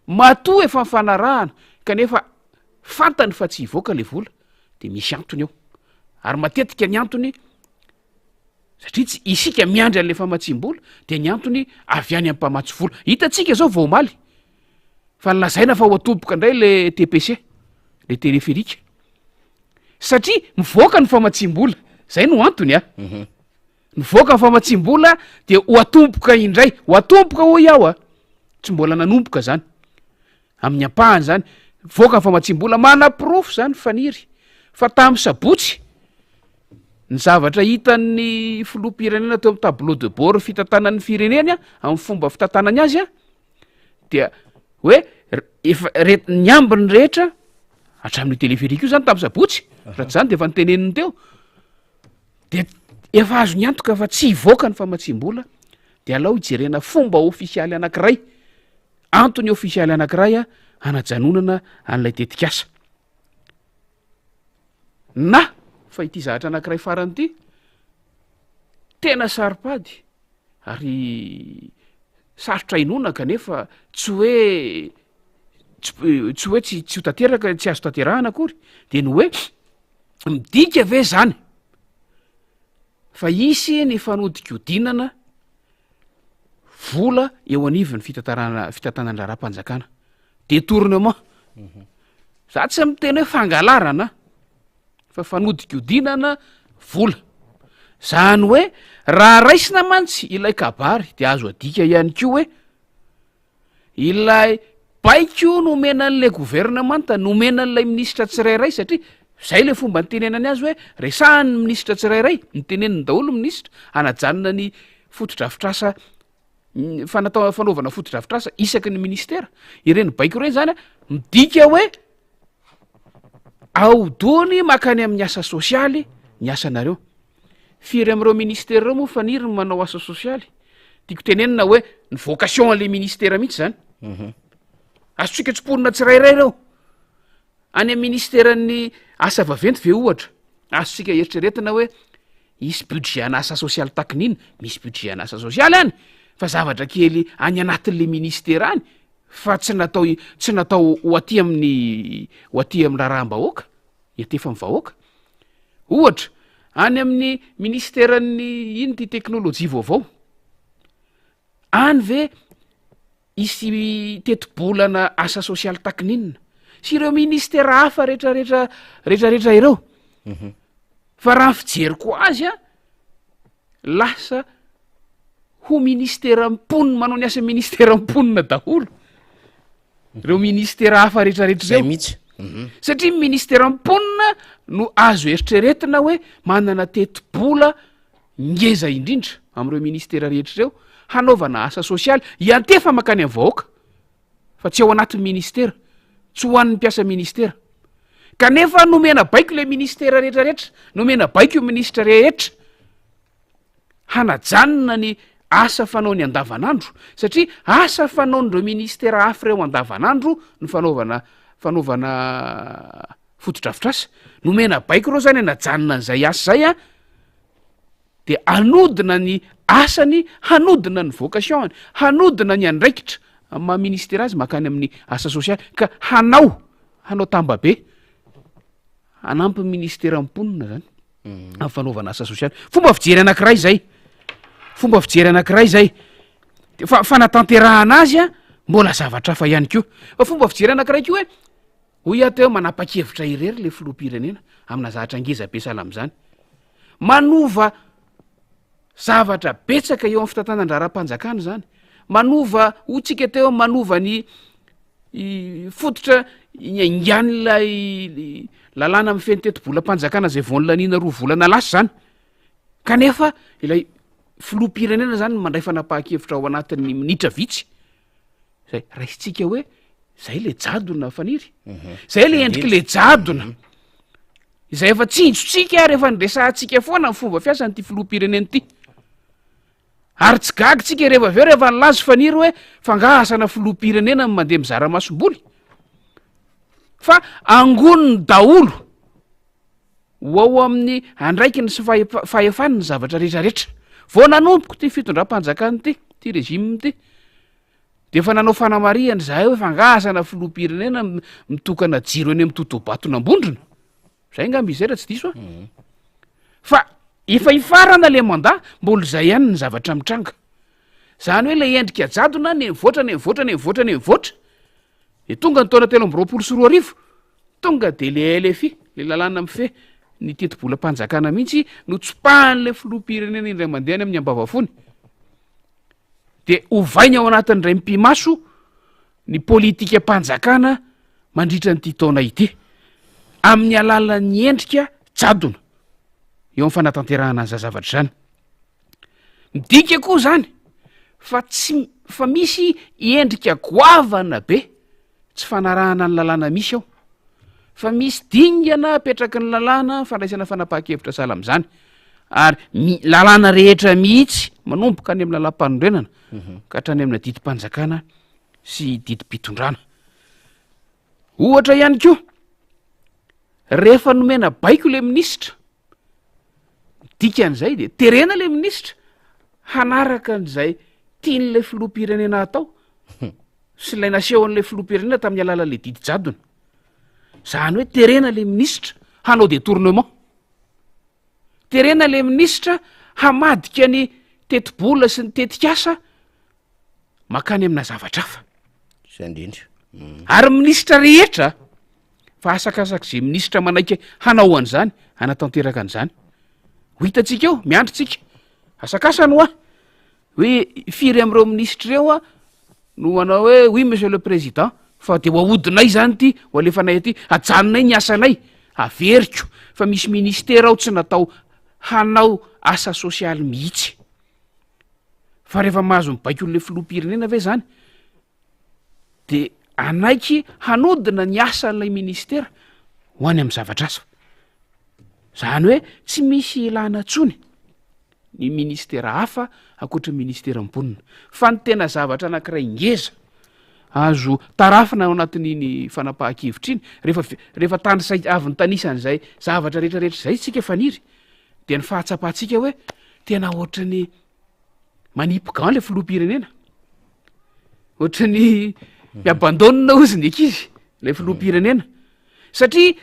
mato efa mifanarahana kanefa fantany fa tsy hivoaka le vola de misy antony eo ary matetika ny antony satria tsy isika miandry an'le famatsim-bola de ny antony avy any ampamatsy vola hitatsika zao vao omaly fa nlazaina fa ho atomboka indray le TPC le téléphérique satria mivoaka ny famatsim-bola zay no antony a mivoaka ny famatsim-bola de ho atomboka indray ho atomboka ho iaho a tsy mbola nanomboka zany amin'ny ampahany zany voaka ny famatsim-bola manapirofo zany faniry fa tamin'ny sabotsy ny zavatra hitan'ny filoham-pirenena teo amin'ny tableau de bord fitantanan'ny fireneny a amin'ny fomba fitantanany azy a dia hoe efa ny ambiny rehetra hatramin'ny téléphérique io zany tamin'ny sabotsy raha tsy zany de efa niteneniny teo de efa azo ny antoka fa tsy hivoaka ny famatsim-bola de alao hijerena fomba ofisialy anankiray antony ofisialy anankiray a anajanonana an'ilay tetikasa na fa ity zahatra anankiray farany ity tena saripady ary sarotra inona kanefa tsy hoe tsy ho tanteraka tsy azo tanterahana akory de ny hoe midika ve zany fa isy ny fanodikodinana vola eo anivy ny fitantanana raha-panjakana détournement za tsy miteny hoe fangalarana fa fanodikodinana vola zany hoe raha raisina mantsy ilay kabary de azo adika ihany ko hoe ilay baiko nomena an'lay gouvernemanta nomena an'lay ministra tsirairay satria zay le fomba nytenenany azy hoe resahany ministra tsirairay nyteneniny daholo ministra anajanona ny fotodrafitrasa fanaovana fotodrafitrasa isaky ny ministera ireny baiko reny zany midika hoe aodony makany amin'ny asa sosialy ny asanareo firy am'ireo ministera reo moa faniry ny manao asa sosialy tiako tenenina hoe ny vocation an'le ministera mihitsy zany azotsika tsimponina tsirairay reo any amin'ny ministeran'ny asa vaventy ve ohatra azotsika eritreretina hoe isy budget ana asa sosialy takin'iny misy budget ana asa sosialy any fa zavatra kely any anatin'le ministera any fa tsy natao ho aty amin'ny raharaha-mbahoaka iatefa amin'ny vahoaka ohatra any amin'ny ministeran'ny ino ty teknôlôjia vaovao any ve isy tetibolana asa sosialy takininina sy ireo ministera hafa rehetrarehetra ireo fa raha ny fijeriko azy a lasa ho ministera mponina manao ny asa ministera mponina daholo reo ministera hafa rehetrarehetra zay reo mihitsy satria ministera mponina no azo eritreretina hoe manana tetibola ngeza indrindra am'ireo ministera rehetra reo hanaovana asa sosialy iantefa makany amin'ny vahoaka fa tsy ao anatin'ny ministera tsy ho an'ny mpiasa ministera kanefa nomena baiko le ministera rehetrarehetra nomena baiko io ministra rehetra hanajanona ny asa fanao ny andavanandro satria asa fanaon'ireo ministera hafa reo andavanandro ny fanaovana fotodrafitrasa nomena baiko reo zany hanajanona an'izay asa zay a de anodina ny asany hanodina ny vocation hanodina ny andraikitra ma ministera azy makany amin'ny asa sosialy ka hanao tambabe anampy ministera mponina zany amin'ny fanaovana asa sosialy fomba fijery anankiray zay de fanatanterahana azy a mbola zavatra hafa ihany ko fa fomba fijery anankiray ko hoe hoy ateo manapa-kevitra irery le filoham-pirenena amina zavatra angeza be sahala am'zany manova zavatra betsaka eo amin'ny fitantanandrara-panjakana zany manova hotsika teo manova ny fototra ingan'ilay lalàna amin'ny feny teti-bolam-panjakana zay voanylaniana 2 volana lasa zany kanefa ilay filoham-pirenena zany mandray fanapaha-kevitra ao anatin'ny minitra vitsy zay raisitsika hoe zay le jadona faniry zay le endriky le jadona izay efa tsinjotsika rehefa nyresahantsika foana ny fomba fiasany ty filoham-pirenena ty ary tsy gagitsika rehefa aveo rehefa nylazo faniry hoe fangasana filoham-pirenena mandeha mizara masom-boly fa angoniny daholo ho ao amin'ny andraikiny sy fahefany ny zavatra rehetrarehetra vao nanompoko ty fitondram-panjakany ty rezime ty de efa nanao fanamariany zahay hoe fangasana filoham-pirenena mitokana jiro eny amin'ny totobatonambondrona zay ngamby izay raha tsy diso fa efa ifarana le manda mbola zay ihany ny zavatra mitranga zany hoe le endrika jadona nemivoatra de tonga ny taona 324 tonga de le LFI le lalàna mife ny teti-bolam-panjakana mihitsy no tsopahan'le filoham-pirenena indray mandehany amin'ny ambavafony de ovainy ao anatin'ray mpimaso ny politika mpanjakana mandritra nyty taona ity amin'ny alalan'ny endrika jadona eo amin'ny fanatanterahana an'za zavatra zany midika koa zany fa misy endrika goavana be tsy fanarahana ny lalàna misy ao fa misy dingana apetraky ny lalàna fandraisana fanapaha-kevitra sahala am'zany ary lalàna rehetra mihitsy manomboka any amin'ny lalam-panondrenana ka hatrany amina didim-panjakana sy didim-pitondrana ohatra ihany ko rehefa nomena baiko le ministra dikan'izay de terena le ministra hanaraka an'izay tian'le filoham-pirenena atao sy lay nasehoan'le filoham-pirenena tamin'ny alalan'le didy jadona zany hoe terena le ministra hanao détournement terena le ministra hamadika ny tetibola sy ny tetikasa makany amina zavatra hafa zay indrindra ary minisitra rehetra fa asakasaka zay minisitra manaiky hanao an'izany anatanteraka an'izany ho hitantsika eo miandrotsika asakasany ho a hoe firy am'ireo minisitra reo a no anao hoe oui monsieur le président fa de ho ahodinay zany ty ho alefanay aty ajanonay ny asanay averiko fa misy ministera ao tsy natao hanao asa sosialy mihitsy fa rehefa mahazo mibaiko n'le filoham-pirenena ve zany de anaiky hanodina ny asan'ilay ministera ho any amin'ny zavatra asa zany hoe tsy misy ilana tsony ny ministera hafa akoatra ministera mponina fa ny tena zavatra anankiray ingeza azo tarafina ao anatin'iny fanapahan-kevitra iny rehefa tanysay avy ny tanisan'izay zavatra rehetrarehetra zay tsika faniry de ny fahatsapahantsika hoe tena ohatrany manipogan le filoham-pirenena ohatrany miabandonina oziny ekizy le filoham-pirenena satria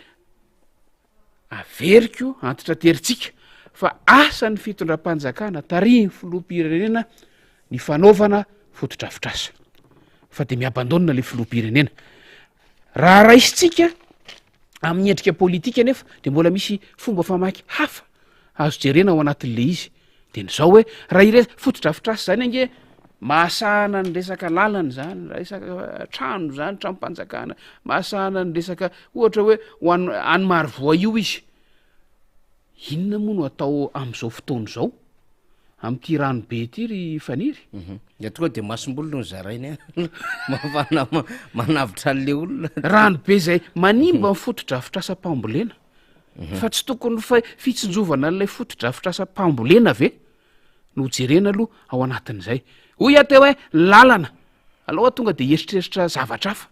averiko antitra teritsika fa asan'ny fitondram-panjakana tarihy ny filoham-pirenena ny fanaovana fotodrafitrasa fa de miabandonina le filoham-pirenena raha raisitsika amin'ny endrika politika nefa de mbola misy fomba famaky hafa azo jerena ao anatin'le izy de n'izao hoe raha ire fotodrafitrasa zany ange mahasahana ny resaka lalany zany resaka trano zany tranompanjakana mahasahana ny resaka ohatra hoe any marovoa io izy inona moa no atao am'izao fotoana zao am'ty rano be ty ry faniry de tonga de masom-bolo no zarainy mafana manavitra an'le olona rano be zay manimba ny fotodrafitrasa-pambolena fa tsy tokony fa fitsinjovana n'lay fotodrafitrasa-pambolena ve no jerena aloha ao anatin'izay hoy ateo hoe lalana aloha tonga de eritreritra zavatra hafa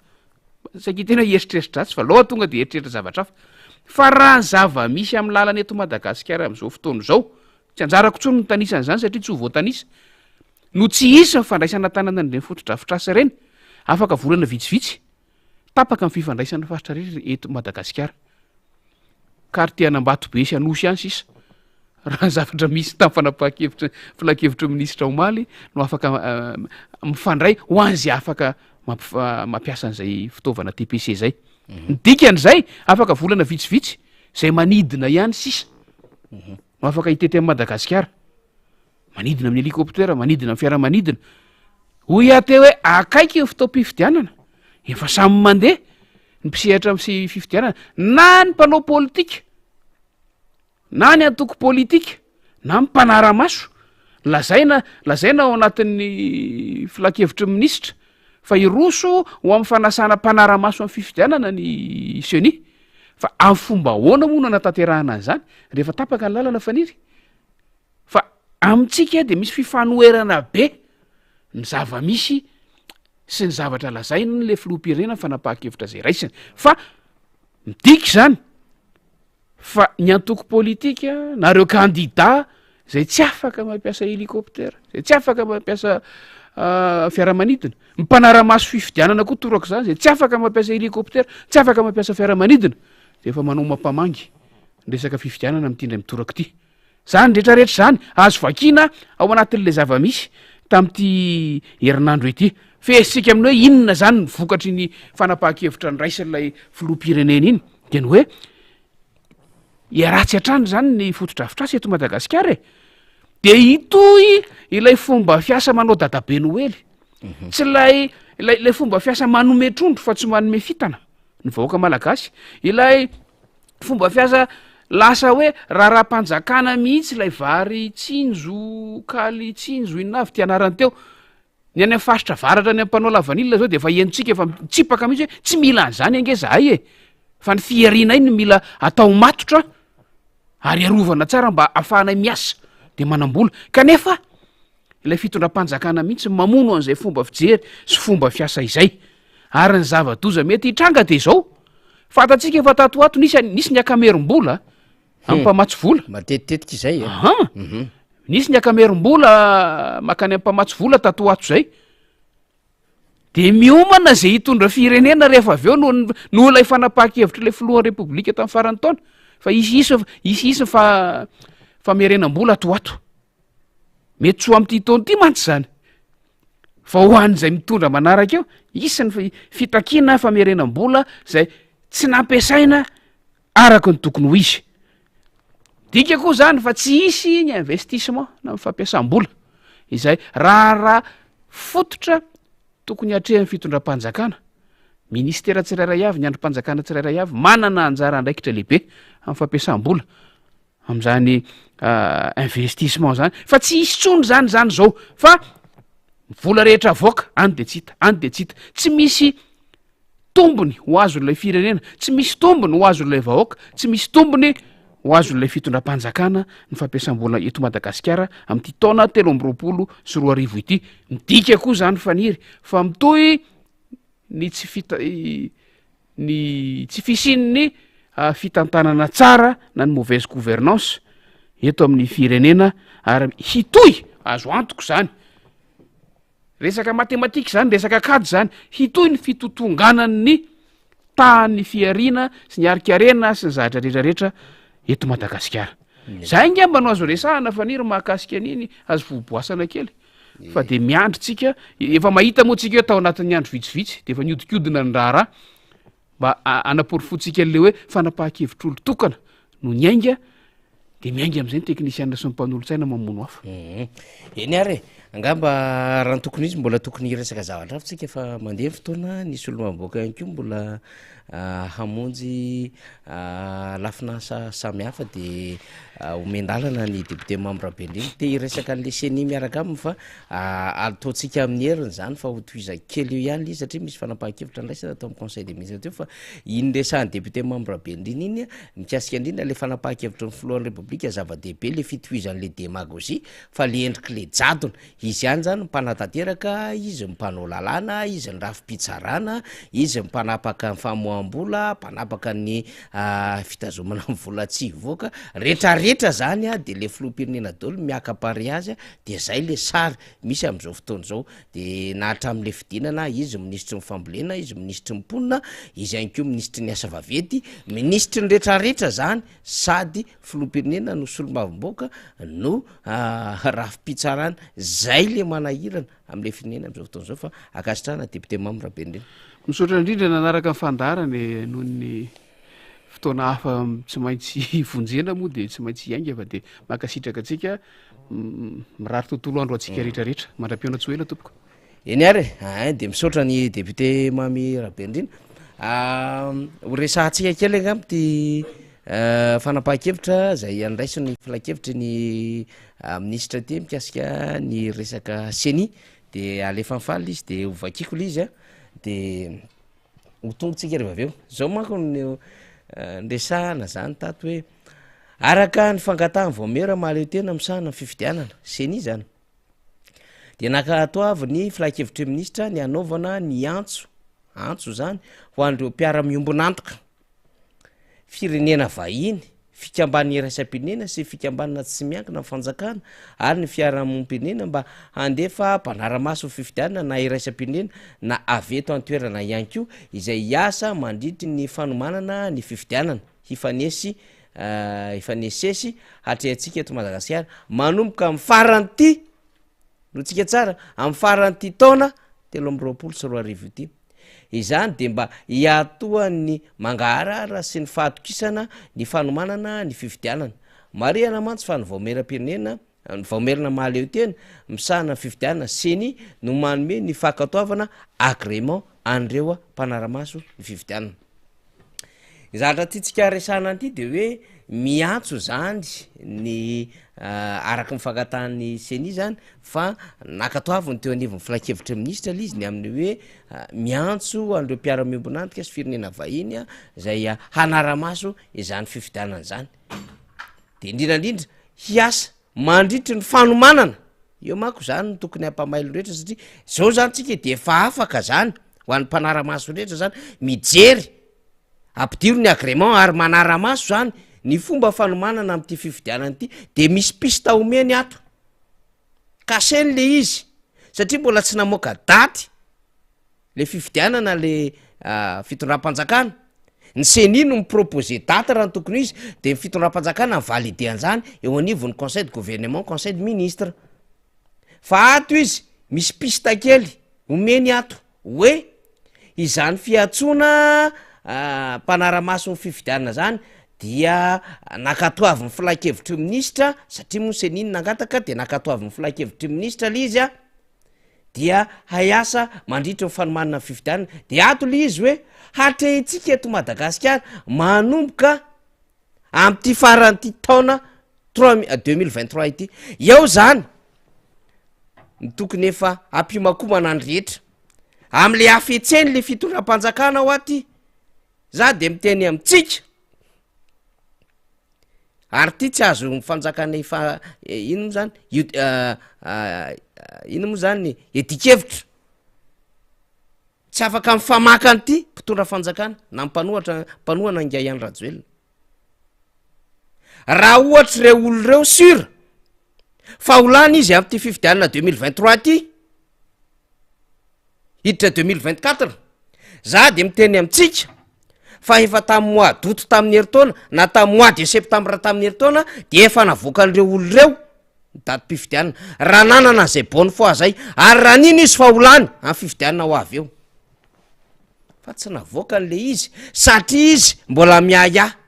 saky tena eritreritra atsy fa aloha tonga de eritreritra zavatra hafa fa raha ny zava misy amin'ny lalana eto Madagasikara am'izao fotoana zao tsy anjarako tsony ny tanisan'izany satria tsy ho voatanisa no tsy isy ny fandraisana tanana nreny fotodrafitrasa reny afaka volana vitsivitsy tapaka ny fifandraisana faritra rehetra eto Madagasikara kartianambato be sy anosy any sisa raha zavatra misy tamin'ny fanapahan-kevitra filan-kevitra minisitra omaly no afaka mifandray ho an'zay afaka mampiasa an'izay fitaovana TPC zay ny dikan'izay afaka volana vitsivitsy zay manidina ihany sisa no afaka hitety amin'ny Madagasikara manidina amin'ny hélicoptera manidina amin'ny fiaramanidina hoy ate hoe akaiky ny fitaom-pifidianana efa samy mandeha ny mpisehatra am'sy fifidianana na ny mpanao politika na ny antoko politika na mpanara-maso lazaina ao anatin'ny filan-kevitra minisitra fa iroso ho amin'ny fanasana mpanara-maso amin'ny fifidianana ny seni fa amin'ny fomba hoana moa no anatanterahana an'izany rehefa tapaka ny lalana faniry fa amintsika de misy fifanoerana be ny zava-misy sy ny zavatra lazaina le filoham-pirenena fanapahan-kevitra zay raisiny fa midiky zany fa ny antoko politika nareo kandida zay tsy afaka mampiasa hélicoptera zay tsy afaka mampiasa fiaramanidina mpanara-maso fifidianana koa torako zany zay tsy afaka mampiasa hélicoptera tsy afaka mampiasa fiaramanidina de efa manao mampamangy nresaka fifidianana mitindra mitorako ty zany rehetrarehetra zany azo vakina ao anatin'le zava-misy tam'ty herinandro ety fesitsika aminy hoe inona zany ny vokatry ny fanapahan-kevitra ny raisin'lay filoham-pirenena iny de ny hoe iaratsy atrany zany ny fotodrafitrasa eto Madagasikara de itoy ilay fomba fiasa manao dadabe noely tsy lay fomba fiasa manome trondro fa tsy manome fitana ny vahoaka malagasy ilay fomba fiasa lasa hoe raha-raha-mpanjakana mihitsy lay vary tsinjo kaly tsinjo inona avy ty anarany teo ny any faritra varatra ny ampanao lavanilona zao de efa enontsika efa mitsipaka mihitsy hoe tsy mila an'izany ange zahay fa ny fiarina iny mila atao matotra ary arovana tsara mba ahafahanay miasa de manam-bola kanefa ilay fitondram-panjakana mihitsy mamono an'izay fomba fijery sy fomba fiasa izay ary ny zava-doza mety hitranga de zao fantatsika efa tatoato nisy ny akamerom-bola amin'ny mpamatsy vola matetitetika izay nisy ny akamerom-bola makany amin'ny mpamatsy vola tatoato zay de miomana zay hitondra firenena rehefa avy eo no ilay fanapahan-kevitra ilay filohan'ny repoblika tamin'ny farany taona fa isy famerenam-bola atoato mety tsoa am'ty taony ty mantsy zany fa hoan'zay mitondra manaraka eo isan'ny fitakina famerenam-bola zay tsy nampiasaina araka ny tokony ho izy dika koa zany fa tsy isy ny investissement na fampiasam-bola izay raha fototra tokony hatrehan'ny fitondram-panjakana ministera tsirairay avy ny androm-panjakana tsirairay avy manana anjara andraikitra lehibe amin'ny fampiasam-bola am'zany investissement zany fa tsy isy tsony zany zao fa vola rehetra avoaka any de tsita tsy misy tombony ho azon'ilay firenena tsy misy tombony ho azon'ilay vahoaka tsy misy tombony ho azon'ilay fitondram-panjakana ny fampiasam-bola eto Madagasikara amin'ity taona 2024 ity midika koa zany faniry fa mitoy ny tsy fisinyny fitantanana tsara na ny mauvaise gouvernance eto amin'ny firenena ary hitoy azo antoko zany resaka matematika zany resaka kady zany hitoy ny fitotonganany tahany fiarina sy ny arikarena sy ny zahatra rehetrarehetra eto Madagasikara zay ngamba no azo resahana faniry mahakasika an'iny azo voboasana kely fa de miandrotsika efa mahita moa tsika eo tao anatin'ny andro vitsivitsy de efa niodikodina ny raha mba anaporyfotsika an'le hoe fanapahan-kevitr'olo tokana no ny ainga de miainga am'izay ny teknisianina sy ny mpanolontsaina mamono hafa eny ary angamba raha ny tokony izy mbola tokony iresaka zavatra fa tsika efa mandeha fotoana nisy olo maboaka ihany ko mbola hamonjy lafinasa samy hafa de omendalana ny député membre Bendriny te iresaka an'le CENI miaraka aminy fa ataontsika amin'ny heriny zany fa hotoiza kely eo ihany izy satria misy fanapahan-kevitra andraisana atao amin'ny conseil des ministres teo fa iny resahan'ny député membre Bendriny iny mikasika indrindra le fanapahan-kevitra ny filohan'ny république zava-dehibe le fitohizan'le démagogie fa le endriky le jadona izy ihany zany mpanatateraka izy mpanao lalàna izy ny rafi-pitsarana izy mpanapaka ny famoam-bola mpanapaka ny fitazomana ny vola tsy hivoaka rehetrarehetra zany de le filoham-pirenena daholo miaka pariazy de zay le sary misy am'izao fotoana zao de na hatramin'le fidinana izy ministry ny fambolena izy ministry ny mponina izy ihany ko ministry ny asa vavety ministry ny rehetrarehetra zany sady filoham-pirenena no solomavim-boaka no rafi-pitsarana zay le manahirana am'le firenena am'izao fotoana zao fa akasitrana député membre Bendriny misaotra indrindra nanaraka ny fandarany noho ny fotoana hafa tsy maintsy vonjena moa de tsy maintsy iainga fa de makasitraka atsika mirary tontolo andro atsika rehetrarehetra mandram-piona tsy ho ela tompoko eny ary de misaotra ny député Mamy Rabendrina ho resahantsika kely angamba ty fanapahan-kevitra zay andraisiny filan-kevitry ny ministre ty mikasika ny resaka CENI de alefa nifaly izy de hovakiko le izy de ho tongotsika rehefa aveo zao manko ny ndresahana zany tato hoe araka ny fangatahany voamera mahaleo tena misahana ny fifidianana CENI zany de nakato avy ny filan-kevitry ministra ny anaovana ny antso zany ho andreo mpiara-miombonantoka firenena vahiny fikamban'ny iraisam-pirenena sy fikambanina tsy miankina ny fanjakana ary ny fiarahamonim-pirenena mba handefa mpanaramaso ny fifidianana na iraisam-pirenena na aveto antoerana ihany ko izay hiasa mandritry ny fanomanana ny fifidianana hifanesesy hatrehantsika eto Madagasikara manomboka amin'ny farany ty no tsika tsara amin'ny farany ty taona 2024 ity izany de mba hiatoan'ny mangaharara sy ny fahatokisana ny fanomanana ny fifidianana mariana mantsy fa ny vaomeram-pirenena ny vaomerana mahaleo tena misahana ny fifidianana CENI no manome ny fakatoavana agrément andreo mpanaramaso ny fifidianana zatra ty tsika resahana an'ity de hoe miantso zany ny araka mifangatahany CENI zany fa nakatoaviny teo anivony filan-kevitry ministra le izy ny amin'ny hoe miantso andreo mpiara-miombonantika sy firenena vahiny zay hanaramaso izany fifidianana zany de indrindrandrindra hiasa mandritry ny fanomanana eo manko zany no tokony hampamailo rehetra satria zao zany tsika de efa afaka zany ho an'ny mpanaramaso rehetra zany mijery ampidiro ny agrément ary manaramaso zany ny fomba fanomanana am'ty fifidianana ity de misy pista omeny ato kaseny le izy satria mbola tsy namoaka daty le fifidianana le fitondram-panjakana ny CENI no miproposé daty raha ny tokony izy de ny fitondram-panjakana nyvalide an'izany eo anivon'ny conseil de gouvernement conseil de ministre fa ato izy misy pista kely omeny ato hoe izany fiatsoana mpanaramaso ny fifidianana zany dia nakatoavy ny filakevitry minisitra satria moseniny nangataka de nakatoavy ny filakevitry minisitra le izy dia hayasa mandritra ny fanomanana ny fifidianana de ato le izy hoe hatrehitsika eto Madagasikara manomboka amty faran'ty taona 2023 ity eo zany ny tokony efa ampimakomana ny rehetra am'le afetseny le fitondram-panjakana ao aty za de miteny amitsika ary ty tsy azo mifanjakana efa ino mo zany ino mo zany etikevitra tsy afaka mifamaka an'ity mpitondra fanjakana na mpanohana inga ihany rajoelona raha ohatra reo olo reo sura fa olana izy am'ty fifidianana 2023 ty hiditra 2024 za de miteny amitsika fa efa tamy mois d'août tamin'ny heritaona na tamy mois de septembre tamin'ny heritaona de efa navoaka an'ireo olo reo daty mpifidianana raha nanana zay bonne foi zay ary raha nino izy fa olany amy fifidianana ho avy eo fa tsy navoaka an'le izy satria izy mbola miaya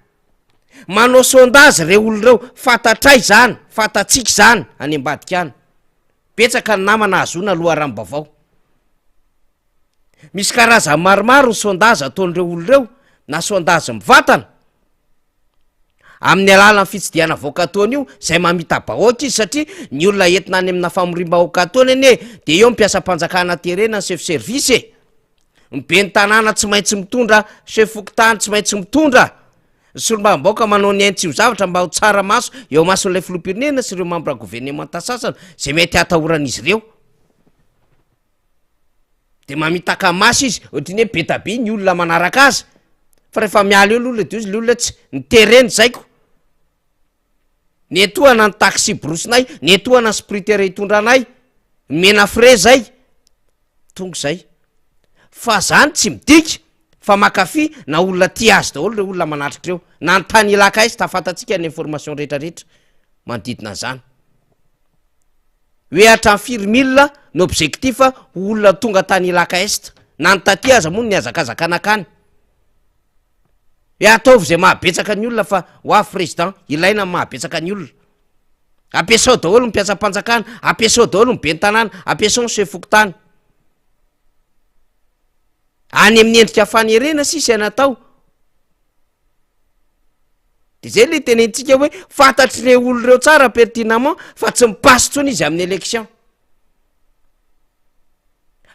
manao sondage reo olo reo fantatray zany fantatsika zany any ambadika any betsaka ny namana azona aloha rambavao misy karazany maromaro ny sondage ataon'ireo olo reo na sondage mivatana amin'ny alala ny fitsidiana voakatony io zay mamita bahoaka izy satria ny olona entina any amina famorim-bahoaka atony ane de eo mpiasa-panjakana terena ny chef service mibe ny tanàna tsy maintsy mitondra chef fokotany tsy maintsy mitondra solombavam-baoaka manao ny aintsy io zavatra mba ho tsara maso eo mason'ilay filoam-pirenena sy ireo membre gouvernementa sasany zay mety atahoran'izy ireo de mamitaka maso izy ohatriny hoe betabe ny olona manaraka azy fa rehefa miala eo lolona de izy le olona tsy nytereny zaiko netohana ny taxi brosinay netohana ny spritera hitondranay mena frais zay tonga zay fa zany tsy midika fa makafi na olona ty azy daholo re olona manatrika reo na ny tany ilaka izy tafantatsika ny information rehetrarehetra manodidina zany hoe hatrany 4 000 ny objectifa olona tonga tany ilaka est na ny taty aza moa ny azakazakanakany hoe ataovy zay mahabetsaka ny olona fa ho avy président ilaina mahabetsaka ny olona ampiasao daholo mpiasa-panjakana ampiasao daholo mibe ny tanàna ampiasao ny chef fokotany any amin'ny endrika fanerena sisy anatao de zay le tenentsika hoe fantatry re olo reo tsara pertinemment fa tsy mipasy tsony izy amin'ny élection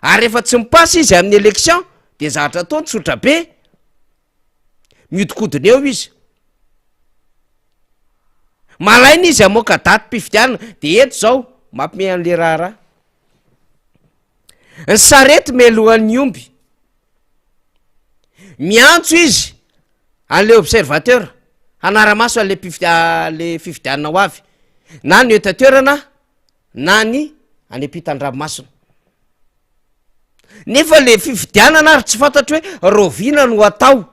ary rehefa tsy mipasy izy amin'ny élection de zavatra ataony tsotra be miodikodiny eo izy malaina izy amoaka daty mpifidianana de eto zao mampime an'le raharaha ny sarety melohan'ny omby miantso izy an'le observateur anaramaso an'le le fifidianana ho avy na ny etateurana na ny any ampitan-dranomasina nefa le fifidianana ary tsy fantatry hoe rovina no atao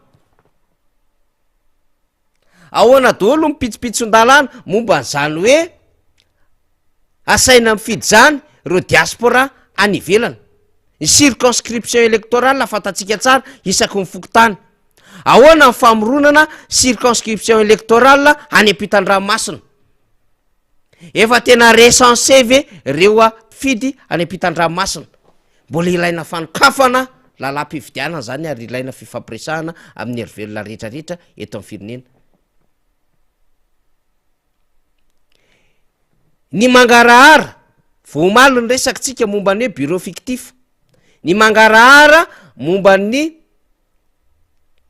ahoana daholo mipitsopitson-dalàna momba n'zany hoe asaina mifidy zany reo diaspora any ivelana ny circonscription électorale fantatsika tsara isaky ny fokotany ahoana ny famoronana circonscription électorale any ampitan-dranomasina efa tena recensé ve reo a fidy any ampitan-dranomasina mbola ilaina fanokafana lalam-pifidianana zany ary ilaina fifampiresahana amin'ny hery-velona rehetrarehetra eto amin'ny firenena ny mangarahara voamalo ny resaky tsika momba ny hoe bureau fictif ny mangarahara momba ny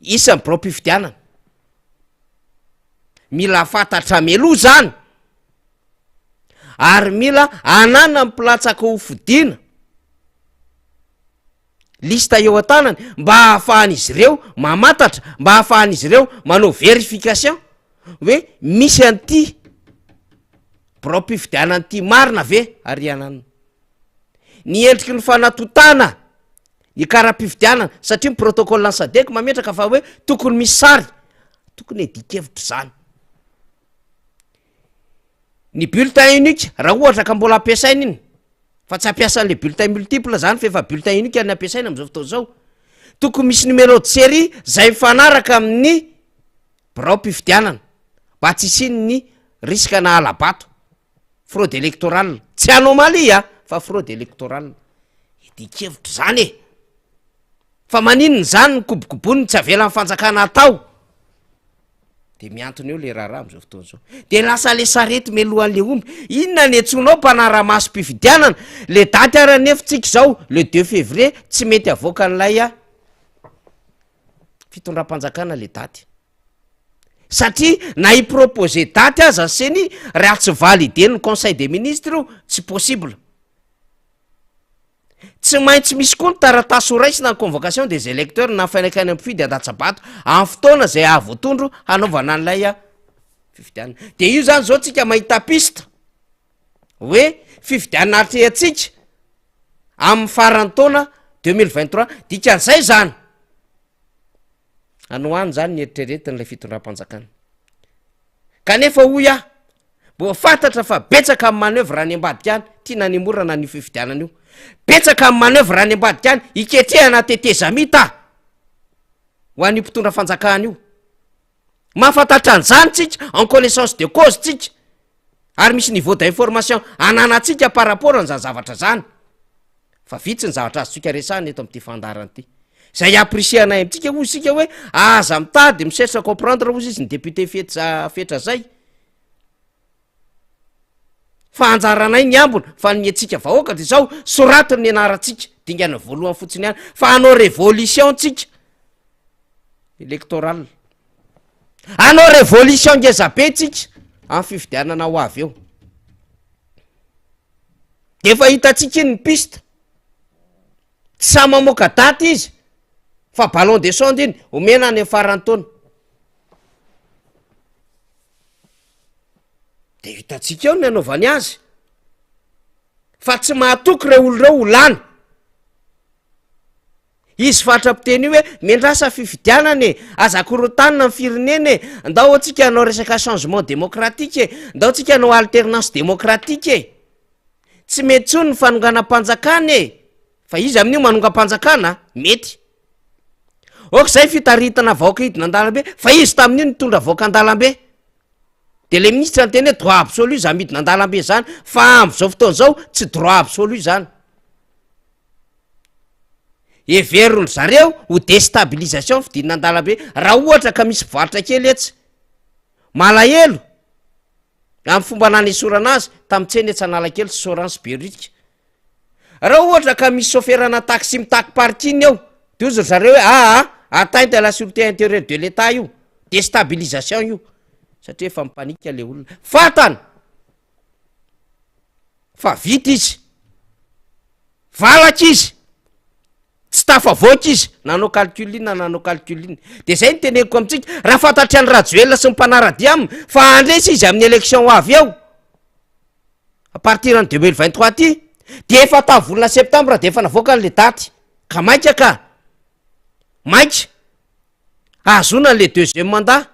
isan'ny bro-pifidianana mila fantatra meloa zany ary mila anana mipilatsaka ho fodiana lista eo an-tanany mba hahafahan'izy ireo mamantatra mba hahafahan'izy ireo manao verification hoe misy an'ity bro-pifidianany ty marina ve ary anana ny endriky ny fanatotana ny kara-pifidianana satria ny protocole ny sadeko mametraka fa hoe tokony misy sary tokony edikevitra zany ny bulletin unique raha ohatra ka mbola ampiasaina iny fa tsy ampiasan'le bulletin multiple zany fa efa bulletin unika ny ampiasaina am'izao fotoana zao. Tokony misy numéro de série zay mifanaraka amin'ny birao mpifidianana mba tsy isin'ny risque na alabato fraude électorale, tsy anomalie fa fraude électorale. Idikevitra zany e, fa maninony zany ny kobokobony tsy avela amin'ny fanjakana atao, de miantony eo le raharaha am'izao fotoana zao. De lasa le sarety melohan'le omby, inona ny antsonao mpanara-maso mpifidianana, le daty ara-nefitsika zao le 2 février tsy mety avoaka n'lay fitondram-panjakana le daty, satria na iproposé daty aza seny raha tsy validé ny conseil des ministres tsy possible. Tsy maintsy misy koa ny taratasy ho raisina ny convocation des électeurs na fainakany ampifidy an-datsabato amin'ny fotoana zay ahavoatondro hanaovana n'lay fifidianana. De io zany zao tsika mahita piste hoe fifidianana atrehatsika amin'ny faran'ny taona 2023 dikan'izay zany anoany zany ny eritreretin'lay fitondram-panjakana. Kanefa hoy mbo fantatra fa betsaka amin'ny manœuvre any ambadika any tiana ny morana ny fifidianana io, betsaka amin'ny manœuvre any ambadika any iketrehana tetezamita ho an'io mpitondra fanjakana io. Mahafantatra an'izany tsika en connaissance de cause tsika, ary misy niveau d'information ananatsika par rapport an'izany zavatra zany, fa vitsy ny zavatra azotsika resahana eto amin'ity fandarana ity. Zay apprécianay amitsika hoy isika hoe aza mitady misertra comprendre hozy izy ny député fetra zay, fa anjaranay ny ambona fa ny atsika vahoaka de zao soratiny ny anaratsika dingana voalohany fotsiny ihany fa anao révolution tsika électorale, anao révolution ngezabe tsika amin'ny fifidianana ho avy eo. De efa hitatsika iny ny piste, tsy sa mamoaka daty izy fa ballon de sonde iny omena any faran'ny taona. De hitatsika eo ny anaovany azy, fa tsy mahatoky re olo reo ho lany. Izy fatrapiteny io hoe mendrasa fifidianana e, azakorotanina ny firenena e, ndao atsika hanao resaka changement démocratique e, ndao atsika hanao alternance démocratique e. Tsy mety tsony ny fanonganam-panjakana e, fa izy amin'io manongam-panjakana mety. Ok zay fitaritana vahoaka hidina an-dalambe, fa izy tamin'io nitondra vahoaka an-dalambe. De le ministre ny teny hoe droit absolu zany midina an-dalambe zany, fa am'izao fotoana zao tsy droit absolu zany. Everony zareo ho déstabilisation fidinina an-dalambe raha ohatra ka misy mpivarotra kely etsy malahelo amin'ny fomba nanesorana azy tamin'ny tseny etsanalakely sy sorance berika. Raha ohatra ka misy soferana taxi mitaky parkiny eo, de ozy zareo hoe atteinte à la sûreté intérieure de l'état io, déstabilisation io, satria efa mipanika le olona. Fatana fa vita izy, valaka izy, tsy tafavoaka izy, nanao calculina nanao calculina. De zay ny teneko amitsika, raha fantatry any Rajoelina sy ny mpanaradia aminy fa andresy izy amin'ny élection ho avy eo à partir en 2023 ty, de efa tamin'ny volana septembre de efa navoaka an'le daty, ka maika ka maika ahazona le 2e mandat,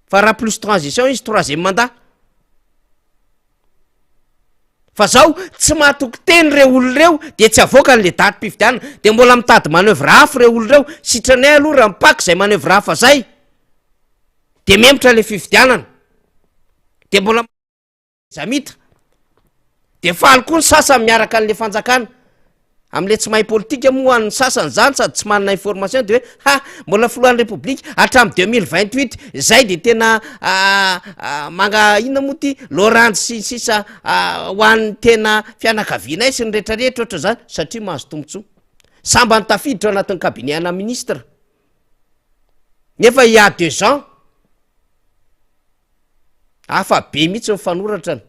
fa raha plus transition izy 3e mandat. Fa zao tsy mahatoky teny re olo reo de tsy avoaka an'le daty mpifidianana, de mbola mitady manœuvre hafa re olo reo, sitranay aloha raha mipaky zay manœuvre hafa zay de memitra le fifidianana, de mbola zamita. De faly koa ny sasany miaraka an'le fanjakana, am'le tsy mahay politika moa ny sasany zany sady tsy manana information de hoe mbola filohan'ny republique hatramin'ny 2028 zay de tena manga inona moa ty Laurent sy sisa ho an'ny tena fianakavianay sy ny rehetrarehetra ohatra zany, satria mahazo tombotsoa samba ny tafiditra anatin'ny cabinet ana ministre. Nefa il y a 2 ans hafa be mihitsy mifanoratrany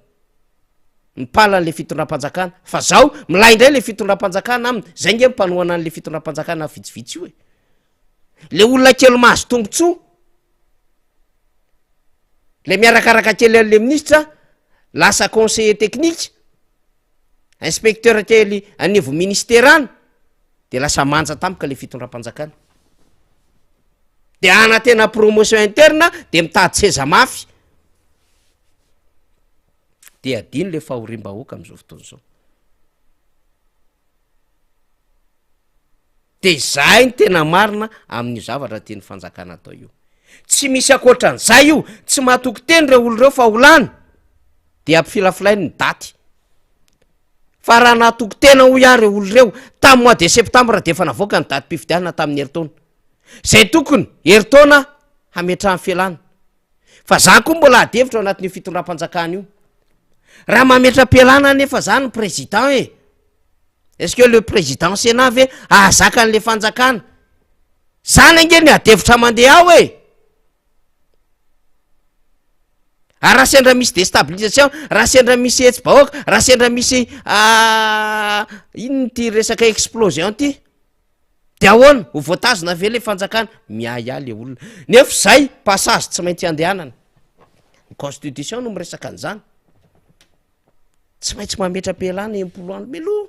mipalan'le fitondram-panjakana, fa zao milay indray le fitondram-panjakana aminy, zay nge mipanohana an'le fitondram-panjakana vitsivitsy io e. Le olona kely mahazo tombotsoa, le miarakaraka kely an'le ministre lasa conseiller technique, inspecteur kely anivo ministérany, de lasa manja tampoka le fitondram-panjakana. De anatena promotion interne de mitady seza mafy, de adiny le fahorim-bahoaka am'izao fotoana zao. de zay ny tena marina amin'ny zavatra teny fanjakana atao io. Tsy misy akoatran'izay io, tsy mahatoky teny reo olo reo fa olany de ampifilafilainy ny daty. Fa raha nahatoky tena ho iary olo reo tamin'ny mois de septambra de efa navoaka ny daty mpifidianana tamin'ny heritaona. Zay tokony heritaona hametrahan'ny fialana. Fa za koa mbola adevitra ao anatin'io fitondram-panjakana io. Raha mametra-pialana nefa zany ny président e. Est-ce que le président Sénat ve ahazaka an'le fanjakana? Zany ange ny adevitra mandeha ao e. Raha sendra misy déstabilisation, raha sendra misy hetsy-bahoaka, raha sendra misy ino ty resaka explosion ty, de ahoana ho voatazona ve le fanjakana? Miaia le olona. Nefa zay passage tsy maintsy andehanana. Ny constitution no miresaka an'izany. Tsy maintsy mametra-pialana impolo andro meloha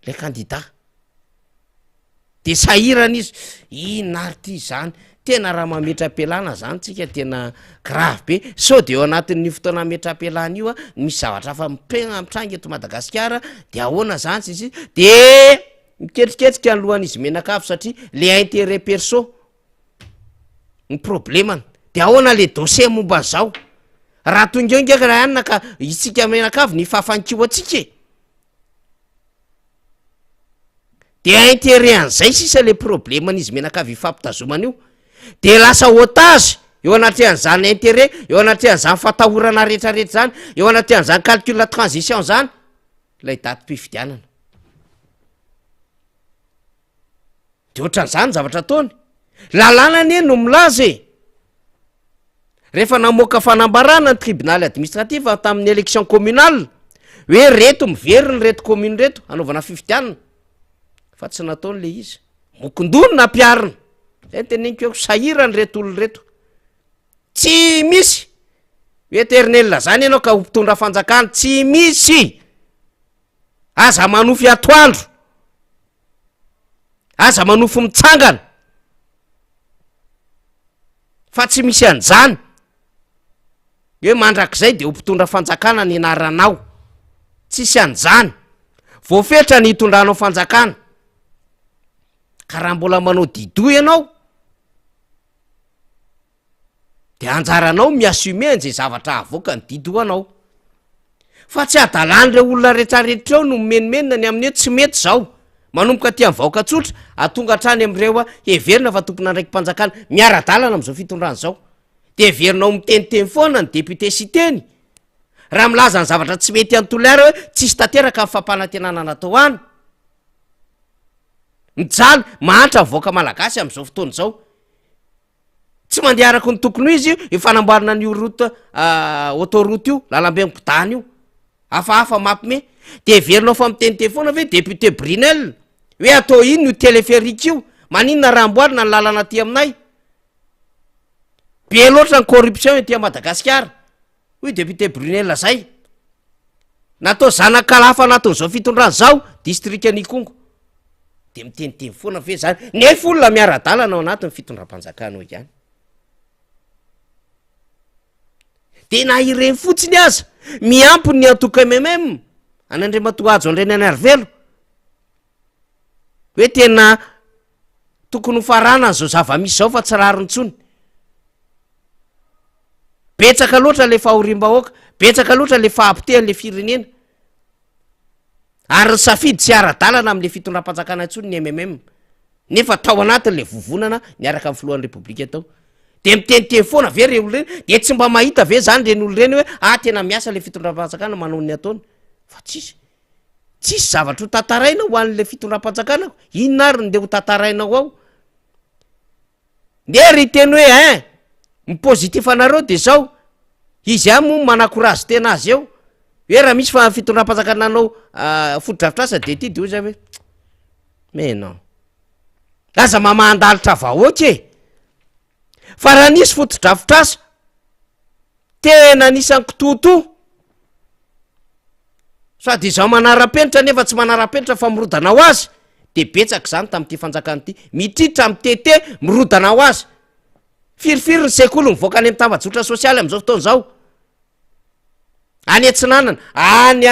le candidat. De sahirana izy, ina ary ty zany, tena raha mametra-pialana zany tsika tena grave be. So de eo anatin'ny fotoana mametra-pialana io misy zavatra fa mitranga eto Madagasikara, de ahoana zany izy, de miketriketrika ny lohan'izy menakavy satria le intérêt perso ny problemany. De ahoana le dossier momba an'izao? Raha tonga ngeka raha anina ka isika menakavy ny fahafankio atsika. De intérêt an'izay sisa le probleman'izy menakavy ifampitazomana io. De lasa otage eo anaty an'izany intérêt, eo anaty an'izany fatahorana rehetrarehetra zany, eo anaty an'izany calcul la transition zany, lay daty mpifidianana. De ohatran'izany zavatra ataony. Lalàna anie no milaza e. Rehefa namoaka fanambarana ny tribunal administratif tamin'ny élection communale, hoe reto miveriny reto commune reto anaovana fifidianana. Fa tsy nataony le izy. Mokondony na mpiarina. Zay teneniko eo, sahirany reto olo reto. Tsy misy eternel zany ianao ka ho mpitondra fanjakana, tsy misy. Aza manofy atoandro, aza manofy mitsangana, fa tsy misy an'izany hoe mandrakizay de ho mpitondra fanjakana ny anaranao. Tsisy an'izany. Voafetra ny hitondranao fanjakana. Ka raha mbola manao dido ianao, de anjaranao miassume an'izay zavatra avoaka ny dido anao. Fa tsy adalany le olona rehetrarehetra eo no menomenina ny amin'ny hoe tsy mety zao. Manomboka ty amin'ny vahoaka tsotra, atonga hatrany amin'ireo heverina fa tompona andraiky mpanjakana miara-dalana am'izao fitondrana zao. De heverinao miteniteny foana ny député sy teny. Raha milaza ny zavatra tsy mety antolera hoe tsisy tanteraka amin'ny fampanantenana natao any. Mijaly mahantra mivoaka malagasy am'izao fotoana zao. Tsy mandeha araka ny tokony izy io, ifanamboarana n'io route autoroute io, lalambe mikodana io. Hafahafa mampime. De heverinao fa miteniteny foana ve député Brunel hoe atao ino io téléphérique io, maninona raha amboarina ny lalana aty aminay. Be loatra ny corruption ety Madagasikara. Hoy député Brunel zay. Natao zanakalafa anatin'izao fitondrana zao, district Nikongo. De miteniteny foana ve zany, nefa olona miara-dalana ao anatin'ny fitondram-panjakana ao ihany. De na ireny fotsiny aza, miampy ny atoka MMM, an'Andriamatoa Ajo Andrenanarivelo, hoe tena tokony ho farana an'izao zava-misy zao fa tsy rariny intsony. Betsaka loatra le fahorim-bahoaka, betsaka loatra le fahampitehan'le firenena. Ary ny safidy tsy ara-dalana amin'le fitondram-panjakana intsony ny MMM. Nefa tao anatin'le vovonana niaraka amin'ny filohan'ny Repoblika tao. De miteniteny foana ve reny olona reny, de tsy mba mahita ve zany reny olo reny hoe tena miasa le fitondram-panjakana manao ny ataony. Fa tsisy. Tsisy zavatra ho tantaraina ho an'le fitondram-panjakana. Inona ary ny de ho tantarainao ao. De ry teny hoe ny positif anareo de zao. Izy mo manakorazy tena azy eo. Hoe raha misy fa fitondram-panjakana anao foto-drafitrasa de ty de ozy hoe mais non. Aza mamandalitra vahoaka e. Fa raha nisy foto-drafitrasa tena nisany kitoto. Sady izao manara-penitra nefa tsy manara-penitra fa mirodana ho azy, de betsaka zany tamin'ity fanjakana ity. Mitritra mitete mirodana ho azy. Firifiry ny sekoly mivoaka any amin'ny tambajotra sosialy am'izao fotoana zao. Any Atsinanana, any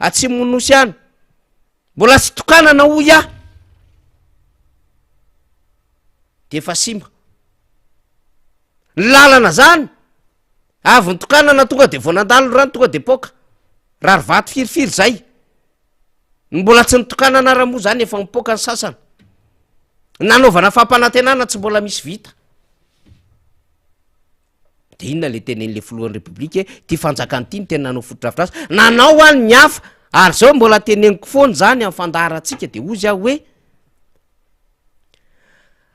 Atsimonosy any, mbola tsy tokanana hoy ah de efa sima ny lalana zany avy ny tokanana tonga de vao nandalo rano tonga de poka rary vato firifiry zay ny mbola tsy nitokanana raha moa zany efa mipoka ny sasana nanaovana fampanantenana tsy mbola misy vita de inona le tenen'le filohan'ny repoblika ty fanjakany ty ny tena nanao fotodrafitrasa nanao any ny hafa ary zao mbola teneniko foany zany amin'ny fandaharatsika de ozy aho hoe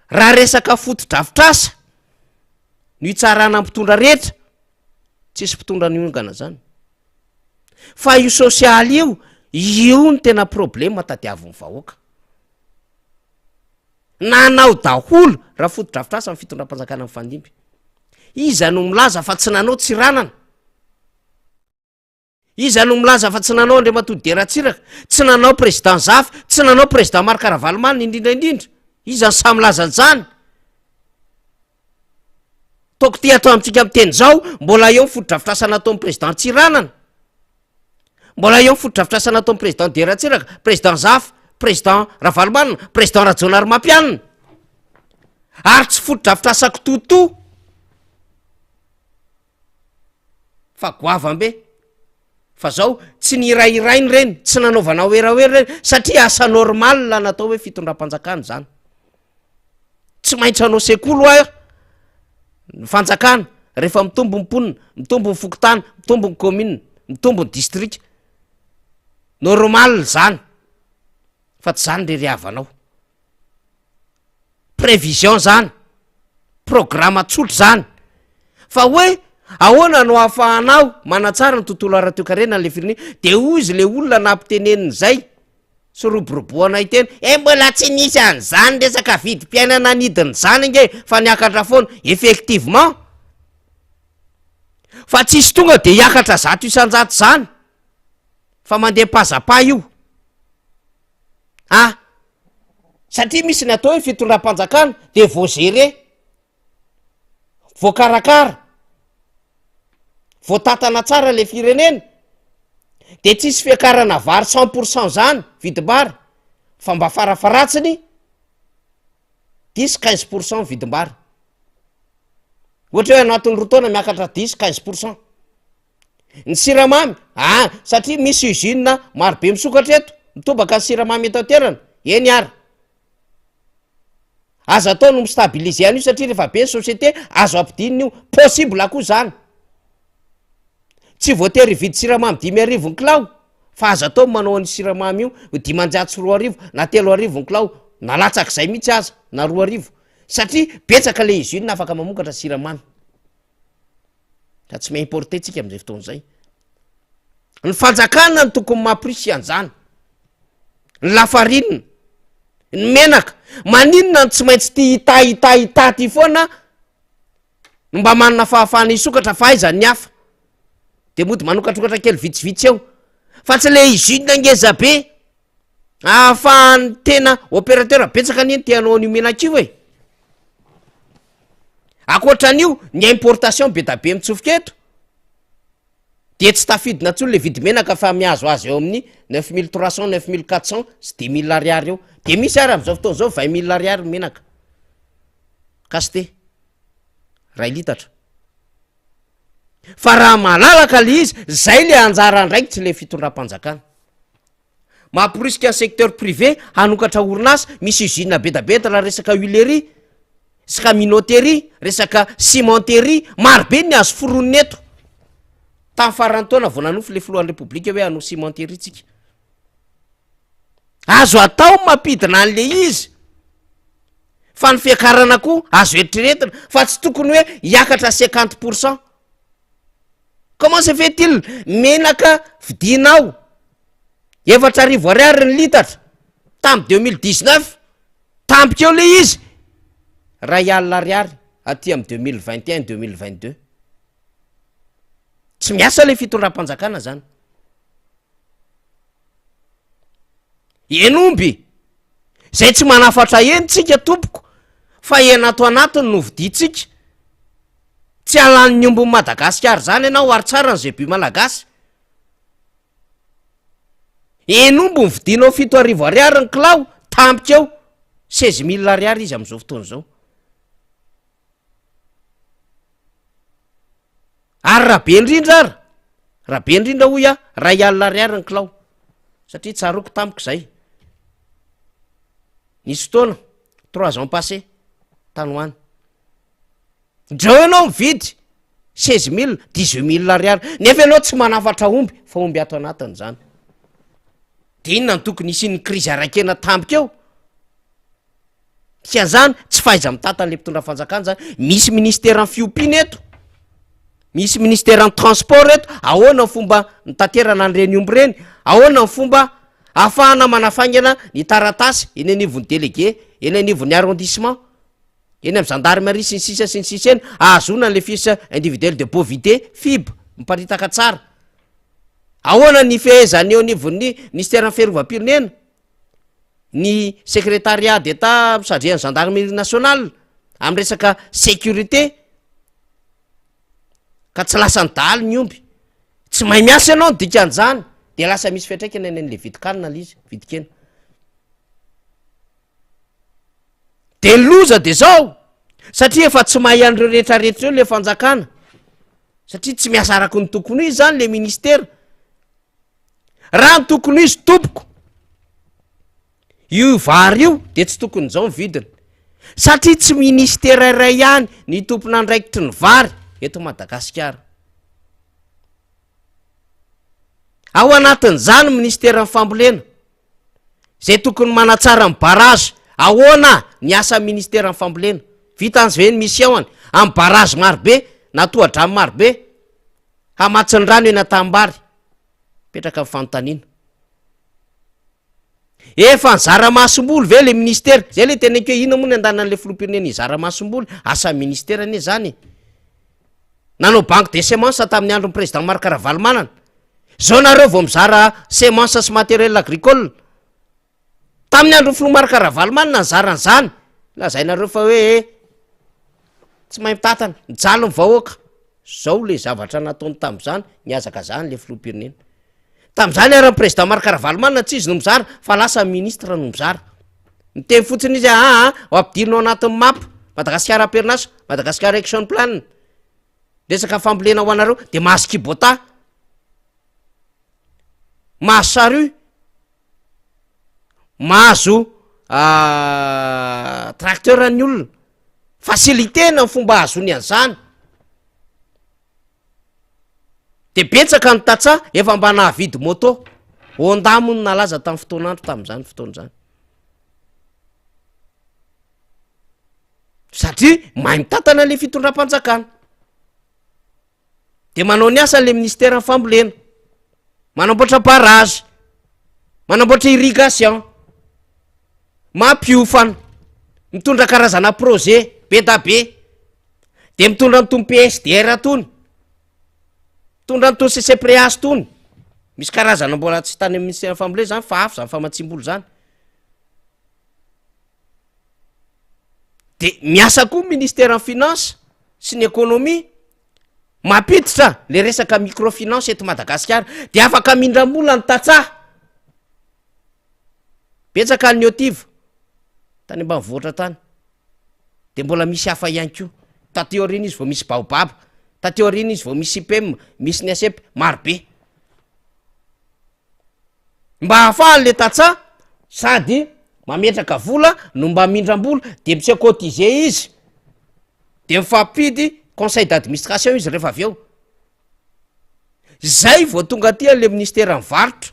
raha resaka fotodrafitrasa no hitsarana mpitondra rehetra tsisy mpitondra niongana zany fa io sosialy io ny tena problema tadiavon'ny vahoaka nanao daholo raha fotodrafitrasa amin'ny fitondram-panjakana amin'ny fandimby iza no milaza fa tsy nanao tsiranana iza no milaza fa tsy nanao Andriamatody Deratsiraka tsy nanao président Zafy tsy nanao président Marc Ravalomanina indrindraindrindra iza ny samy lazan'zany toko ty atao amintsika am'teny zao mbola eo ny fotodrafitrasa natao président Tsiranana mbola eo ny fotodrafitrasa natao président Deratsiraka président Zafy président Ravalomanina président Rajaonarimampianina ary tsy fotodrafitrasa kitoto fa goavambe fa zao tsy nirairainy reny tsy nanaovana oeraoery reny satria asa normal la natao hoe fitondram-panjakana zany tsy maintsy anao sekolo aho ny fanjakana rehefa mitombo mponina mitombo ny fokotany mitombo ny commune mitombo ny district normal zany fa tsy zany reriavanao prévision zany programme tsotra zany fa hoe ahoana no hahafahanao manatsara ny tontolo ara-toekarena le firenena de ozy le olona nampiteneniny zay sy roboroboana iteny mbola tsy nisy an'zany resaka vidim-piainana nidiny zany nge fa niakatra foana effectivement fa tsisy tonga de hiakatra 100 zany fa mandeha pazapa io satria misy ny atao hoe fitondram-panjakana de voagere voakarakara voatatana tsara le firenena de tsisy fiakarana vary 100% zany vidim-bary fa mba farafaratsiny 10-15% vidim-bary ohatra hoe anatin'ny rotaona miakatra 10-15% ny siramamy satria misy usine marobe misokatra eto mitobaka ny siramamy eto an-terana eny ary azo atao no mistabilize any io satria rehefa be ny société azo ampidinina io possible koa zany tsy voatery vidy siramamy 5,000 ny kilao fa azo atao manao any siramamy io 500 na 3,000 ny kilao nalatsak'izay mihitsy aza na 2,000 satria betsaka le izy iny na afaka mamokatra siramamy ka tsy maimporte tsika am'izay fotoan'izay ny fanjakana ny tokony mamprisy an'zany ny lafarinina ny menaka maninona ny tsy maintsy ty hita ty foana no mba manana fahafahana isokatra fa aiza ny hafa de mody manokatrokatra kely vitsivitsy eo fa tsy le izina ngeza be ahafahany tena opérateur betsaka niny te hanao an'io menak'io e akoatran'io ny importation be da be mitsofoketo de tsy tafidina tsony le vidy menaka fa miazo azy eo amin'ny 9300 9400 sy 10 000 ariary eo de misy ary am'izao fotoana zao 20 000 ariary menaka kasite ray litatra fa raha malalaka le izy zay le anjara ndraikitsy le fitondram-panjakana mampirisika ny secteur privé hanokatra orinasa misy usine be da be raha resaka huilerie resaka minoterie resaka cimenterie marobe ny azo foronina eto tamin'ny farany taona vao nanofy le filohan'ny repoblika hoe hanao cimenterie tsika azo atao mampidina an'le izy fa ny fiakarana koa azo eritreretina fa tsy tokony hoe hiakatra 50%. Comment se fait-il menaka vidinao 4,000 ariary ny litatra tamin'ny 2019 tampika eo le izy ray alina ariary aty amin'ny 2021 2022 tsy miasa le fitondram-panjakana zany enomby zay tsy manafatra enitsika tompoko fa enato anatiny no viditsika tsy alan'ny ombony Madagasikara zany ianao ary tsara ny zebu malagasy enombo ny vidinao 7 ariary ny kilao tampika eo 16 000 ariary izy am'izao fotoana zao. Ary raha be indrindra raha be indrindra hoy a 2 alina ariary ny kilao satria tsaroko tamiko zay. Nisy fotoana 3 ans passé tanoany dreo ianao mividy 16 000 18 000 ariary nefa ianao tsy manafatra omby fa omby ato anatiny zany. De inona ny tokony isiny krizy arakena tampika eo kian'zany tsy faiza mitata le mpitondra fanjakana zany. Misy ministera ny fiompiana eto, misy ministera ny transport eto, ahoana ny fomba nitaterana an'ireny omby reny, ahoana ny fomba ahafahana manafaingana ny taratasy eny anivon'ny délégué, eny anivon'ny arrondissement, eny amin'ny gendarmerie sy ny sisa eny ahazona le fiche individuel de pauvreté FIB miparitaka tsara. Ahoana ny fehezany eo anivon'ny ministère ny fiarovam-pirenena, ny secrétariat d'état misadrian'ny gendarmerie nationale amin'ny resaka sécurité, ka tsy lasa nydaly ny omby. Tsy mahay miasa ianao ny dikan'izany de lasa misy fiatraikany any an'le vidikanina lizy vidikena. De ny loza de zao satria efa tsy mahay an'ireo rehetrarehetra eo le fanjakana, satria tsy miasa araky ny tokony izy zany le ministera. Raha ny tokony izy tompoko io vary io de tsy tokony zao ny vidiny, satria tsy ministera iray ihany ny tompona andraikitry ny vary eto Madagasikara. Ao anatin'izany ministera ny fambolena zay tokony manatsara ny barazy. Ahoana ny asa ministera ny fambolena? Vitan'izany misy aoany amin'ny barazy marobe na tohadrano marobe hamatsy ny rano eny Atambary petraka amin'ny fanontaniana. Efa ny zara-mahasom-bolo ve le ministera? Zay le tena ke ina moa ny andanan'le filoham-pirenena ny zara-mahasom-bolo asa ministera anie zany. Nanao banque de semence tamin'ny andron'ny président Marc Ravalomanana. Zao nareo vao mizara semence sy matériel agricole. Tamin'ny andron'ny filoha Marc Ravalomanana ny zaran'izany. Lazainareo fa hoe tsy mahay mitatana, mijalo ny vahoaka. Zao le zavatra nataony tamin'izany, niazaka zany le filoham-pirenena. Tamin'izany ary président Marc Ravalomanana tsy izy no mizara fa lasa ministre no mizara. Miteny fotsiny izy ho ampidirinao anatin'ny map Madagasikara Pernasa, Madagasikara Action Plan. Resaka fambolena ho anareo de mahazo kibota, mahazo saru, mahazo tracteur ny olona, facilité na fomba azony an'izany. De betsaka ny tatsa efa mba nahavidy moto, Honda moa no nalaza tamin'ny fotoanandro tamin'izany fotoan'izany. Satria mahay mitatana le fitondram-panjakana. De manao ny asa le ministera ny fambolena, manamboatra barazy, manamboatra irrigation, mampiofana, mitondra karazana projet be da be, de mitondra ny tony PSDR tony, mitondra ny tony CCPREAS tony. Misy karazana mbola tsy tany amin'ny ministera ny fambolena zany fa hafa zany famatsim-bolo zany. De miasa koa ministera ny finance sy ny économie, mampiditra le resaka microfinance eto Madagasikara de afaka mindram-bola ny tatsaha. Betsaka ny otiva tany ambanivohitra tany de mbola misy hafa ihany koa. Tateo aoriana izy vao misy baobab, tateo aoriana izy vao misy IPM, misy ny ASEP marobe. Mba hahafahan le tatsaha sady mametraka vola no mba mindram-bola de tsy cotiser izy de mifampidy conseil d'administration izy rehefa avy eo. Zay vao tonga aty le ministera ny varotra.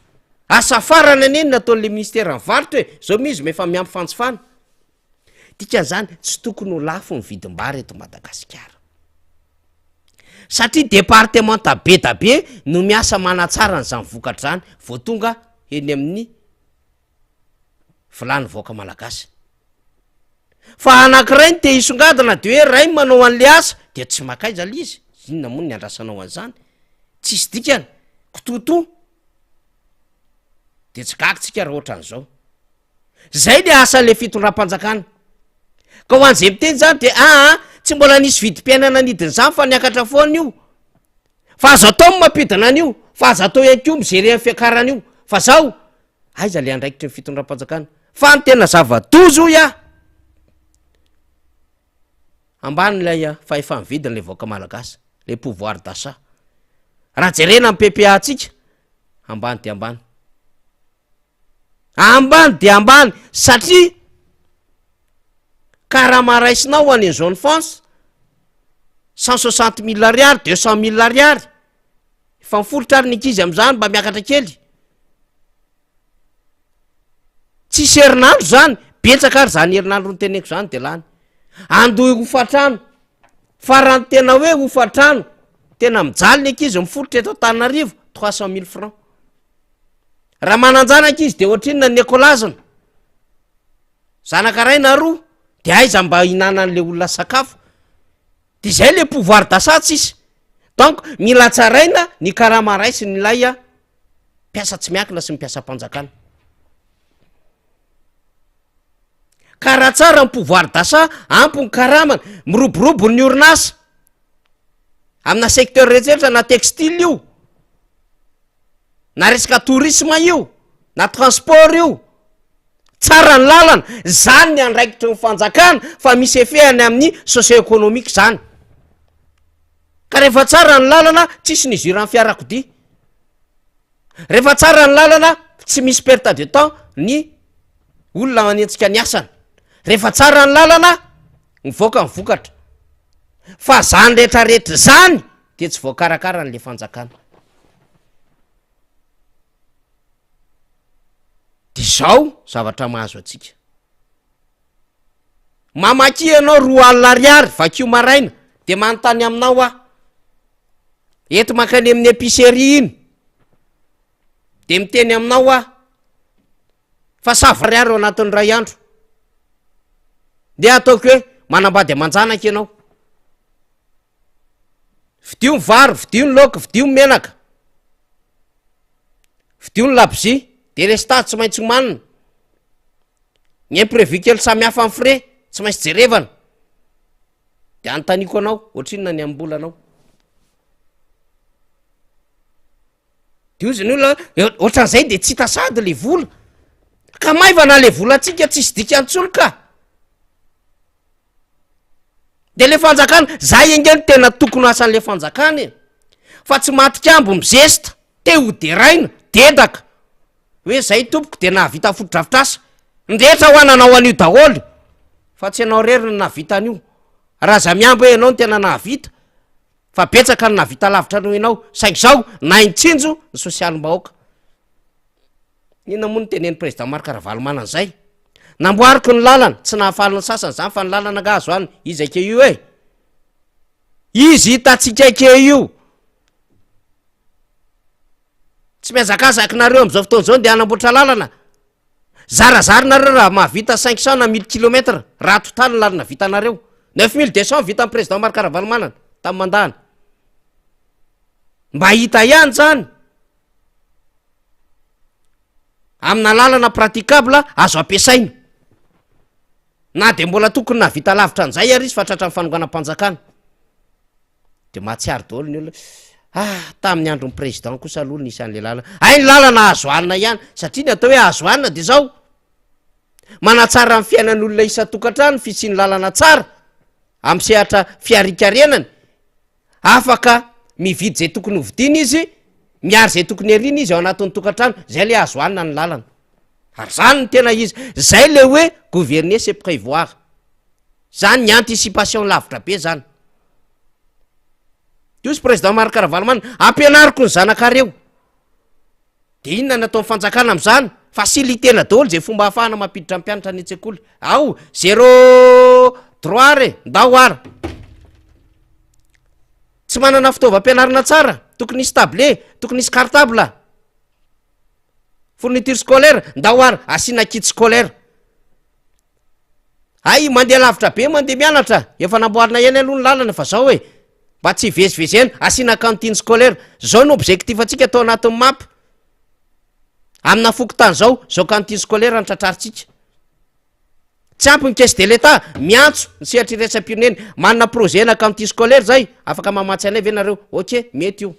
Asa farany aneny nataon'le ministera ny varotra hoe zao mizy mefa miampy fantsifana. Dikan'izany tsy tokony ho lafo ny vidim-bary eto Madagasikara. Satria départementa be da be no miasa manatsara n'izany vokatra zany vao tonga eny amin'ny vilany voaka malagasy. Fa anankiray ny te hisongadina de hoe ray manao an'le asa de tsy makaiza lizy. Inona moa ny andrasanao an'izany? Tsisy dikany, kitoto. De tsy gagitsika raha ohatra an'izao. Zay le asa le fitondram-panjakana. Ka ho an'izay miteny zany de tsy mbola nisy vidim-piainana nidin'izany fa niakatra foana io. Fa azo atao mampidina an'io, fa azo atao ihany koa mijery amin'ny fiakarana io. Fa zao aiza le andraikitry ny fitondram-panjakana fa ny tena zava-dozo ya ambany lay fa efa mividiny le vaoaka malagasy le pouvoir d'achat raha jerena PPA atsika ambany de ambany de ambany satria karaha raisinao ho any zone France 160 000 ariary 200 000 ariary efa mifolotra ary ny ankizy am'izany mba miakatra kely tsisy herinandro zany betsaka ary zany herinandro nyteneko zany de lany andohy hofatrano farany tena hoe hofatrano tena mijaly ny ankizy mifolotra eto Antananarivo 300 000 francs raha mananjana ankizy de ohatrinona ny ekolazana zanaka ray na roa de aiza mba hinanan'le olona sakafo de zay le pouvoir d'achat tsisy donc mila tsaraina ny karama raisy ny lay mpiasa tsy miakina sy mpiasa mpanjakana karaha tsara ny pouvoir d'achat ampy ny karamana miroborobony ny orinasa amina secteur rehetra na textile io na resaka tourisme io na transport io tsara ny lalana zany ny andraikitry ny fanjakana fa misy efehany amin'ny socio-économique zany ka rehefa tsara ny lalana tsisy ny zuran'ny fiarakodia rehefa tsara ny lalana tsy misy perte de temps ny olona manentsika ny asana rehefa tsara ny lalana mivoaka mivokatra fa zany rehetrarehetra zany de tsy voakarakara n'le fanjakana de zao zavatra mahazo atsika mamaky ianao 2 ariary vakio maraina de manontany aminao eto mankany amin'ny épicerie iny de miteny aminao fa 100 ariary ao anatin'ny ray andro de ataoko hoe manambady amanjanaka ianao vidio ny vary vidio ny laoka vidio ny menaka vidio ny labozia de le stade tsy maintsy manina ny imprévu kely samy hafa amin'ny frais tsy maintsy jerevana de anontaniko anao ohatrinona ny ambolanao de ozy ny olona ohatran'izay de tsy hita sady le vola ka maivana le vola atsika tsisy dika antsolo ka de le fanjakana zay engeny tena tokony asan'le fanjakana e fa tsy matikambo mizesta te ho deraina dedaka hoe zay tompoko de nahavita fotodrafitrasa ndrehetra ho ananao an'io daholo fa tsy anao rerina nahavita an'io raha za miambo hoe ianao ny tena nahavita fa betsaka ny nahavita lavitra no ianao saingy zao naintsinjo ny sosialim-bahoaka inona moa ny tenen'ny président Marc Ravalomanana an'izay namboariko ny lalana tsy nahafaly ny sasany zany fa ny lalana gazo any izy ake io e izy hitatsika ake io tsy miazakazakinareo am'izao fotoana zao de anamboatra lalana zarazarynareo raha mahavita 500 na 1000 kilometra raha totaly ny lalana vitanareo 9200 vita ny président Marc Ravalomanana tamin'ny mandahana mba hita ihany zany amina lalana praticable azo ampiasaina na de mbola tokony navita lavitra an'izay ary izy fa tratra ny fanonganam-panjakana de mahatsiary daholo ny olona tamin'ny andron'ny président kosa aloha nisy an'le lalana ay ny lalana azo anina ihany satria ny atao hoe azo anina de zao manatsara ny fiainan'olona isa-tokantrano fisiany lalana tsara amin'ny sehatra fiarikarenany afaka mividy zay tokony hovidiny izy miary zay tokony arina izy ao anatin'ny tokantrano zay le azo anina ny lalana ary zany ny tena izy zay le hoe gouverner c'est prévoir zany ny anticipation lavitra be zany de izy président Marc Ravalomanana ampianariko ny zanakareo de inona natao fanjakana am'zany facilitena daholo zay fomba ahafahana mampiditra mpianatra ny an-tsekoly ao 03 re ndao ara tsy manana fitaovam-pianarana tsara tokony isy table tokony isy cartable fourniture scolaire ndao ara asina kit scolaire ay mandeha lavitra be mandeha mianatra efa namboarina ihany aloha ny lalana fa zao hoe mba tsy vezivezena asina cantine scolaire zao no objectif atsika atao anatin'ny mapy amina fokotany zao cantine scolaire ny tratraritsika tsy ampy ny caisse de l'état miantso ny sehatra iraisam-pirenena manana projet na cantine scolaire zay afaka mamatsy anay ve nareo ok mety io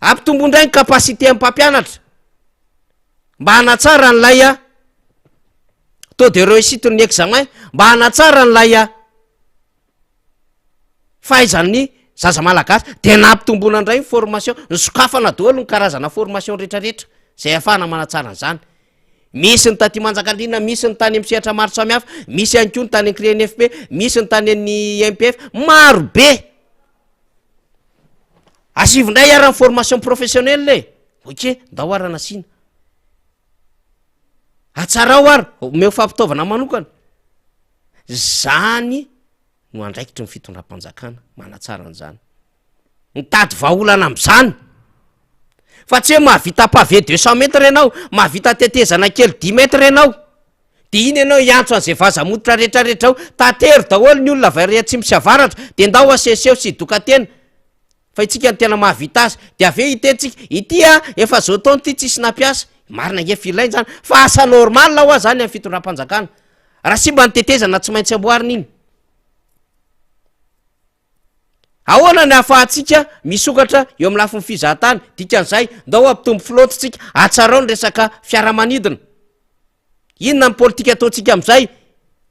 ampitombondray ny capacité amin'ny mpampianatra mba hanatsara nylay a taux de réussite ny examen mba hanatsara nylay a fahaizan'ny zaza malagasy de nampitombona indray ny formation ny sokafana daholo ny karazana formation rehetrarehetra zay ahafahana manatsara n'zany misy ny taty manjakandrina misy ny tany am'sehatra maro samihafa misy ihany ko ny tany CNFP misy ny tany an'ny MPF maro be asivindray ara ny formation professionnelle e oke ndao arana sina atsara ao ary omeo fampitaovana manokana zany no andraikitry ny fitondram-panjakana manatsara an'zany mitady vaolana am'zany fa tsy hoe mahavita pavé 200 metre ianao mahavita tetezana kely 10 metre ianao de iny ianao iantso an'izay vazamototra rehetrarehetra ao tatery daholo ny olona vary tsy misy avaratra de ndao aseseho sy dokatena fa itsika ny tena mahavita azy de aveo itentsika ity a efa zao taony ty tsisy nampiasa marina ngefa ilainy zany fa asa normal ho a zany amin'ny fitondram-panjakana raha sy mba nitetezana tsy maintsy amboarina iny ahoana ny ahafahantsika misokatra eo amin'ny lafiny fizahatany dikan'izay ndao ampitombo floatitsika atsarao ny resaka fiaramanidina inona ny politika ataontsika am'izay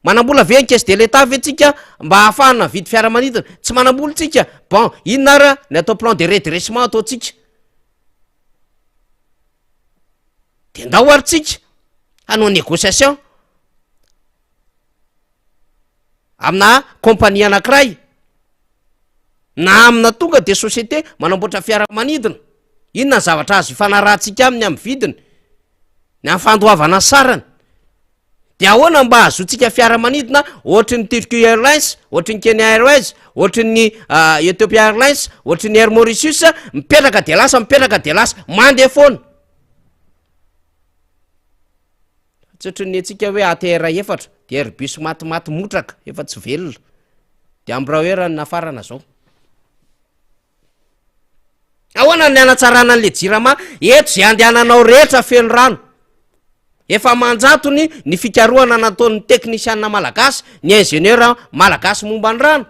manambola ve ny caisse de l'état ve tsika mba ahafahana vidy fiaramanidina tsy manambola tsika bon inona ara ny atao plan de redressement ataotsika de ndao ary tsika hanao négociation amina compagnie anankiray na amina tonga de société manamboatra fiaramanidina inona ny zavatra azo ifanarahantsika aminy amin'ny vidiny ny amin'ny fandoavana sarany de ahoana mba azotsika fiaramanidina ohatry ny Turkish Airlines ohatry ny Kenya Airways ohatry ny Ethiopia Airlines ohatry ny Air Mauritius mipetraka de lasa mandeha foana tsy ohatry ny atsika hoe ATR efatra de Airbus matimaty motraka efa tsy velona de Embraer ny nafarana zao ahoana ny anatsarana an'le jirama eto zay andehananao rehetra feno rano efa manjatony ny fikarohana nataon'ny teknisianina malagasy ny ingénieur malagasy momba ny rano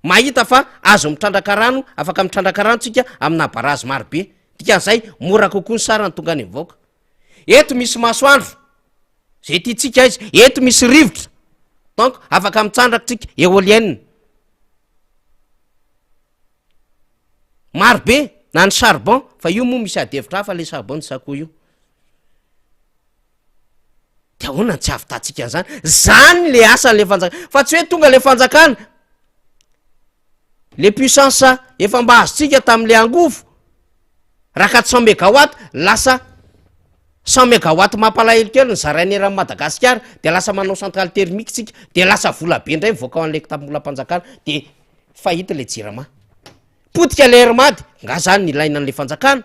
mahita fa azo mitrandraka rano afaka mitrandraka rano tsika amina barazy marobe dikan'izay mora kokoa ny sarany tonga ny mivoaka eto misy masoandro zay tiatsika izy eto misy rivotra donc afaka mitsandraka tsika éolienne marobe na ny charbon fa io moa misy adevitra hafa le charbon ny sako io de ahoana tsy avitantsika an'zany zany le asan'le fanjakana fa tsy hoe tonga le fanjakana le puissance efa mba azotsika tam'le angovo raha 400 mégawatt lasa 100 mégawatt mampalahelo kely ny zarainy eran'ny Madagasikara de lasa manao centrale thermique tsika de lasa vola be indray mivoaka ao an'le tambolam-panjakana de fahita le jirama potika le hermady nga zany ny ilaina an'le fanjakana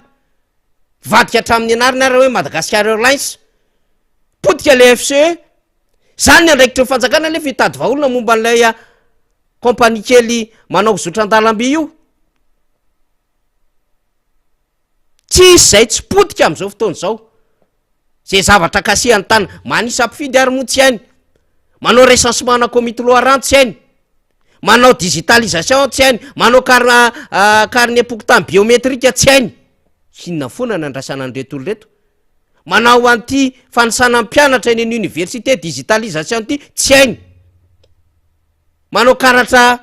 vadika hatramin'ny anariny ara hoe Madagascar Airlines potika le FCE zany ny andraikitra ny fanjakana le fitady vaholona momba an'lay compagnie kely manao zotran-dalamby io tsisy zay tsy potika am'izao fotoana zao zay zavatra kasihany tany manisa ampifidy ary moa tsy hainy manao recensement na comité loharano tsy hainy manao digitalisation tsy hainy manao carnet pokotan biométrique tsy hainy inona foana nandrasana an'reto olo reto manao anty fanisana mpianatra eny ny université digitalisation ty tsy hainy manao karatra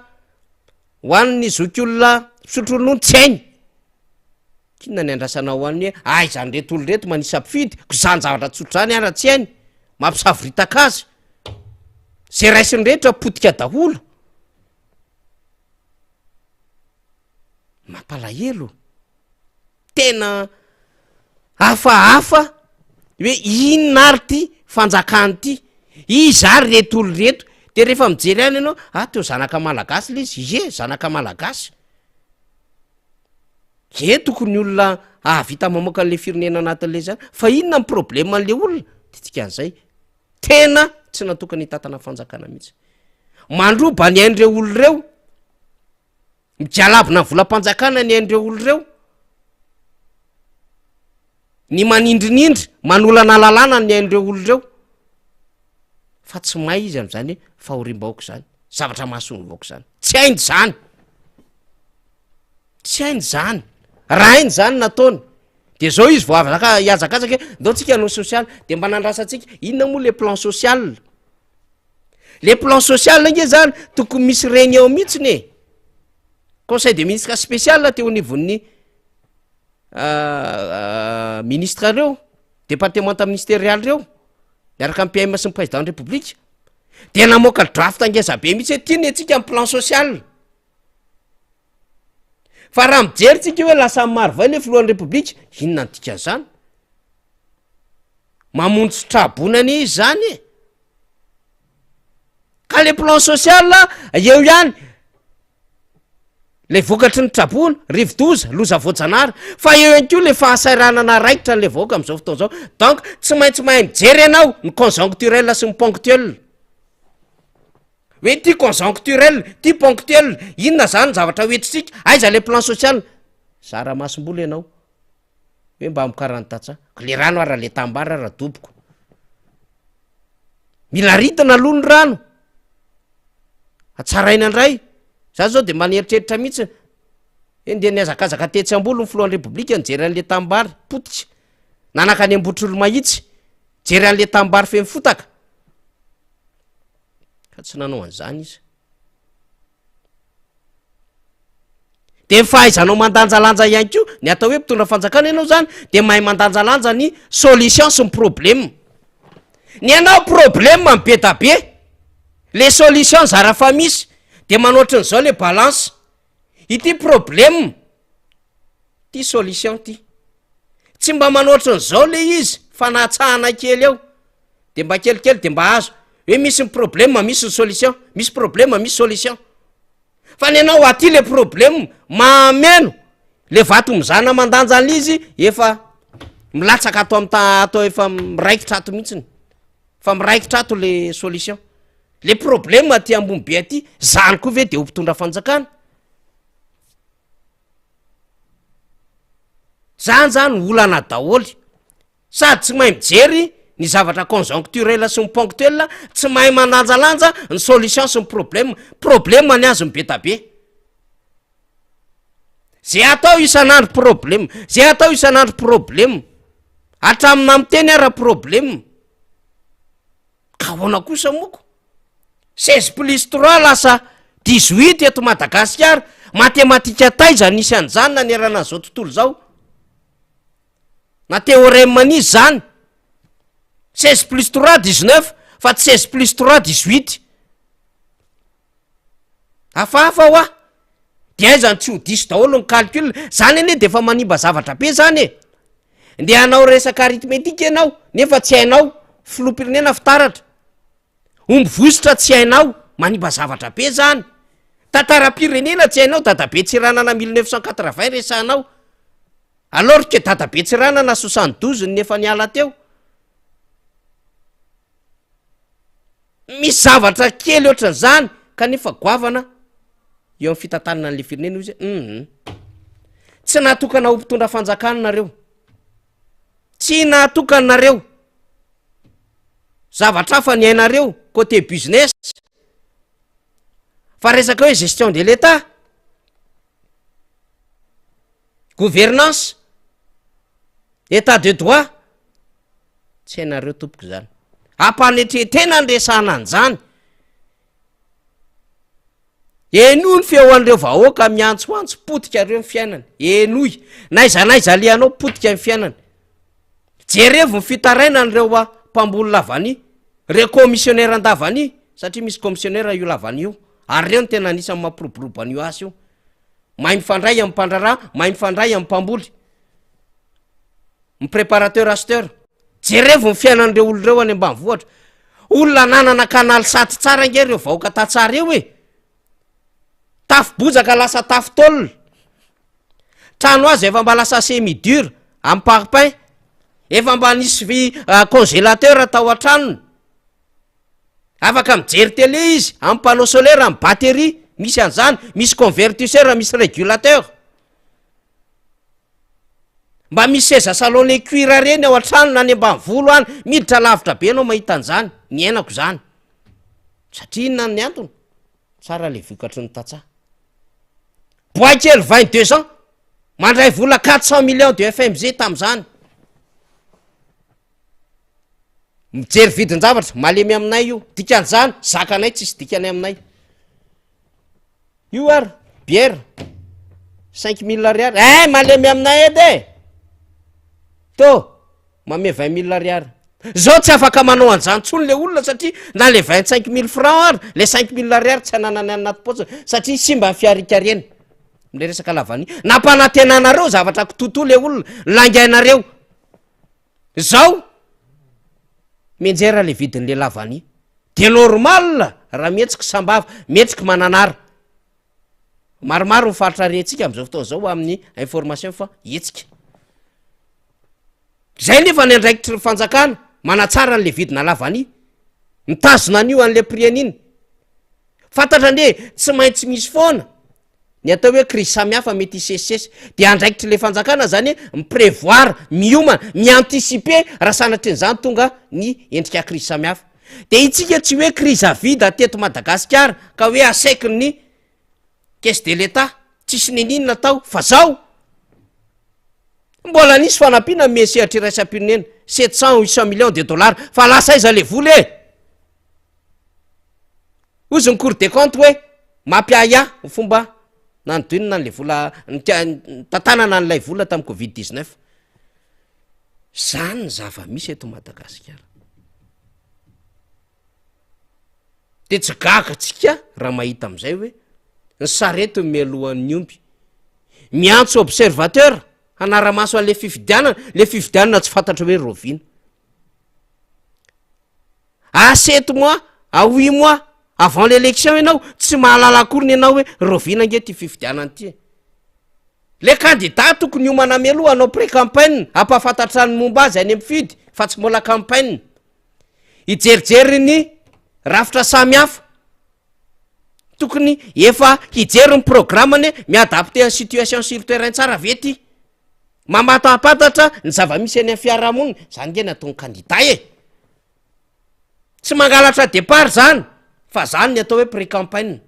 hoan'ny zokiolona pisotrolonono tsy hainy inona ny andrasana ho an'ny hoe zany reto olo reto manisa mpifidy ko zany zavatra tsotro zany ara tsy hainy mampisavoritaka azy zay raisiny rehetra potika daholo mampalahelo tena hafahafa hoe inona ary ty fanjakany ty izary reto olo reto de rehefa mijery any ianao teo zanaka malagasy le izy zanaka malagasy tokony olona ahavita mamoaka an'le firenena anatin'le zany fa inona ny problème an'le olona de tikan'izay tena tsy natokany hitatana fanjakana mihitsy mandroba ny hain'ireo olo reo mijalabona ny volam-panjakana ny hain'ireo olo reo ny manindrinindry manolana lalàna ny hain'ireo olo reo fa tsy may izy am'zany hoe fahorim-baoaka zany zavatra mahasony vaoaka zany tsy hainy zany tsy hainy zany raha hainy zany nataony de zao izy vo afaka iazakatsaka ndao tsika no social de mba nandrasatsika inona moa le plan social, le plan social nge zany tokony misy réunion mihitsiny e, conseil de ministre spécial teo anivon'ny ministre reo, départemental ministérial reo miaraka am PM sy ny président de république de namoaka draft angeza be mihitsy hoe tiany atsika amin'ny plan social. Fa raha mijery tsika hoe lasa maro vai le filohan'ny république, inona ny dikan'izany? Mamonjy trabonany izy zany e. Ka le plan social eo ihany le vokatry ny trabona, rivo-doza, loza voajanahary, fa eo ihany koa le fahasairanana raikitra n'le voaka am'izao fotoana zao. Donc tsy maintsy mahay mijery ianao ny conjoncturel sy ny ponctuel. Hoe ty conjoncturel, ty ponctuel, inona zany zavatra hoetritsika, aiza le plan social? Zara masom-bola ianao hoe mba mikarany tatsa le rano ara le tambara ra doboko, mila ritana aloha ny rano atsaraina andray. Za zao de maneritreeritra mihitsy hoe nde niazakazaka tetsy ambolo ny filohan'ny république nijery an'le tambary potitsy, nanaka any ambotr'olo mahitsy jery an'le tambary femy fotaka, fa tsy nanao an'izany izy. De fahaizanao mandanjalanja ihany ko ny atao hoe mpitondra fanjakana ianao zany de mahay mandanjalanja ny solution sy ny problème. Ny anao problème be da be, le solution zara fa misy, de manoatra n'izao le balance, ity problème ty solution ty, tsy mba manoatra n'izao le izy fanatsahana kely eo de mba kelikely de mba azo hoe misy ny problème misy ny solution, misy problème misy solution. Fa ny anao aty le problème mameno le vato mizana mandanja an'izy efa milatsaka ato atao efa miraikitra ato mihitsiny, fa miraikitra ato le solution. Le problème aty ambony be aty zany koa ve de ho mpitondra fanjakana? Zany olana daholy, sady tsy mahay mijery ny zavatra conjoncturel sy ny ponctuel, tsy mahay mananjalanja ny solution sy ny problème ny azy be da be. Zay atao isan'andro problème, zay atao isan'andro problème, hatramina miteny ara problème. Ka hoana kosa moko 16+3 lasa 18 eto Madagasikara, matematika taiza nisy an'izany nanerana an'izao tontolo zao, na théorème nisy zany 16+3 19 fa tsy 16+3 18. Hafahafa hoa de aizany tsy ho diso daholo ny calcul zany ane de fa manimba zavatra be zany e. Nde hanao resaka arithmétique ianao nefa tsy hainao filopirenena fitaratra, omby vosotra tsy hainao, manimba zavatra be zany. Tantara-pirenena tsy hainao, dadabe tsiranana 1980 resanao, alors que dadabe tsiranana 72 nefa niala teo. Misy zavatra kely ohatran'izany kanefa goavana eo amin'ny fitantanana an'le firenena izy. Tsy natokana ho mpitondra fanjakana nareo, tsy natokana nareo, zavatra hafa ny hainareo côté business. Fa resaka hoe gestion de l'État, gouvernance, état de droit, tsy hainareo tompoko zany. Ampanetretena andresana an'izany. Enoy ny feoan'ireo vahoaka miantsoantso, potika reo ny fiainany, enoy, naiza lianao potika ny fiainany. Jerevo ny fitaraina n'ireo mpamboly lavany, reo commissionnaire andavany, satria misy commissionnaire io lavany io, ary reo ny tena anisany mampiroboroba an'io asa io. Mahay mifandray amin'ny mpandrarà, mahay mifandray amin'ny mpamboly, ny préparateur acheteur. Jerevo ny fiainan'ireo olon'ireo any ambanivohatra. Olona nanana kanaly saty tsara nge reo vahoaka tatsara eo e. Tafo-bozaka lasa tafo-taolona. Trano azy efa mba lasa semi-dur amin'ny parpaing, efa mba nisy congélateur atao an-tranony. Afaka mijery télé izy amin'ny panneau solaire, amin'ny batterie, misy an'izany, misy convertisseur, misy régulateur. Mba misy seza salon cuir reny ao an-trano na any ambanivolo any, miditra lavitra be anao mahita an'izany, ny ainako zany. Satria inona ny antony? Tsara le vokatry ny tatsaha. Bois kely 22 ans, mandray vola 400 millions de FMG tam'izany. Mijery vidin-javatra malemy aminay io, dikan'izany zakanay tsisy dikany aminay. Io ary bière 5 000 ariary, malemy aminay edy to mame 20 000 ariary. Zao tsy afaka manao an'izany tsony le olona satria na le 25 000 francs ary le 5 000 ariary tsy ananany anaty poche satria simba fiarikareny le resaka lavany. Nampanantenanareo zavatra kitoto le olona langainareo. Zao menjera le vidin'le lavany de normal raha mihetsika sambava mihetsika mananara. Maromaro mifaritra rentsika am'izao fotoana zao amin'ny information fa hetsika. Zay nefa ny andraikitry fanjakana manatsara n'le vidina lavany. Mitazona an'io an'le prix an'iny. Fantatra nde tsy maintsy misy foana ny atao hoe crise samihafa mety isesisesy de andraikitry le fanjakana zany miprévoir, miomana, mianticiper raha sanatry n'izany tonga ny endrika crise samihafa. De itsika tsy hoe crise avida teto Madagasikara ka hoe asaiky ny caisse de l'État tsisy ninina natao fa zao mbola nisy fanampiana mesehatra iraisam-pirenena 700-800 millions de dollars fa lasa aiza le vola ozy ny cour des comptes hoe mampiaya fomba nanodinina n'le vola tantanana n'lay vola tamin'ny Covid-19. Zany ny zava-misy eto Madagasikara. De tsy gagatsika raha mahita am'izay hoe ny sarety mialohan'ny omby miantso observateur anara-maso an'le fifidianana, le fifidianana tsy fantatra hoe rovina. À 7 mois, à 8 mois avant l'élection ianao tsy mahalala akory ny ianao hoe rovina nge ty fifidianana ty. Le candidat tokony homana mialoha anao pré-campagne ampafantatra ny momba azy any ampifidy fa tsy mbola campagne. Hijerijery ny rafitra samihafa. Tokony efa hijery ny programmany miadapte ny situation sur terrain tsara vety. Mamatapatatra ny zava-misy any amin'ny fiarahamonina zany nge natao ny candidat tsy mangalatra départ zany fa zany ny atao hoe pré-campagne.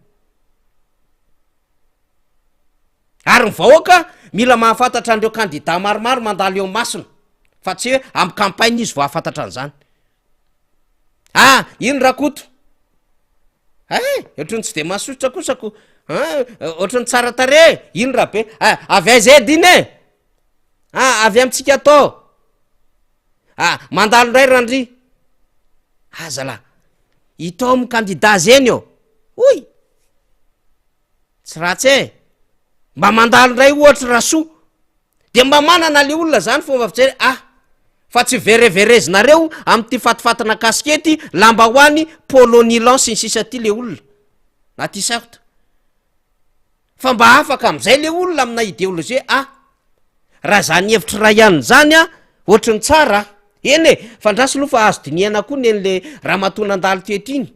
Ary ny vahoaka mila mahafantatra andreo candidat maromaro mandalo eo masina fa tsy hoe amin'ny campagne izy vao hafantatra an'izany. Ino rakoto ohatrany tsy de mahasotra kosako ohatrany tsara tare ino raha be avy aiza edy iny avy amitsika atao mandalo ndray randry azala itao amin'ny candidat zeny oy tsy ratsy mba mandalo ndray ohatra rasoa de mba manana le olona zany fomba fijery fa tsy vereverezinareo am'ty fatifatana kaskety lamba hoany polo nylon sy ny sisa ty le olona na ty sakota fa mba afaka am'izay le olona amina idéologie raha zany hevitry raha ihany zany ohatry ny tsara eny fandraso aloha fa azo diniana koa ny en'le raha matonandalo tetriny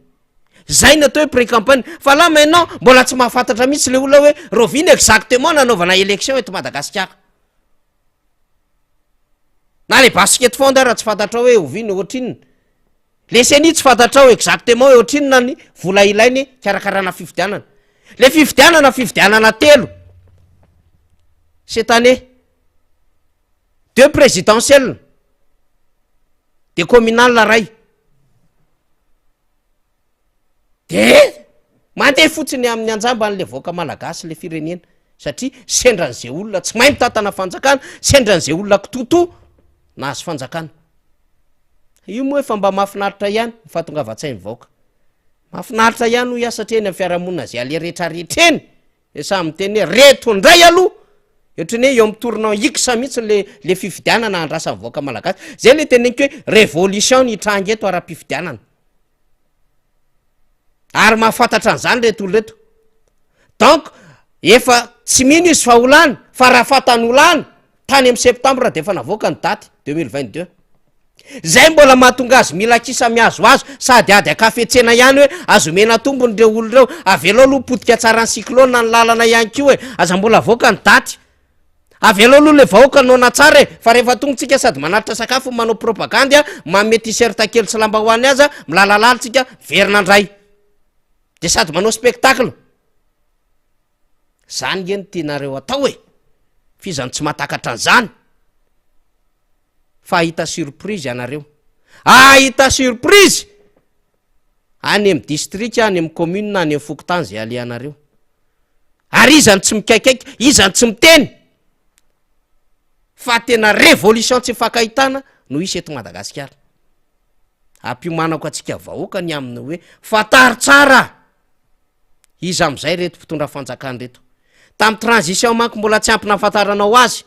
zay natao hoe pré-campagne fa la maintenant mbola tsy mahafantatra mihitsy le olona hoe rovina exactement nanaovana élection eto Madagasikara. Na le basket fond raha tsy fantatrao hoe ovina ohatrinona le seni tsy fantatrao exactement hoe ohatrinona ny vola ilainy karakarana fifidianana. Le fifidianana telo cette année 2 présidentielles de communal ray de mandeha fotsiny amin'ny anjamba n'le voaka malagasy le firenena satria sendran'izay olona tsy mahay mitantana fanjakana, sendran'izay olona kitoto nahazo fanjakana. Io moa efa mba mahafinaritra ihany fahatongavan-tsain'ny vahoaka. Mahafinaritra ihany ho iasatra eny amin'ny fiarahamonina zay ale rehetrarehetra eny samy teny hoe reto ndray aloha ohatrany hoe eo amin'ny tournant ikisa mihitsy le fifidianana andrasan'ny vahoaka malagasy. Zay le teneniko hoe révolution ny trangy eto ara-pifidianana. Ary mahafantatra an'izany reto olo reto. Donc efa tsy mino izy fa olana fa raha fatany olana tany amin'ny septambra de efa navoaka ny daty 2022. Zay mbola mahatonga azy mila kisa miazo azo sady ady akafetsena ihany hoe azomena tombony reo olo reo avelo aloha potika tsara ny cyclone ny lalana ihany ko hoe aza mbola voaka ny daty. Avelo aloha le vahoaka nona tsara fa rehefa tongotsika sady manaritra sakafo manao propagandy manome t-shirt kely sy lamba hoany aza milalalatsika verina ndray de sady manao spectacle. Zany ngeny tianareo atao fizany tsy mahatakatra an'izany fa ahita surprise ianareo, ahita surprise any amin'ny district, any amin'ny commune, any amin'ny fokotany zay aleanareo. Ary izany tsy mikaikaiky, izany tsy miteny fa tena révolution tsy fakahitana no isy eto Madagasikara. Ampiomanako atsika vahoaka ny aminy hoe fatary tsara izy am'izay reto mpitondra fanjakana reto. Tamin'ny transition manko mbola tsy ampy nafantaranao azy,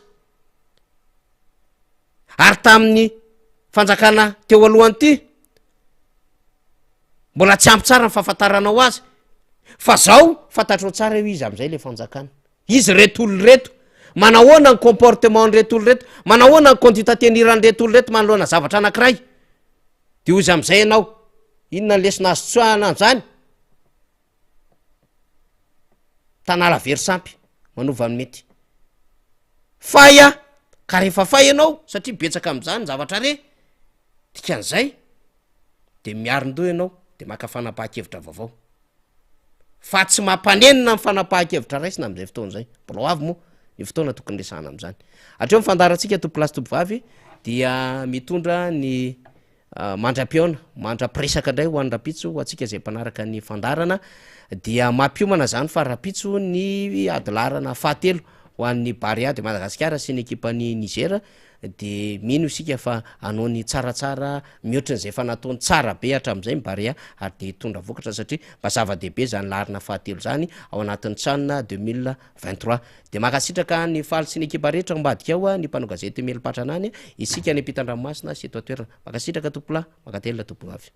ary tamin'ny fanjakana teo alohany ity mbola tsy ampy tsara ny fahafantaranao azy, fa zao fantatrao tsara io izy am'izay le fanjakana. Izy reto olo reto manahoana ny comportement ny reto olo reto, manahoana ny conduite tenirany reto olo reto manoloana zavatra anankiray, de ozy am'izay ianao inona ny lesina azy tsoahana an'izany. Tanala very sampy manova ny mety faya ka rehefa fay ianao satria betsaka am'izany zavatra re dikan'izay de miarin-doha ianao de maka fanapahan-kevitra vaovao, fa tsy mampanenina ny fanapahan-kevitra raisina am'izay fotoana zay. Mbola avy moa ny fotoana tokony resahana am'izany. Hatreo mifandarantsika tompolasy tompovavy dia mitondra ny mandram-piona, mandram-piresaka indray ho an'ny rapitso ho atsika zay mpanaraka ny fandarana, dia mampiomana zany fa rapitso ny adalarana fahatelo ho an'ny Barea de Madagasikara sy ny ekipany Niger, de mino isika fa anao ny tsaratsara mihoatran'izay fa nataony tsara be hatramin'izay ny Barea, ary de hitondra vokatra satria mba zava-dehibe zany larina fahatelo zany ao anatin'ny tranona 2023. De makasitraka ny faly sy ny ekipa rehetra mbadika ao ny mpanao gazety Melo Patranany, isika ny ampitan-dranomasina sy eto atoerana. Makasitraka tompola, makatelina tompo avy.